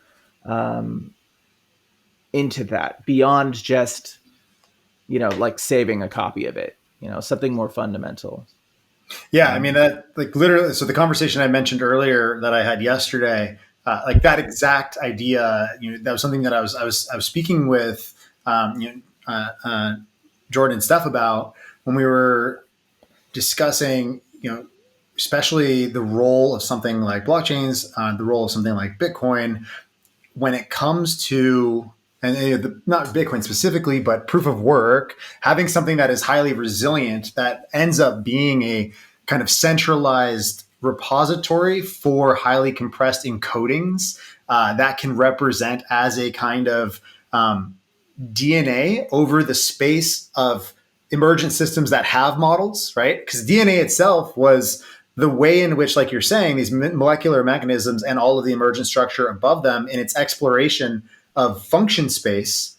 into that, beyond just like saving a copy of it, something more fundamental. Yeah, I mean that, like, literally. So the conversation I mentioned earlier that I had yesterday, like that exact idea, that was something that I was speaking with Jordan and Steph about when we were discussing, especially the role of something like blockchains, the role of something like Bitcoin when it comes to, and not Bitcoin specifically, but proof of work, having something that is highly resilient that ends up being a kind of centralized repository for highly compressed encodings that can represent as a kind of DNA over the space of emergent systems that have models, right? Because DNA itself was the way in which, like you're saying, these molecular mechanisms and all of the emergent structure above them in its exploration of function space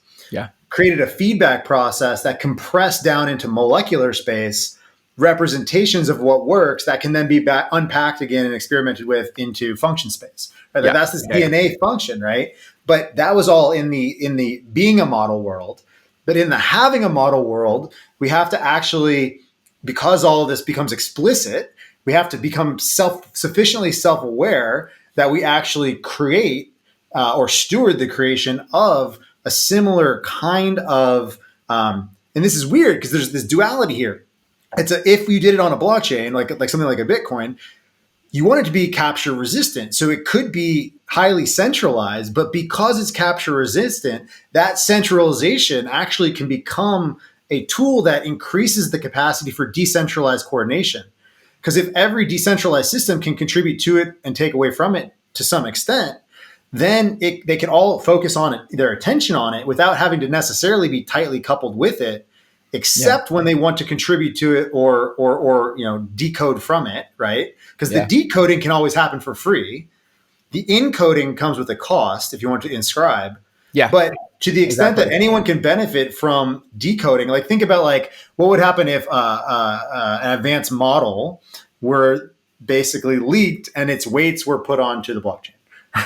created a feedback process that compressed down into molecular space representations of what works that can then be unpacked again and experimented with into function space. Right? That's this DNA function, right? But that was all in the being a model world. But in the having a model world, we have to actually, because all of this becomes explicit, we have to become sufficiently self-aware that we actually create or steward the creation of a similar kind of, and this is weird because there's this duality here. If you did it on a blockchain, like something like a Bitcoin, you want it to be capture resistant. So it could be highly centralized, but because it's capture resistant, that centralization actually can become a tool that increases the capacity for decentralized coordination. Because if every decentralized system can contribute to it and take away from it to some extent, then they can all focus on it, their attention on it without having to necessarily be tightly coupled with it, except when they want to contribute to it or decode from it, right? Because the decoding can always happen for free. The encoding comes with a cost if you want to inscribe. Yeah. But to the extent that anyone can benefit from decoding, like think about like what would happen if an advanced model were basically leaked and its weights were put onto the blockchain.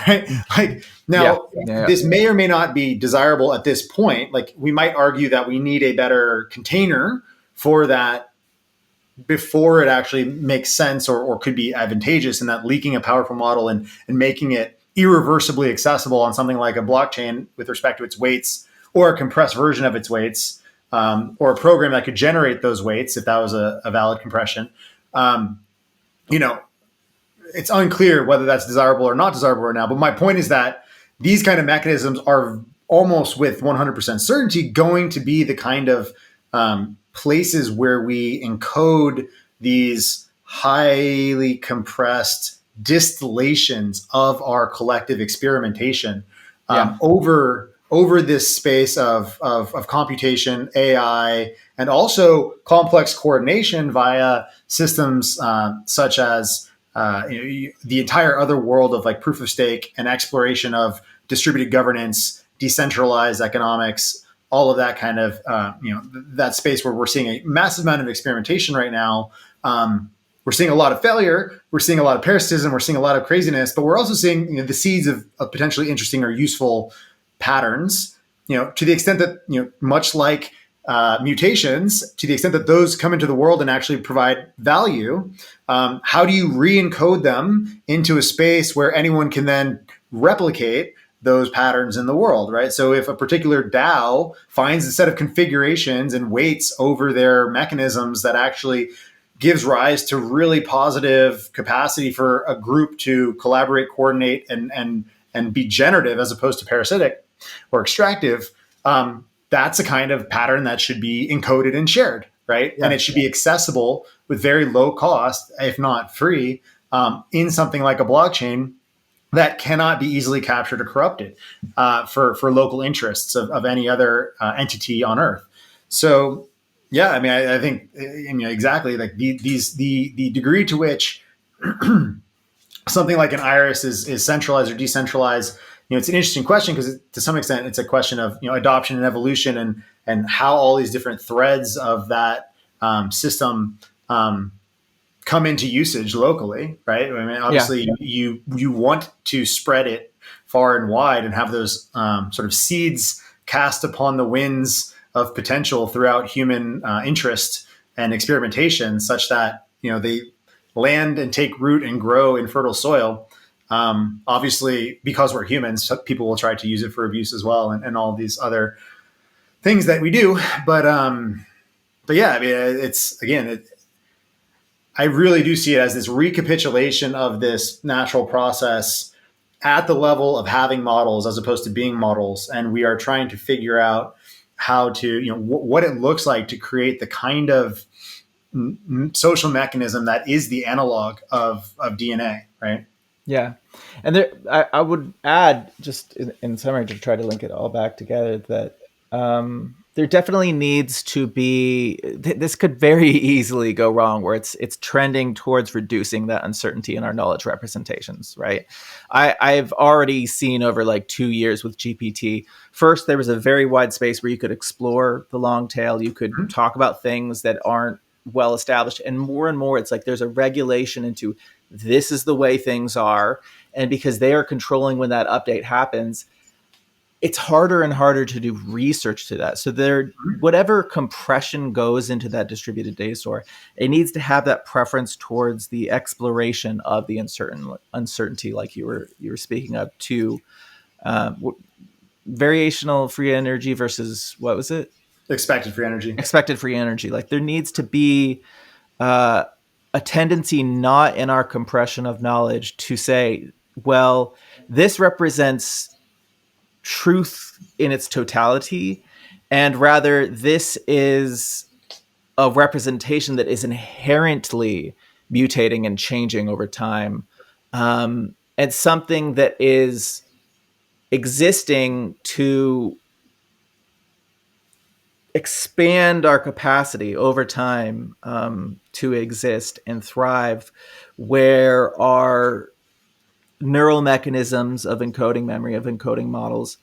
Right? Like now, this may or may not be desirable at this point. Like we might argue that we need a better container for that before it actually makes sense or could be advantageous, and that leaking a powerful model and making it irreversibly accessible on something like a blockchain with respect to its weights or a compressed version of its weights or a program that could generate those weights if that was a valid compression. It's unclear whether that's desirable or not desirable right now. But my point is that these kind of mechanisms are almost with 100% certainty going to be the kind of places where we encode these highly compressed distillations of our collective experimentation over this space of computation, AI, and also complex coordination via systems such as the entire other world of like proof of stake and exploration of distributed governance, decentralized economics, all of that kind of that space where we're seeing a massive amount of experimentation right now. We're seeing a lot of failure. We're seeing a lot of parasitism. We're seeing a lot of craziness, but we're also seeing the seeds of potentially interesting or useful patterns. To the extent that much like mutations, to the extent that those come into the world and actually provide value, how do you re-encode them into a space where anyone can then replicate those patterns in the world, right? So if a particular DAO finds a set of configurations and weights over their mechanisms that actually gives rise to really positive capacity for a group to collaborate, coordinate, and be generative as opposed to parasitic or extractive, that's a kind of pattern that should be encoded and shared, right? Yeah. And it should be accessible with very low cost, if not free, in something like a blockchain that cannot be easily captured or corrupted for local interests of any other entity on Earth. So, yeah, I mean, I think exactly like the degree to which something like an iris is centralized or decentralized. It's an interesting question because to some extent it's a question of adoption and evolution and how all these different threads of that system come into usage locally, right? I mean, obviously you want to spread it far and wide and have those sort of seeds cast upon the winds of potential throughout human interest and experimentation, such that they land and take root and grow in fertile soil. Obviously, because we're humans, people will try to use it for abuse as well, and all these other things that we do. But yeah, I mean, I really do see it as this recapitulation of this natural process at the level of having models as opposed to being models, and we are trying to figure out how to, what it looks like to create the kind of social mechanism that is the analog of DNA, right? Yeah. And there, I would add, just in summary, to try to link it all back together, that there definitely needs to be, this could very easily go wrong, where it's trending towards reducing that uncertainty in our knowledge representations, right? I've already seen over like 2 years with GPT, first, there was a very wide space where you could explore the long tail. You could talk about things that aren't well established. And more, it's like there's a regulation into this is the way things are. And because they are controlling when that update happens, it's harder and harder to do research to that. So whatever compression goes into that distributed data store, it needs to have that preference towards the exploration of the uncertainty, like you were speaking of, to variational free energy versus, what was it? Expected free energy. Expected free energy. Like there needs to be a tendency, not in our compression of knowledge, to say, well, this represents truth in its totality, and rather this is a representation that is inherently mutating and changing over time, and something that is existing to expand our capacity over time to exist and thrive, where our neural mechanisms of encoding memory, of encoding models,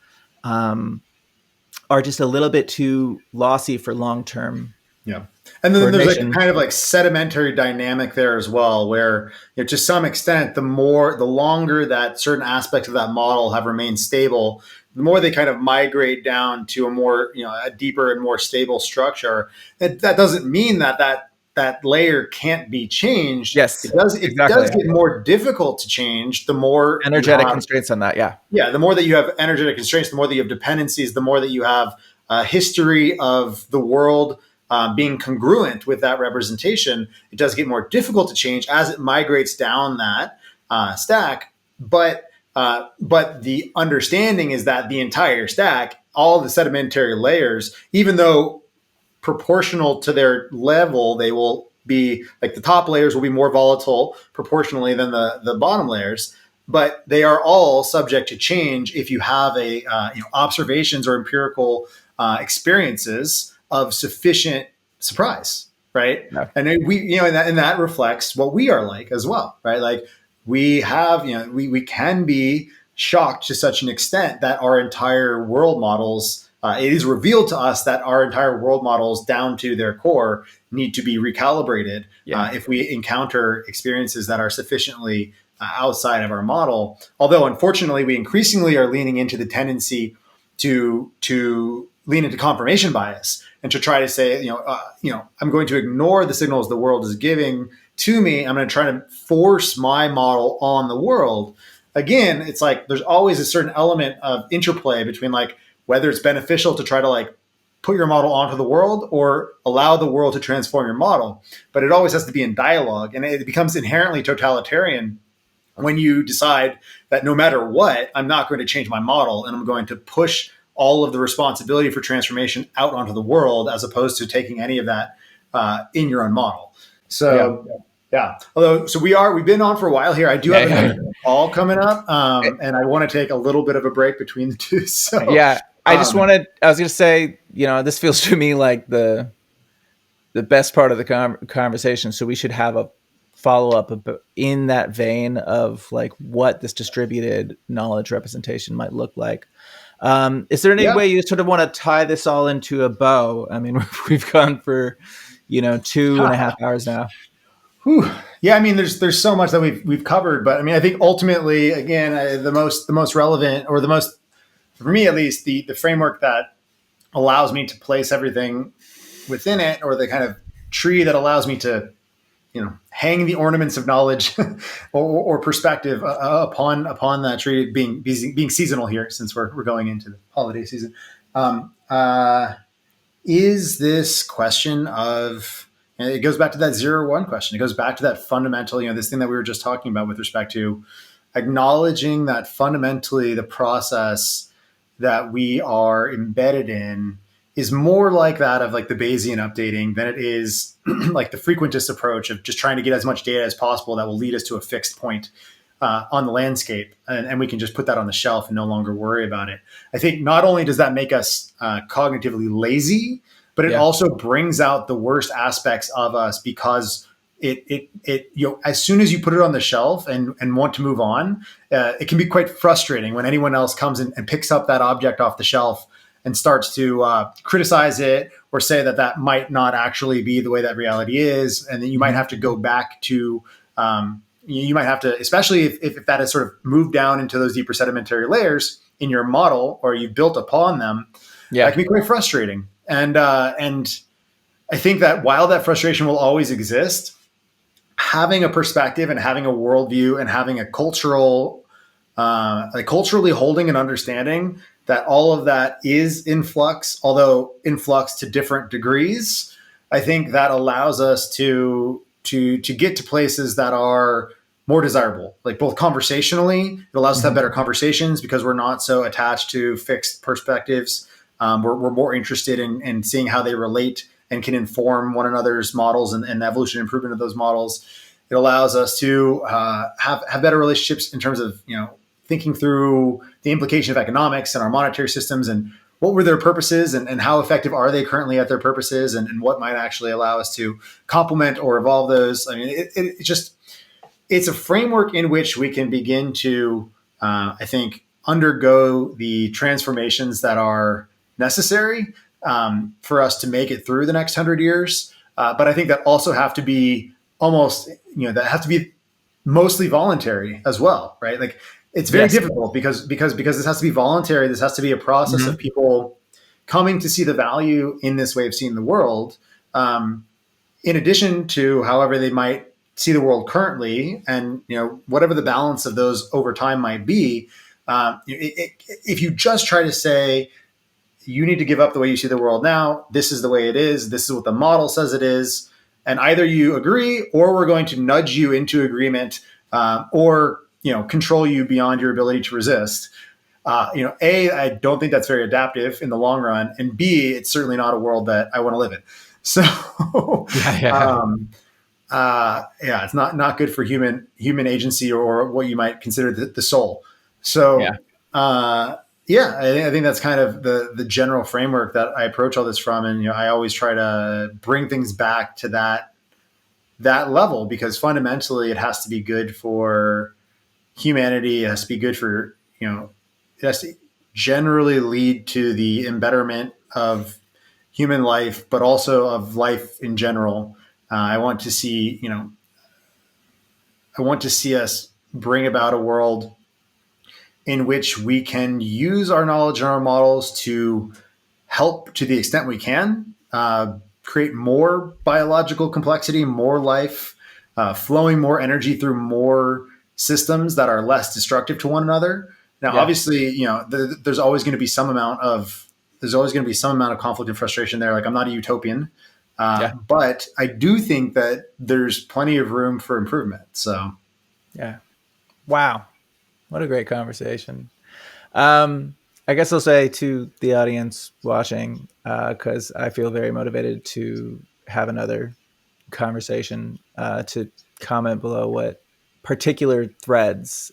are just a little bit too lossy for long-term. Yeah. And then there's like kind of like sedimentary dynamic there as well, where to some extent, the longer that certain aspects of that model have remained stable, the more they kind of migrate down to a more, a deeper and more stable structure. That doesn't mean that layer can't be changed. Yes, it does. It does get more difficult to change. The more energetic constraints on that. Yeah. Yeah. The more that you have energetic constraints, the more that you have dependencies, the more that you have a history of the world being congruent with that representation, it does get more difficult to change as it migrates down that stack. But the understanding is that the entire stack, all the sedimentary layers, even though proportional to their level, they will be like the top layers will be more volatile proportionally than the bottom layers, but they are all subject to change if you have observations or empirical experiences of sufficient surprise, right? No. And we, and that reflects what we are like as well, right? Like we have, we can be shocked to such an extent that our entire world models, it is revealed to us that our entire world models down to their core need to be recalibrated if we encounter experiences that are sufficiently outside of our model. Although, unfortunately, we increasingly are leaning into the tendency to lean into confirmation bias and to try to say, I'm going to ignore the signals the world is giving to me. I'm going to try to force my model on the world. Again, it's like there's always a certain element of interplay between like whether it's beneficial to try to like put your model onto the world or allow the world to transform your model. But it always has to be in dialogue, and it becomes inherently totalitarian when you decide that no matter what, I'm not going to change my model and I'm going to push all of the responsibility for transformation out onto the world as opposed to taking any of that in your own model. So yeah. Although, so we've been on for a while here. I do have another call coming up, and I want to take a little bit of a break between the two. So I was going to say, this feels to me like the best part of the conversation. So we should have a follow up in that vein of like what this distributed knowledge representation might look like. Is there any way you sort of want to tie this all into a bow? I mean, we've gone for, 2.5 hours now. Whew. Yeah, I mean, there's so much that we've covered, but I mean, I think ultimately, again, the most relevant, or the most, for me at least, the framework that allows me to place everything within it, or the kind of tree that allows me to, hang the ornaments of knowledge or perspective upon that tree, being seasonal here, since we're going into the holiday season, is this question of. And it goes back to that 0-1 question. It goes back to that fundamental, this thing that we were just talking about with respect to acknowledging that fundamentally the process that we are embedded in is more like that of like the Bayesian updating than it is like the frequentist approach of just trying to get as much data as possible that will lead us to a fixed point on the landscape. And we can just put that on the shelf and no longer worry about it. I think not only does that make us cognitively lazy, but it also brings out the worst aspects of us, because it as soon as you put it on the shelf and want to move on, it can be quite frustrating when anyone else comes in and picks up that object off the shelf and starts to criticize it or say that might not actually be the way that reality is. And then you might have to go back to, you might have to, especially if that has sort of moved down into those deeper sedimentary layers in your model, or you've built upon them, that can be quite frustrating. And I think that while that frustration will always exist, having a perspective and having a worldview and having a culturally holding an understanding that all of that is in flux, although in flux to different degrees, I think that allows us to get to places that are more desirable, like both conversationally. It allows us to have better conversations because we're not so attached to fixed perspectives. We're more interested in seeing how they relate and can inform one another's models and the evolution and improvement of those models. It allows us to have better relationships in terms of thinking through the implication of economics and our monetary systems and what were their purposes and how effective are they currently at their purposes, and what might actually allow us to complement or evolve those. I mean, it's a framework in which we can begin to, I think, undergo the transformations that are necessary for us to make it through the next 100 years. But I think that also have to be that have to be mostly voluntary as well, right? Like it's very difficult because this has to be voluntary. This has to be a process of people coming to see the value in this way of seeing the world, in addition to however they might see the world currently, and whatever the balance of those over time might be. If you just try to say, you need to give up the way you see the world now. This is the way it is. This is what the model says it is. And either you agree, or we're going to nudge you into agreement, or control you beyond your ability to resist. A, I don't think that's very adaptive in the long run, and B, it's certainly not a world that I want to live in. So, it's not good for human agency, or what you might consider the soul. So, Yeah, I think that's kind of the general framework that I approach all this from, and I always try to bring things back to that level, because fundamentally it has to be good for humanity. It has to be good for it has to generally lead to the embetterment of human life, but also of life in general. I want to see I want to see us bring about a world in which we can use our knowledge and our models to help to the extent we can, create more biological complexity, more life, flowing more energy through more systems that are less destructive to one another. Now, Yeah. obviously, there's always going to be some amount of conflict and frustration there. Like, I'm not a utopian, Yeah. but I do think that there's plenty of room for improvement. So, Yeah. Wow. What a great conversation. Um, I guess I'll say to the audience watching, because I feel very motivated to have another conversation, to comment below what particular threads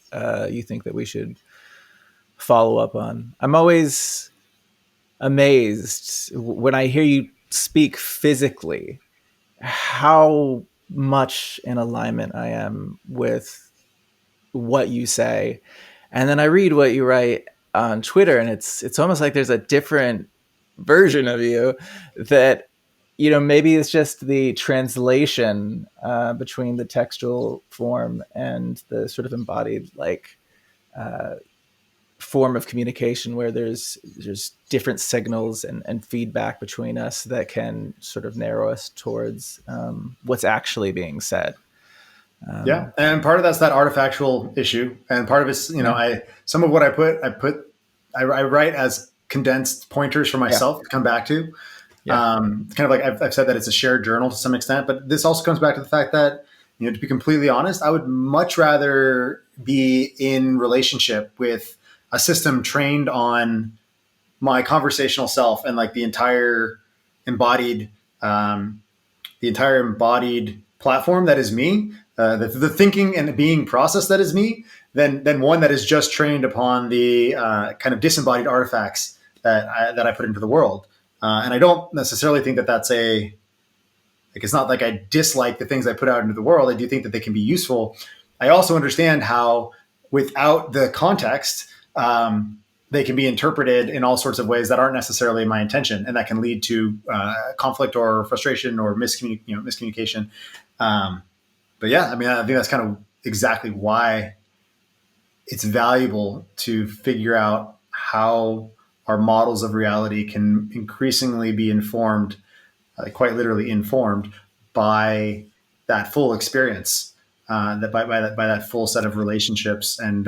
you think that we should follow up on. I'm always amazed when I hear you speak physically how much in alignment I am with what you say. And then I read what you write on Twitter, and it's almost like there's a different version of you that, maybe it's just the translation between the textual form and the sort of embodied uh, form of communication, where there's different signals and feedback between us that can sort of narrow us towards what's actually being said. yeah, and part of that's that artifactual issue, and part of it's Yeah. I some of what I write as condensed pointers for Yeah. myself to come back to. Yeah. Kind of like I've said that it's a shared journal to some extent, but this also comes back to the fact that, to be completely honest, I would much rather be in relationship with a system trained on my conversational self and like embodied, um, the entire embodied platform that is me, the thinking and being process that is me, than one that is just trained upon the kind of disembodied artifacts that I put into the world. And I don't necessarily think that that's it's not like I dislike the things I put out into the world. I do think that they can be useful. I also understand how, without the context, they can be interpreted in all sorts of ways that aren't necessarily my intention, and that can lead to conflict or frustration or miscommunication. But yeah, I mean, I think that's kind of exactly why it's valuable to figure out how our models of reality can increasingly be informed, quite literally informed, by that full experience, that by that full set of relationships and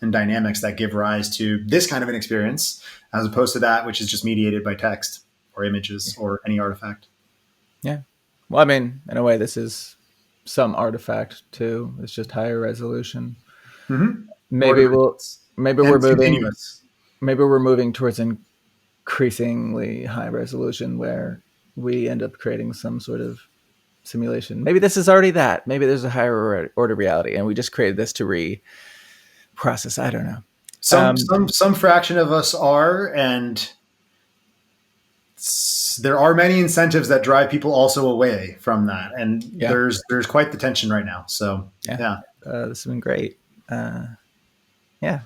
dynamics that give rise to this kind of an experience, as opposed to that which is just mediated by text or images or any artifact. Yeah. Well, I mean, in a way, this is some artifact too. It's just higher resolution. Mm-hmm. More Maybe we'll, dimensions. maybe And we're it's moving, continuous. maybe we're moving towards increasingly high resolution where we end up creating some sort of simulation. Maybe this is already that. Maybe there's a higher order reality, and we just created this to reprocess. I don't know. Some fraction of us are, and there are many incentives that drive people also away from that, and Yeah. there's quite the tension right now. So Yeah. yeah. This has been great. Yeah.